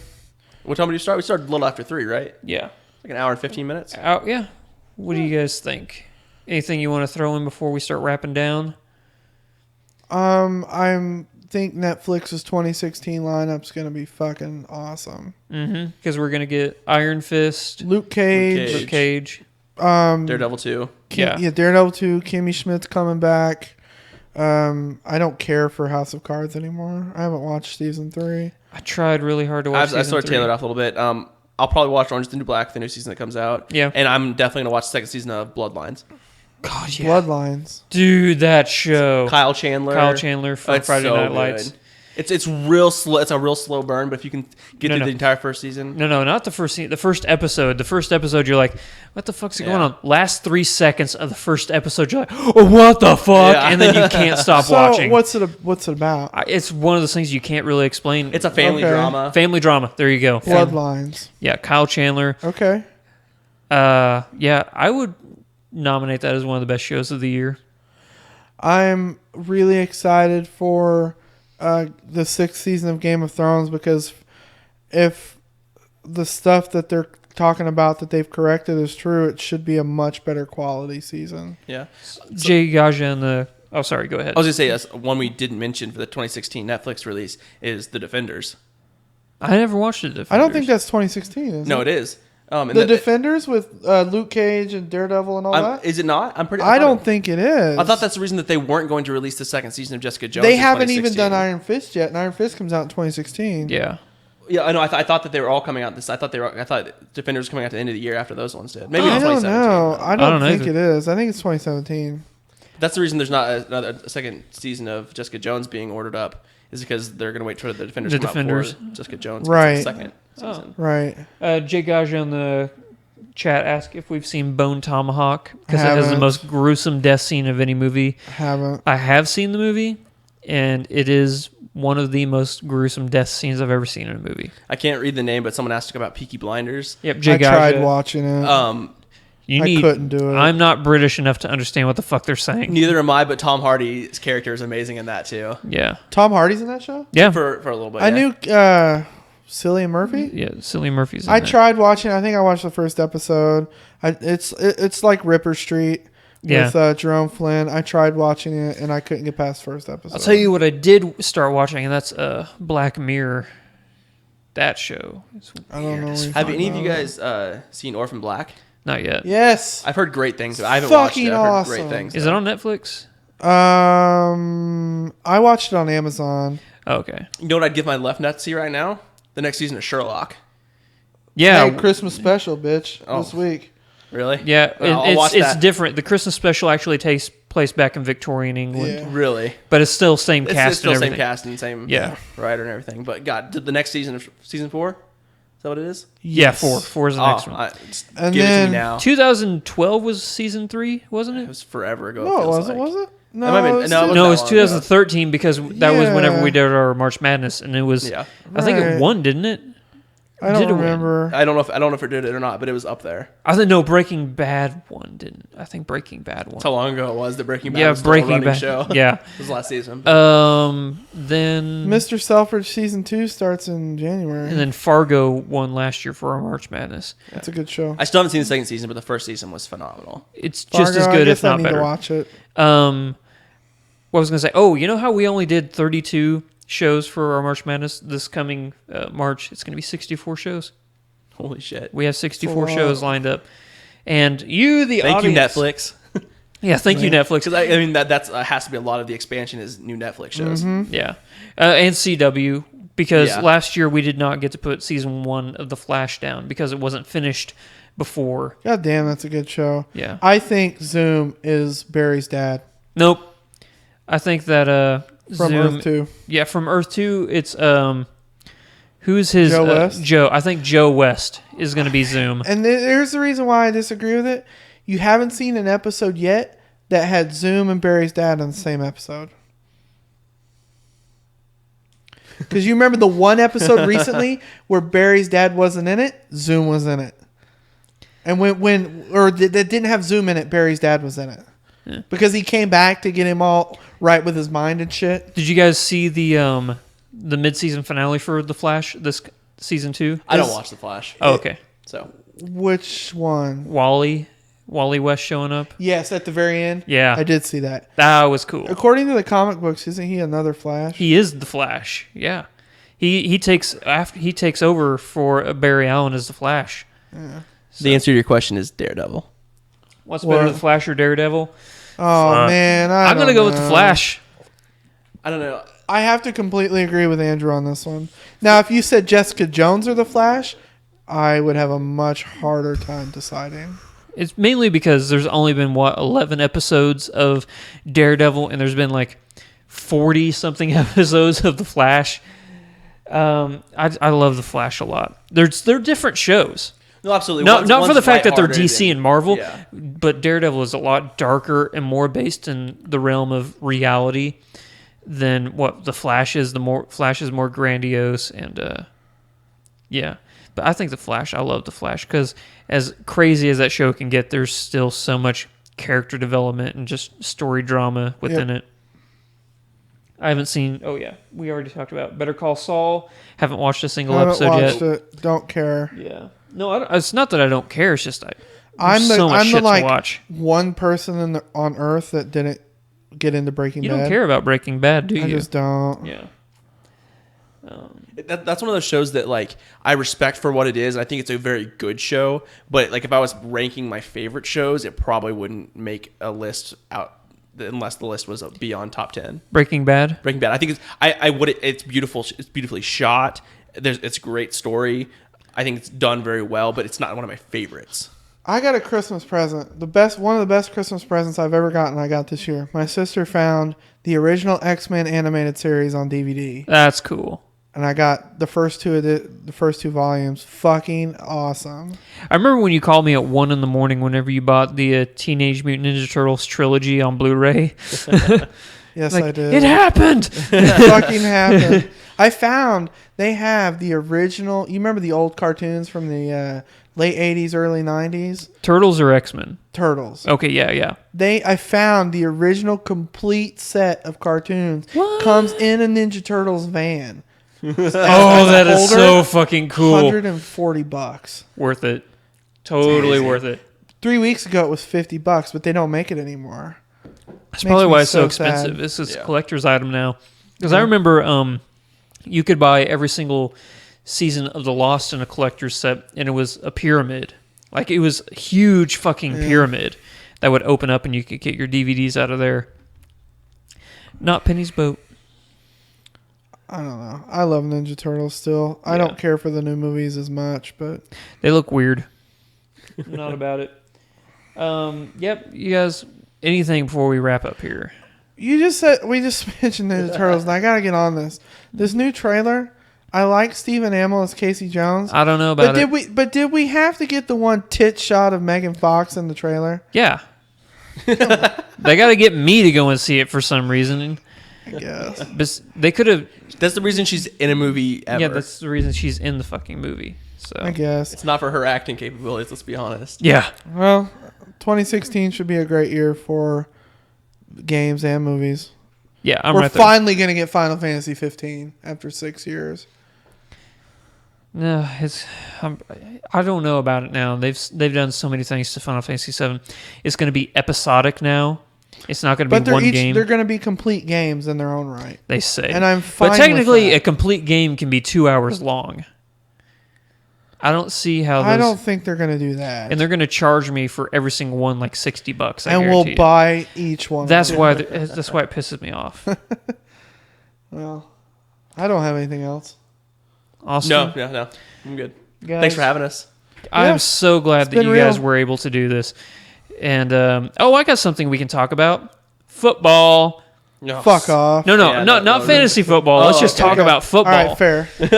Speaker 4: What time did you start? We started a little after 3, right?
Speaker 1: Yeah.
Speaker 4: Like an hour and 15 minutes.
Speaker 1: Yeah. What do you guys think? Anything you want to throw in before we start wrapping down?
Speaker 3: I'm think Netflix's 2016 lineup's gonna be fucking awesome.
Speaker 1: Mm-hmm. Because we're going to get Iron Fist,
Speaker 3: Luke Cage.
Speaker 1: Luke Cage.
Speaker 4: Daredevil 2.
Speaker 1: Yeah.
Speaker 3: Daredevil 2. Kimmy Schmidt's coming back. I don't care for House of Cards anymore. I haven't watched season 3.
Speaker 1: I tried really hard to watch
Speaker 4: I
Speaker 1: season
Speaker 4: sort of
Speaker 1: 3.
Speaker 4: tailored off a little bit. I'll probably watch Orange is the New Black, the new season that comes out.
Speaker 1: Yeah.
Speaker 4: And I'm definitely going to watch the second season of Bloodlines.
Speaker 1: God, yeah.
Speaker 3: Bloodlines.
Speaker 1: Dude, that show.
Speaker 4: Kyle Chandler.
Speaker 1: Kyle Chandler from
Speaker 4: It's
Speaker 1: Friday
Speaker 4: so
Speaker 1: Night
Speaker 4: good.
Speaker 1: Lights.
Speaker 4: It's real slow. It's a real slow burn, but if you can get
Speaker 1: No,
Speaker 4: through
Speaker 1: no.
Speaker 4: the entire first season,
Speaker 1: No, not the first scene. The first episode. The first episode, you're like, what the fuck's going
Speaker 4: Yeah.
Speaker 1: on? Last 3 seconds of the first episode, you're like, oh, what the fuck?
Speaker 4: Yeah.
Speaker 1: And then you can't stop
Speaker 3: So
Speaker 1: watching.
Speaker 3: what's it about?
Speaker 1: It's one of those things you can't really explain.
Speaker 4: it's a family
Speaker 3: Okay.
Speaker 4: drama.
Speaker 1: family drama. There you go.
Speaker 3: Bloodlines.
Speaker 1: Yeah, Kyle Chandler.
Speaker 3: Okay.
Speaker 1: Yeah, I would nominate that as one of the best shows of the year.
Speaker 3: I'm really excited for the 6th season of Game of Thrones because if the stuff that they're talking about that they've corrected is true, it should be a much better quality season.
Speaker 4: Yeah.
Speaker 1: Jay Gaja and the... Oh, sorry, go ahead.
Speaker 4: I was going to say, one we didn't mention for the 2016 Netflix release is The Defenders.
Speaker 1: I never watched it.
Speaker 3: I don't think that's 2016, is
Speaker 4: No,
Speaker 3: it?
Speaker 4: it is. And
Speaker 3: The Defenders with Luke Cage and Daredevil and all that?
Speaker 4: Is it not?
Speaker 3: I don't think it is.
Speaker 4: I thought that's the reason that they weren't going to release the second season of Jessica Jones.
Speaker 3: They
Speaker 4: in
Speaker 3: haven't even
Speaker 4: 2016.
Speaker 3: done Iron Fist yet, and Iron Fist comes out in 2016.
Speaker 1: Yeah.
Speaker 4: Yeah, I know. I thought that they were all coming out I thought Defenders was coming out at the end of the year after those ones did. Maybe
Speaker 3: I
Speaker 4: in
Speaker 3: don't
Speaker 4: 2017.
Speaker 3: know. I don't think
Speaker 1: either.
Speaker 3: it is. I think it's 2017.
Speaker 4: That's the reason there's not a second season of Jessica Jones being ordered up, is because they're going to wait for the Defenders
Speaker 1: The
Speaker 4: to come
Speaker 1: Defenders.
Speaker 4: out before Jessica Jones
Speaker 3: Right.
Speaker 4: gets the second season.
Speaker 3: Right.
Speaker 1: Jay Gaja in the chat asked if we've seen Bone Tomahawk because it has the
Speaker 3: Haven't.
Speaker 1: most gruesome death scene of any movie.
Speaker 3: I haven't.
Speaker 1: I have seen the movie, and it is one of the most gruesome death scenes I've ever seen in a movie.
Speaker 4: I can't read the name, but someone asked about Peaky Blinders.
Speaker 1: Yep, Jay
Speaker 3: I
Speaker 1: Gaja.
Speaker 3: tried watching it.
Speaker 1: You
Speaker 3: I
Speaker 1: need,
Speaker 3: couldn't do it.
Speaker 1: I'm not British enough to understand what the fuck they're saying.
Speaker 4: Neither am I, but Tom Hardy's character is amazing in that too.
Speaker 1: Yeah.
Speaker 3: Tom Hardy's in that show?
Speaker 1: Yeah.
Speaker 4: For a little bit.
Speaker 3: I
Speaker 4: yeah.
Speaker 3: knew Cillian Murphy.
Speaker 1: Yeah, Cillian Murphy's in
Speaker 3: I
Speaker 1: that.
Speaker 3: tried watching. I think I watched the first episode. It's like Ripper Street
Speaker 1: Yeah.
Speaker 3: with Jerome Flynn. I tried watching it and I couldn't get past the first episode.
Speaker 1: I'll tell you what I did start watching, and that's Black Mirror. That show. It's
Speaker 3: I don't know. what you're
Speaker 4: Have
Speaker 3: talking
Speaker 4: any of you
Speaker 3: about.
Speaker 4: guys seen Orphan Black?
Speaker 1: not yet.
Speaker 3: Yes.
Speaker 4: I've heard great things. I haven't watched it.
Speaker 3: Fucking
Speaker 4: I've heard
Speaker 3: awesome.
Speaker 4: great things.
Speaker 1: Is it on Netflix?
Speaker 3: I watched it on Amazon.
Speaker 1: Oh, okay.
Speaker 4: You know what I'd give my left nut to see right now? The next season of Sherlock.
Speaker 1: Yeah.
Speaker 3: Hey, Christmas special, bitch,
Speaker 4: Oh.
Speaker 3: this week.
Speaker 4: Really?
Speaker 1: Yeah,
Speaker 4: I'll watch
Speaker 1: it's
Speaker 4: that.
Speaker 1: different. The Christmas special actually takes place back in Victorian England,
Speaker 3: Yeah.
Speaker 4: Really?
Speaker 1: but it's still same
Speaker 4: It's
Speaker 1: cast
Speaker 4: still
Speaker 1: and
Speaker 4: same
Speaker 1: everything.
Speaker 4: cast and same
Speaker 1: Yeah.
Speaker 4: writer and everything. But God, the next season of season 4? Is that what it is?
Speaker 1: Yeah, four is the next one.
Speaker 4: Just
Speaker 3: And
Speaker 4: give it to
Speaker 3: then
Speaker 4: me now.
Speaker 1: 2012 was season 3, wasn't
Speaker 4: It
Speaker 1: it?
Speaker 4: was forever ago.
Speaker 3: No, it
Speaker 4: feels
Speaker 3: wasn't.
Speaker 4: like.
Speaker 3: Was it? No,
Speaker 4: That might have been-
Speaker 3: it's
Speaker 4: no, it wasn't
Speaker 1: No,
Speaker 4: that
Speaker 1: it was
Speaker 4: long
Speaker 1: 2013 because that was whenever
Speaker 3: Yeah.
Speaker 1: we did our March Madness, and it was.
Speaker 4: Yeah.
Speaker 1: I think it
Speaker 3: Right.
Speaker 1: won, didn't it?
Speaker 3: I
Speaker 1: Did
Speaker 3: don't
Speaker 1: it win?
Speaker 3: remember.
Speaker 4: I don't know if it did it or not, but it was up there.
Speaker 1: I think no, Breaking Bad won, didn't? I think Breaking Bad won.
Speaker 4: That's how long ago it was. The Breaking Bad
Speaker 1: Yeah,
Speaker 4: was still a
Speaker 1: Breaking
Speaker 4: running
Speaker 1: Bad.
Speaker 4: show.
Speaker 1: Yeah.
Speaker 4: It was last season.
Speaker 1: Then
Speaker 3: Mr. Selfridge season 2 starts in January.
Speaker 1: and then Fargo won last year for our March Madness.
Speaker 3: That's a good show.
Speaker 4: I still haven't seen the second season, but the first season was phenomenal.
Speaker 1: It's just
Speaker 3: Fargo,
Speaker 1: as
Speaker 3: I
Speaker 1: good,
Speaker 3: guess
Speaker 1: if
Speaker 3: I
Speaker 1: not
Speaker 3: need
Speaker 1: better.
Speaker 3: to watch it.
Speaker 1: What I was going to say, oh, you know how we only did 32 shows for our March Madness this coming March? It's going to be 64 shows.
Speaker 4: Holy shit.
Speaker 1: We have 64
Speaker 3: Wow.
Speaker 1: shows lined up. And you, the
Speaker 4: Thank you,
Speaker 1: audience.
Speaker 4: Netflix.
Speaker 1: Yeah, thank you, Netflix.
Speaker 4: Because I mean, that's has to be a lot of the expansion is new Netflix shows.
Speaker 1: Yeah. And CW, because
Speaker 4: Yeah.
Speaker 1: last year we did not get to put season 1 of The Flash down because it wasn't finished before.
Speaker 3: God damn, that's a good show.
Speaker 1: Yeah.
Speaker 3: I think Zoom is Barry's dad
Speaker 1: Nope. I think that
Speaker 3: from
Speaker 1: Zoom,
Speaker 3: Earth 2.
Speaker 1: Yeah, from Earth 2, it's who's his
Speaker 3: Joe West?
Speaker 1: Joe. I think Joe West is going to be Zoom.
Speaker 3: And there's the reason why I disagree with it. You haven't seen an episode yet that had Zoom and Barry's dad on the same episode. Because you remember the one episode recently where Barry's dad wasn't in it, Zoom was in it. And that didn't have Zoom in it, Barry's dad was in it.
Speaker 1: Yeah.
Speaker 3: Because he came back to get him all right with his mind and shit.
Speaker 1: Did you guys see the mid-season finale for The Flash this season 2?
Speaker 4: I don't watch The Flash.
Speaker 1: Oh, okay.
Speaker 4: So
Speaker 3: Which one?
Speaker 1: Wally West showing up.
Speaker 3: Yes, at the very end.
Speaker 1: Yeah.
Speaker 3: I did see that.
Speaker 1: That was cool.
Speaker 3: According to the comic books, isn't he another Flash?
Speaker 1: He is the Flash. Yeah. He takes over for Barry Allen as the Flash.
Speaker 4: the answer to your question is Daredevil.
Speaker 1: What's
Speaker 3: What?
Speaker 1: better, the Flash or Daredevil?
Speaker 3: Oh,
Speaker 1: Fuck.
Speaker 3: man.
Speaker 1: I'm gonna go with the Flash.
Speaker 4: I don't know.
Speaker 3: I have to completely agree with Andrew on this one. Now, if you said Jessica Jones or the Flash, I would have a much harder time deciding.
Speaker 1: It's mainly because there's only been 11 episodes of Daredevil, and there's been like 40 something episodes of the Flash. I love the Flash a lot. They're different shows.
Speaker 4: No, absolutely.
Speaker 1: Not for
Speaker 4: One's
Speaker 1: the fact that they're
Speaker 4: lighthearted
Speaker 1: DC and Marvel,
Speaker 4: Yeah.
Speaker 1: but Daredevil is a lot darker and more based in the realm of reality than what the Flash is. Flash is more grandiose and yeah. But I think The Flash, I love The Flash because as crazy as that show can get, there's still so much character development and just story drama within it. I haven't seen. Oh yeah, we already talked about Better Call Saul. Haven't watched a single
Speaker 3: Haven't
Speaker 1: episode
Speaker 3: watched
Speaker 1: yet.
Speaker 3: it. Don't care.
Speaker 1: Yeah, no, it's not that I don't care. It's just
Speaker 3: I'm
Speaker 1: there's so much shit
Speaker 3: like
Speaker 1: to watch.
Speaker 3: one person on Earth that didn't get into Breaking
Speaker 1: You
Speaker 3: Bad.
Speaker 1: don't care about Breaking Bad, do you?
Speaker 3: I just don't.
Speaker 1: Yeah.
Speaker 4: That's one of those shows that like I respect for what it is. I think it's a very good show, but like if I was ranking my favorite shows, it probably wouldn't make a list out unless the list was beyond top 10.
Speaker 1: Breaking Bad.
Speaker 4: Breaking Bad. I think it's beautiful. It's beautifully shot. It's a great story. I think it's done very well, but it's not one of my favorites.
Speaker 3: I got a Christmas present. One of the best Christmas presents I've ever gotten. I got this year. My sister found the original X-Men animated series on DVD,
Speaker 1: That's cool.
Speaker 3: and I got the first two volumes. Fucking awesome.
Speaker 1: I remember when you called me at 1 a.m. whenever you bought the Teenage Mutant Ninja Turtles trilogy on Blu-ray.
Speaker 3: Yes,
Speaker 1: Like,
Speaker 3: I did.
Speaker 1: it happened.
Speaker 3: It fucking happened. I found they have the original. You remember the old cartoons from the late 80s, early 90s?
Speaker 1: Turtles or X-Men?
Speaker 3: Turtles.
Speaker 1: Okay, yeah.
Speaker 3: I found the original complete set of cartoons.
Speaker 1: What?
Speaker 3: Comes in a Ninja Turtles van.
Speaker 1: Oh, that is so fucking cool.
Speaker 3: $140.
Speaker 1: Worth it. Totally worth it.
Speaker 3: 3 weeks ago it was $50, but they don't make it anymore.
Speaker 1: That's
Speaker 3: Makes
Speaker 1: probably
Speaker 3: me
Speaker 1: why it's so
Speaker 3: so
Speaker 1: expensive.
Speaker 3: sad.
Speaker 1: This is a
Speaker 4: Yeah.
Speaker 1: collector's item now. Because I remember you could buy every single season of The Lost in a collector's set, and it was a pyramid. Like, it was a huge fucking pyramid that would open up, and you could get your DVDs out of there. Not Penny's Boat.
Speaker 3: I don't know. I love Ninja Turtles still. I
Speaker 1: Yeah.
Speaker 3: don't care for the new movies as much, but
Speaker 1: They look weird. Not about it. Yep, you guys, anything before we wrap up here?
Speaker 3: we just mentioned Ninja Turtles, and I gotta get on this. This new trailer, I like Stephen Amell as Casey Jones.
Speaker 1: I don't know about
Speaker 3: But did we have to get the one tit shot of Megan Fox in the trailer?
Speaker 1: Yeah. They got to get me to go and see it for some reason.
Speaker 3: I guess.
Speaker 1: But they could have.
Speaker 4: That's the reason she's in a movie ever.
Speaker 1: Yeah, that's the reason she's in the fucking movie. So
Speaker 3: I guess.
Speaker 4: It's not for her acting capabilities, let's be honest.
Speaker 1: yeah,
Speaker 3: Well, 2016 should be a great year for games and movies.
Speaker 1: yeah, I'm
Speaker 3: We're
Speaker 1: right there.
Speaker 3: finally gonna get Final Fantasy 15 after 6 years.
Speaker 1: No, I don't know about it now. They've done so many things to Final Fantasy VII. It's going to be episodic now. It's not going to
Speaker 3: But
Speaker 1: be one game.
Speaker 3: they're going to be complete games in their own right.
Speaker 1: They say,
Speaker 3: And I'm fine
Speaker 1: but
Speaker 3: with
Speaker 1: technically,
Speaker 3: that.
Speaker 1: a complete game can be 2 hours long. I don't see how.
Speaker 3: I don't think they're going to do that.
Speaker 1: And they're going to charge me for every single one like $60. I
Speaker 3: and we'll
Speaker 1: guarantee you.
Speaker 3: buy each one.
Speaker 1: That's
Speaker 3: of
Speaker 1: why.
Speaker 3: them.
Speaker 1: That's why it pisses me off.
Speaker 3: Well, I don't have anything else.
Speaker 1: Austin,
Speaker 4: No. I'm good.
Speaker 3: Guys,
Speaker 4: Thanks for having us.
Speaker 1: I
Speaker 3: Yeah.
Speaker 1: am so glad that
Speaker 3: been
Speaker 1: you guys
Speaker 3: real.
Speaker 1: were able to do this. And I got something we can talk about. Football.
Speaker 4: No.
Speaker 3: Fuck off.
Speaker 1: No,
Speaker 4: Yeah,
Speaker 1: not
Speaker 4: no,
Speaker 1: fantasy football. Let's just
Speaker 4: okay.
Speaker 1: talk about football.
Speaker 3: All right, fair.
Speaker 1: We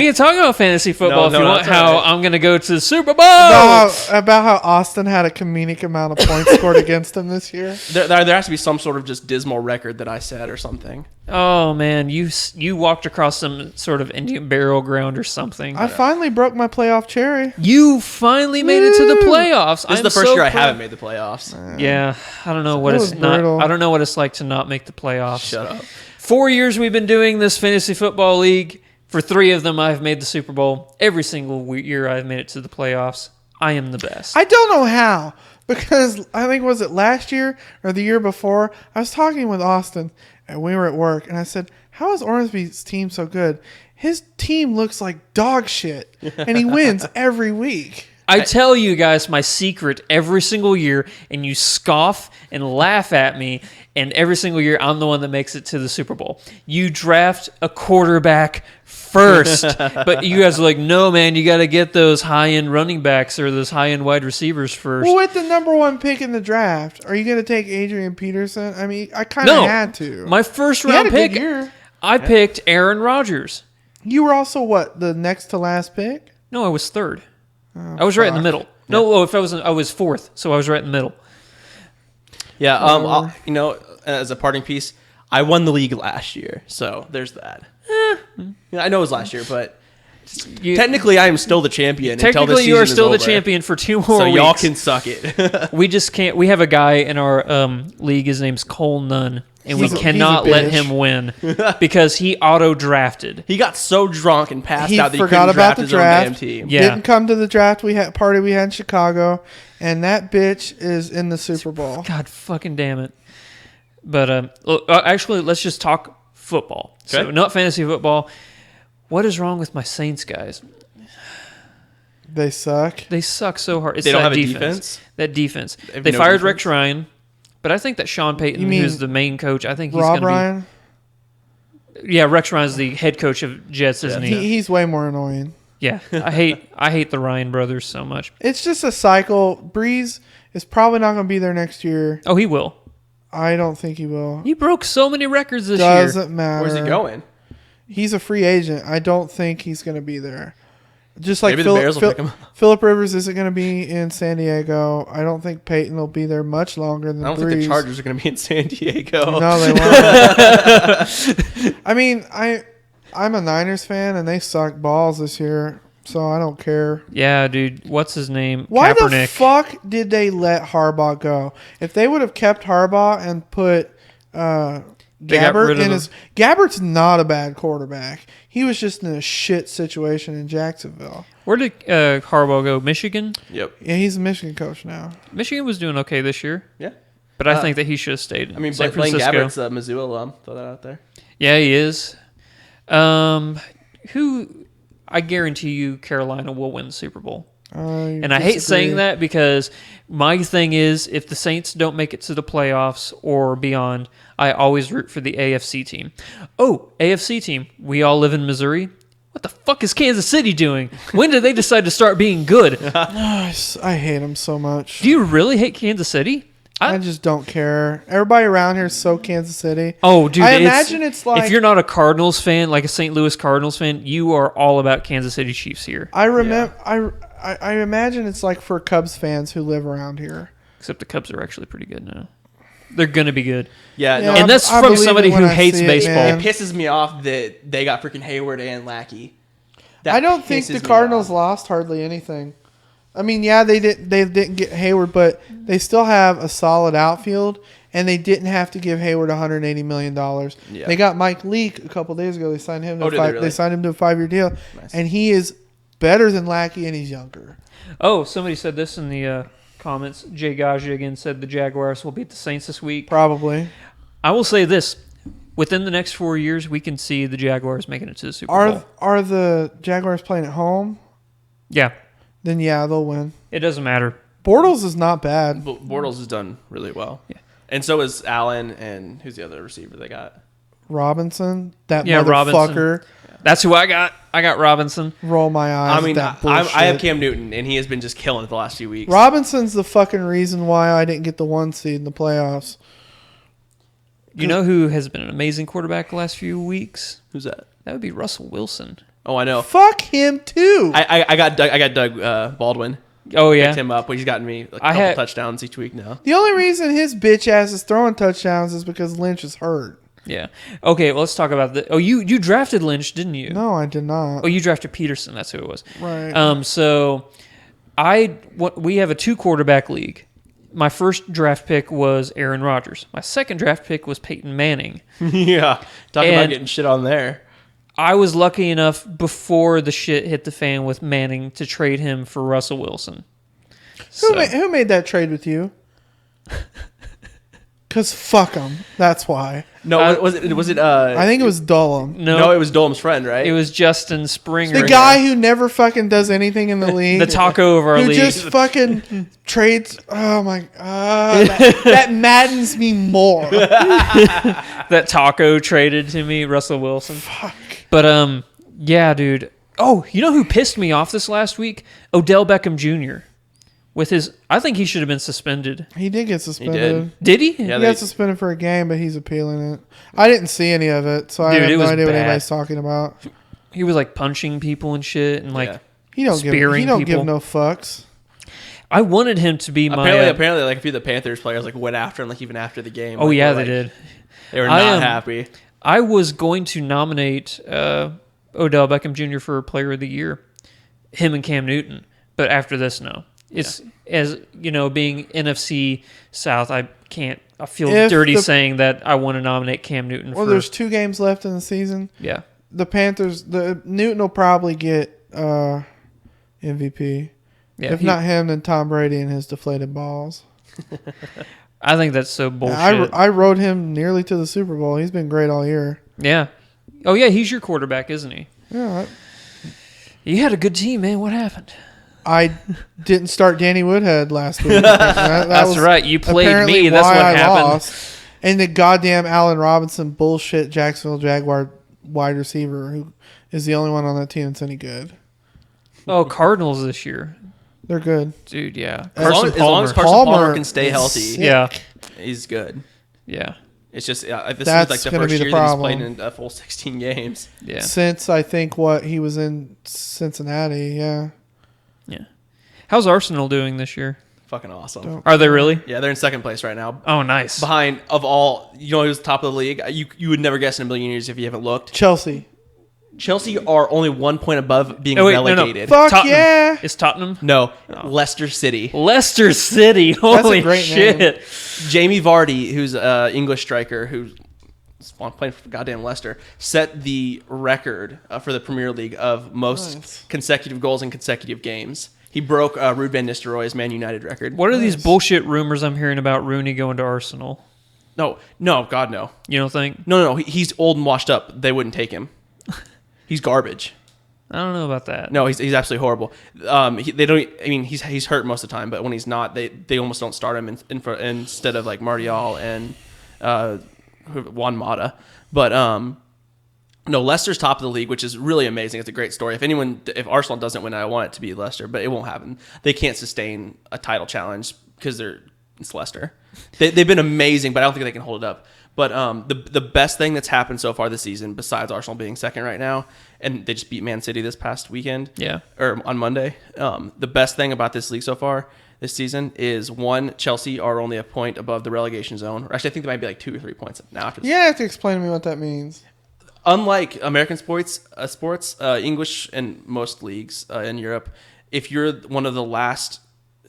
Speaker 1: can talk about fantasy football
Speaker 4: No,
Speaker 1: if you
Speaker 4: no,
Speaker 1: want.
Speaker 4: that's
Speaker 1: How
Speaker 4: all right.
Speaker 1: I'm going to go to the Super Bowl.
Speaker 3: About how Austin had a comedic amount of points scored against him this year.
Speaker 4: There has to be some sort of just dismal record that I set or something.
Speaker 1: Oh man, you walked across some sort of Indian burial ground or something.
Speaker 3: I finally broke my playoff cherry.
Speaker 1: You finally made it to the
Speaker 3: Woo!
Speaker 1: playoffs.
Speaker 4: This is the first year I haven't made the playoffs.
Speaker 1: Yeah, I don't know what
Speaker 3: That
Speaker 1: it's
Speaker 3: was
Speaker 1: not.
Speaker 3: brutal.
Speaker 1: I don't know what it's like to not make the playoffs.
Speaker 4: Shut up.
Speaker 1: 4 years we've been doing this fantasy football league. For 3 of them, I've made the Super Bowl. Every single year, I've made it to the playoffs. I am the best.
Speaker 3: I don't know how, because I think, was it last year or the year before? I was talking with Austin, and we were at work, and I said, how is Ormsby's team so good? His team looks like dog shit, and he wins every week.
Speaker 1: I tell you guys my secret every single year, and you scoff and laugh at me, and every single year I'm the one that makes it to the Super Bowl. You draft a quarterback first, but you guys are like, no, man, you got to get those high-end running backs or those high-end wide receivers first.
Speaker 3: Well, with the number 1 pick in the draft, are you going to take Adrian Peterson? I mean, I kind of
Speaker 1: No,
Speaker 3: had to.
Speaker 1: my first
Speaker 3: He had
Speaker 1: round
Speaker 3: a good
Speaker 1: pick,
Speaker 3: year.
Speaker 1: I picked Aaron Rodgers.
Speaker 3: You were also, what, the next to last pick?
Speaker 1: No, I was third. I was right in the middle. No, if I was fourth, so I was right in the middle.
Speaker 4: Yeah, as a parting piece, I won the league last year, so there's that. Yeah, I know it was last year, but Technically, I am still the champion. Until
Speaker 1: Technically,
Speaker 4: this
Speaker 1: you are
Speaker 4: season is
Speaker 1: still the
Speaker 4: over.
Speaker 1: champion for 2 more
Speaker 4: So
Speaker 1: weeks.
Speaker 4: y'all can suck it.
Speaker 1: We just can't. We have a guy in our league. His name's Cole Nunn, and
Speaker 3: He's
Speaker 1: we
Speaker 3: a
Speaker 1: cannot let
Speaker 3: bitch.
Speaker 1: him win because he auto drafted.
Speaker 4: He got so drunk and passed
Speaker 3: He
Speaker 4: out that he
Speaker 3: forgot
Speaker 4: couldn't
Speaker 3: about
Speaker 4: draft
Speaker 3: the
Speaker 4: his own
Speaker 3: draft.
Speaker 4: damn team.
Speaker 1: Yeah.
Speaker 3: Didn't come to the draft party we had in Chicago, and that bitch is in the Super Bowl.
Speaker 1: God fucking damn it! But actually, let's just talk football. So
Speaker 4: Okay.
Speaker 1: not fantasy football. What is wrong with my Saints guys?
Speaker 3: They suck.
Speaker 1: They suck so hard. It's
Speaker 4: They don't
Speaker 1: that
Speaker 4: have a
Speaker 1: defense.
Speaker 4: defense?
Speaker 1: That defense.
Speaker 4: have
Speaker 1: They
Speaker 4: no
Speaker 1: fired
Speaker 4: defense?
Speaker 1: Rex Ryan, but I think that Sean Payton,
Speaker 3: You mean
Speaker 1: who's the main coach, I think he's
Speaker 3: Rob
Speaker 1: going to
Speaker 3: Ryan,
Speaker 1: be. Yeah, Rex Ryan's the head coach of Jets, isn't he?
Speaker 3: he's way more annoying.
Speaker 1: Yeah, I hate the Ryan brothers so much.
Speaker 3: It's just a cycle. Breeze is probably not going to be there next year.
Speaker 1: Oh, he will.
Speaker 3: I don't think he will.
Speaker 1: He broke so many records this year.
Speaker 3: Doesn't matter.
Speaker 4: Where's he going?
Speaker 3: He's a free agent. I don't think he's going to be there. Just like
Speaker 4: Maybe the Bears will pick him.
Speaker 3: Phillip Rivers isn't going to be in San Diego. I don't think Peyton will be there much longer than
Speaker 4: I don't
Speaker 3: Breeze.
Speaker 4: think the Chargers are going to be in San Diego.
Speaker 3: No, they won't. I mean, I'm a Niners fan, and they suck balls this year, so I don't care.
Speaker 1: Yeah, dude. What's his name?
Speaker 3: Why the
Speaker 1: Kaepernick.
Speaker 3: fuck did they let Harbaugh go? If they would have kept Harbaugh and put
Speaker 1: got
Speaker 3: Gabbert
Speaker 1: rid of
Speaker 3: in
Speaker 1: him.
Speaker 3: his... Gabbert's not a bad quarterback. He was just in a shit situation in Jacksonville.
Speaker 1: Where did Harbaugh go? Michigan?
Speaker 4: Yep.
Speaker 3: Yeah, he's a Michigan coach now.
Speaker 1: Michigan was doing okay this year,
Speaker 4: Yeah.
Speaker 1: but I think that he should have stayed.
Speaker 4: I mean,
Speaker 1: San
Speaker 4: Blaine
Speaker 1: Francisco.
Speaker 4: Gabbert's a Mizzou alum. Throw that out there.
Speaker 1: Yeah, he is. Who? I guarantee you, Carolina will win the Super Bowl. And I hate saying that because my thing is, if the Saints don't make it to the playoffs or beyond, I always root for the AFC team. Oh, AFC team. We all live in Missouri. What the fuck is Kansas City doing? When did they decide to start being good?
Speaker 3: I hate him so much.
Speaker 1: Do you really hate Kansas City?
Speaker 3: I just don't care. Everybody around here is so Kansas City.
Speaker 1: Oh, dude!
Speaker 3: I imagine it's like...
Speaker 1: if you're not a Cardinals fan, like a St. Louis Cardinals fan, you are all about Kansas City Chiefs here.
Speaker 3: I remember. I imagine it's like for Cubs fans who live around here.
Speaker 1: Except the Cubs are actually pretty good now. They're gonna be good.
Speaker 4: Yeah,
Speaker 3: Yeah,
Speaker 4: no,
Speaker 1: And that's
Speaker 3: I
Speaker 1: from
Speaker 3: believe
Speaker 1: somebody
Speaker 3: it when
Speaker 1: who
Speaker 3: I
Speaker 1: hates
Speaker 3: see it,
Speaker 1: baseball.
Speaker 3: man.
Speaker 4: it pisses me off that they got freaking Hayward and Lackey. That
Speaker 3: I don't think
Speaker 4: pisses
Speaker 3: the
Speaker 4: me
Speaker 3: Cardinals
Speaker 4: off.
Speaker 3: lost hardly anything. I mean, yeah, they didn't get Hayward, but they still have a solid outfield, and they didn't have to give Hayward $180 million.
Speaker 4: Yeah.
Speaker 3: They got Mike Leake a couple days ago. They signed him to
Speaker 4: Oh, did they really?
Speaker 3: they signed him to a 5-year deal,
Speaker 4: Nice.
Speaker 3: and he is better than Lackey, and he's younger.
Speaker 1: Oh, somebody said this in the comments. Jay Gaja again said the Jaguars will beat the Saints this week.
Speaker 3: Probably.
Speaker 1: I will say this: within the next 4 years, we can see the Jaguars making it to the Super Bowl.
Speaker 3: Are the Jaguars playing at home?
Speaker 1: Yeah,
Speaker 3: Then yeah, they'll win.
Speaker 1: it doesn't matter.
Speaker 3: Bortles is not bad.
Speaker 4: Bortles has done really well.
Speaker 1: Yeah.
Speaker 4: And so is Allen, and who's the other receiver they got?
Speaker 3: Robinson, that
Speaker 1: Yeah,
Speaker 3: motherfucker.
Speaker 1: That's who I got. I got Robinson.
Speaker 3: Roll my eyes.
Speaker 4: I mean,
Speaker 3: at that
Speaker 4: I
Speaker 3: bullshit.
Speaker 4: have Cam Newton, and he has been just killing it the last few weeks.
Speaker 3: Robinson's the fucking reason why I didn't get the 1 seed in the playoffs.
Speaker 1: You know who has been an amazing quarterback the last few weeks?
Speaker 4: Who's that?
Speaker 1: That would be Russell Wilson.
Speaker 4: Oh, I know.
Speaker 3: Fuck him too.
Speaker 4: I got Doug Baldwin.
Speaker 1: Oh yeah,
Speaker 4: Picked him up, but he's gotten me a
Speaker 1: I
Speaker 4: couple
Speaker 1: had-
Speaker 4: touchdowns each week now.
Speaker 3: The only reason his bitch ass is throwing touchdowns is because Lynch is hurt.
Speaker 1: yeah. Okay, well, let's talk about the. Oh, you drafted Lynch, didn't you?
Speaker 3: No, I did not.
Speaker 1: Oh, you drafted Peterson. That's who it was.
Speaker 3: Right.
Speaker 1: So we have a 2 quarterback league. My first draft pick was Aaron Rodgers. My second draft pick was Peyton Manning.
Speaker 4: Yeah. Talking about
Speaker 1: And-
Speaker 4: getting shit on there.
Speaker 1: I was lucky enough before the shit hit the fan with Manning to trade him for Russell Wilson. So,
Speaker 3: Who made that trade with you? Because fuck them. That's why.
Speaker 4: No, was it?
Speaker 3: I think it was Dullum.
Speaker 1: no,
Speaker 4: it was Dolem's friend, right?
Speaker 1: it was Justin Springer.
Speaker 3: The guy who never fucking does anything in the league.
Speaker 1: the taco of our
Speaker 3: who
Speaker 1: league.
Speaker 3: just fucking trades. Oh my god. That maddens me more.
Speaker 1: That taco traded to me, Russell Wilson. Fuck. But yeah, dude. Oh, you know who pissed me off this last week? Odell Beckham Jr. With his, I think he should have been suspended.
Speaker 3: He did get suspended.
Speaker 1: Did he?
Speaker 4: Yeah,
Speaker 3: He got suspended for a game, but he's appealing it. I didn't see any of it, so I
Speaker 1: Dude,
Speaker 3: have
Speaker 1: it
Speaker 3: no
Speaker 1: was
Speaker 3: idea what
Speaker 1: bad.
Speaker 3: anybody's talking about.
Speaker 1: He was like punching people and shit, and like
Speaker 4: Yeah.
Speaker 3: He don't give.
Speaker 1: Spearing
Speaker 3: He don't
Speaker 1: people.
Speaker 3: give no fucks.
Speaker 1: I wanted him to be my.
Speaker 4: Apparently, like a few of the Panthers players like went after him, like even after the game.
Speaker 1: oh
Speaker 4: Like,
Speaker 1: yeah,
Speaker 4: were,
Speaker 1: they
Speaker 4: like,
Speaker 1: did.
Speaker 4: They were
Speaker 1: I
Speaker 4: not
Speaker 1: am-
Speaker 4: happy.
Speaker 1: I was going to nominate Odell Beckham Jr. for Player of the Year. Him and Cam Newton. But after this, no. It's, as you know, being NFC South, I feel dirty saying that I want to nominate Cam Newton.
Speaker 3: Well, there's 2 games left in the season.
Speaker 1: Yeah.
Speaker 3: The Panthers, Newton will probably get MVP.
Speaker 1: Yeah,
Speaker 3: if not him, then Tom Brady and his deflated balls.
Speaker 1: I think that's so bullshit.
Speaker 3: I rode him nearly to the Super Bowl. He's been great all year.
Speaker 1: Yeah. Oh, yeah, he's your quarterback, isn't he?
Speaker 3: Yeah.
Speaker 1: You had a good team, man. What happened?
Speaker 3: I didn't start Danny Woodhead last week. That's
Speaker 1: right. You played me. That's what happened.
Speaker 3: Lost. And the goddamn Allen Robinson bullshit Jacksonville Jaguar wide receiver who is the only one on that team that's any good.
Speaker 1: Oh, Cardinals this year.
Speaker 3: They're good.
Speaker 1: Dude, yeah.
Speaker 4: As long as Carson Palmer can stay healthy, he's good.
Speaker 1: Yeah.
Speaker 4: It's just this
Speaker 3: That's
Speaker 4: is like the first year that he's played in a full 16 games.
Speaker 1: Yeah.
Speaker 3: Since I think he was in Cincinnati, yeah.
Speaker 1: Yeah. How's Arsenal doing this year?
Speaker 4: Fucking awesome.
Speaker 1: Are they really?
Speaker 4: Yeah, they're in second place right now.
Speaker 1: Oh, nice.
Speaker 4: Behind of all, who's top of the league? You would never guess in a million years if you haven't looked.
Speaker 3: Chelsea
Speaker 4: are only 1 point above being relegated.
Speaker 3: No. Fuck
Speaker 1: Tottenham.
Speaker 3: yeah.
Speaker 1: Is Tottenham?
Speaker 4: No, Leicester City.
Speaker 1: Leicester City. Holy
Speaker 3: great
Speaker 1: shit.
Speaker 3: name.
Speaker 4: Jamie Vardy, who's an English striker who's playing for goddamn Leicester, set the record for the Premier League of most consecutive goals in consecutive games. He broke Ruud van Nistelrooy's Man United record.
Speaker 1: What are these bullshit rumors I'm hearing about Rooney going to Arsenal?
Speaker 4: No, God, no.
Speaker 1: You don't think?
Speaker 4: No. He's old and washed up. They wouldn't take him. He's garbage.
Speaker 1: I don't know about that.
Speaker 4: No, he's absolutely horrible. They don't. I mean, he's hurt most of the time, but when he's not, they almost don't start him instead of like Martial and Juan Mata. But no, Leicester's top of the league, which is really amazing. It's a great story. If Arsenal doesn't win, I want it to be Leicester, but it won't happen. They can't sustain a title challenge because it's Leicester. They've been amazing, but I don't think they can hold it up. But the best thing that's happened so far this season, besides Arsenal being second right now, and they just beat Man City this past weekend, or on Monday. The best thing about this league so far this season is Chelsea are only a point above the relegation zone. Or actually, I think they might be like 2 or 3 points now. After this.
Speaker 3: You have to explain to me what that means.
Speaker 4: Unlike American sports, English and most leagues in Europe, if you're one of the last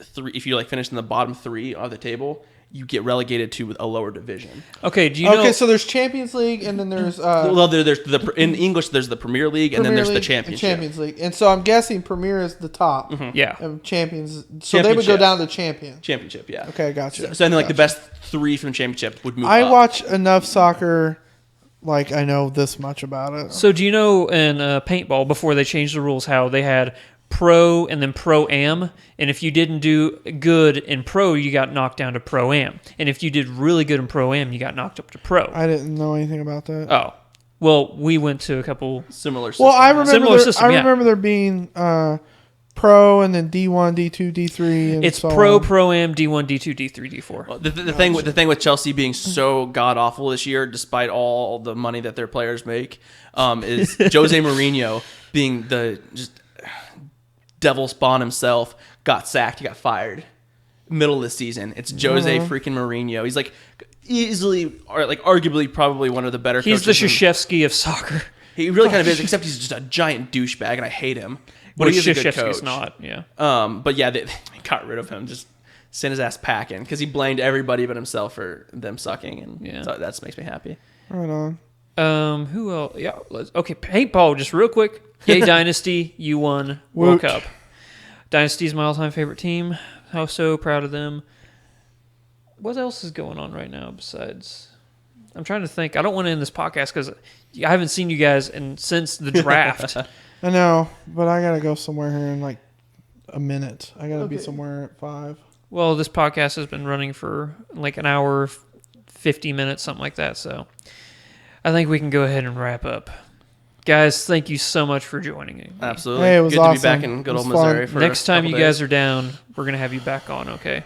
Speaker 4: 3, if you like finish in the bottom 3 of the table, you get relegated to a lower division.
Speaker 1: Okay, do you know?
Speaker 3: Okay, so there's Champions League, and then there's
Speaker 4: in English there's the Premier League, and then there's the Championship.
Speaker 3: Champions League, and so I'm guessing Premier is the top.
Speaker 4: Mm-hmm.
Speaker 1: Yeah.
Speaker 3: Of Champions, so they would go down to Champion.
Speaker 4: Championship, yeah.
Speaker 3: Okay, gotcha.
Speaker 4: So then, like the best 3 from the Championship would move.
Speaker 3: I
Speaker 4: up.
Speaker 3: watch enough soccer, like I know this much about it.
Speaker 1: So do you know in paintball before they changed the rules how they had pro and then pro-am, and if you didn't do good in pro, you got knocked down to pro-am, and if you did really good in pro-am, you got knocked up to pro.
Speaker 3: I didn't know anything about that.
Speaker 1: Oh, well, we went to a couple
Speaker 4: similar systems.
Speaker 3: Well, I remember
Speaker 1: similar system,
Speaker 3: I remember there being pro and then D1, D2, D3. And
Speaker 1: it's
Speaker 3: so
Speaker 1: pro,
Speaker 3: on.
Speaker 1: pro-am, D1, D2, D3, D4.
Speaker 4: Well, the thing with Chelsea being so god awful this year, despite all the money that their players make, is Jose Mourinho being the just devil spawn himself, got sacked, he got fired middle of the season. It's Jose freaking Mourinho. He's like easily, or like arguably, probably one of the better.
Speaker 1: He's the
Speaker 4: coaches
Speaker 1: Krzyzewski of soccer.
Speaker 4: He really kind of is, except he's just a giant douchebag, and I hate him. But
Speaker 1: Well,
Speaker 4: he is a good
Speaker 1: Krzyzewski's
Speaker 4: coach.
Speaker 1: not, yeah.
Speaker 4: But yeah, they got rid of him. Just sent his ass packing because he blamed everybody but himself for them sucking, and so that makes me happy.
Speaker 3: Right on.
Speaker 1: Who else? Yeah. Okay, paintball. Just real quick. Yay, Dynasty! You won World Cup. Dynasty's my all-time favorite team. How so proud of them. What else is going on right now besides? I'm trying to think. I don't want to end this podcast because I haven't seen you guys since the draft.
Speaker 3: I know, but I gotta go somewhere here in like a minute. I gotta be somewhere at 5.
Speaker 1: Well, this podcast has been running for like an hour, 50 minutes, something like that. So I think we can go ahead and wrap up. Guys, thank you so much for joining me.
Speaker 4: Absolutely.
Speaker 3: Hey, it was
Speaker 4: good
Speaker 3: awesome.
Speaker 4: to be back in good old
Speaker 3: It was fun.
Speaker 4: Missouri for
Speaker 1: Next time you
Speaker 4: days.
Speaker 1: guys are down, we're going to have you back on, okay?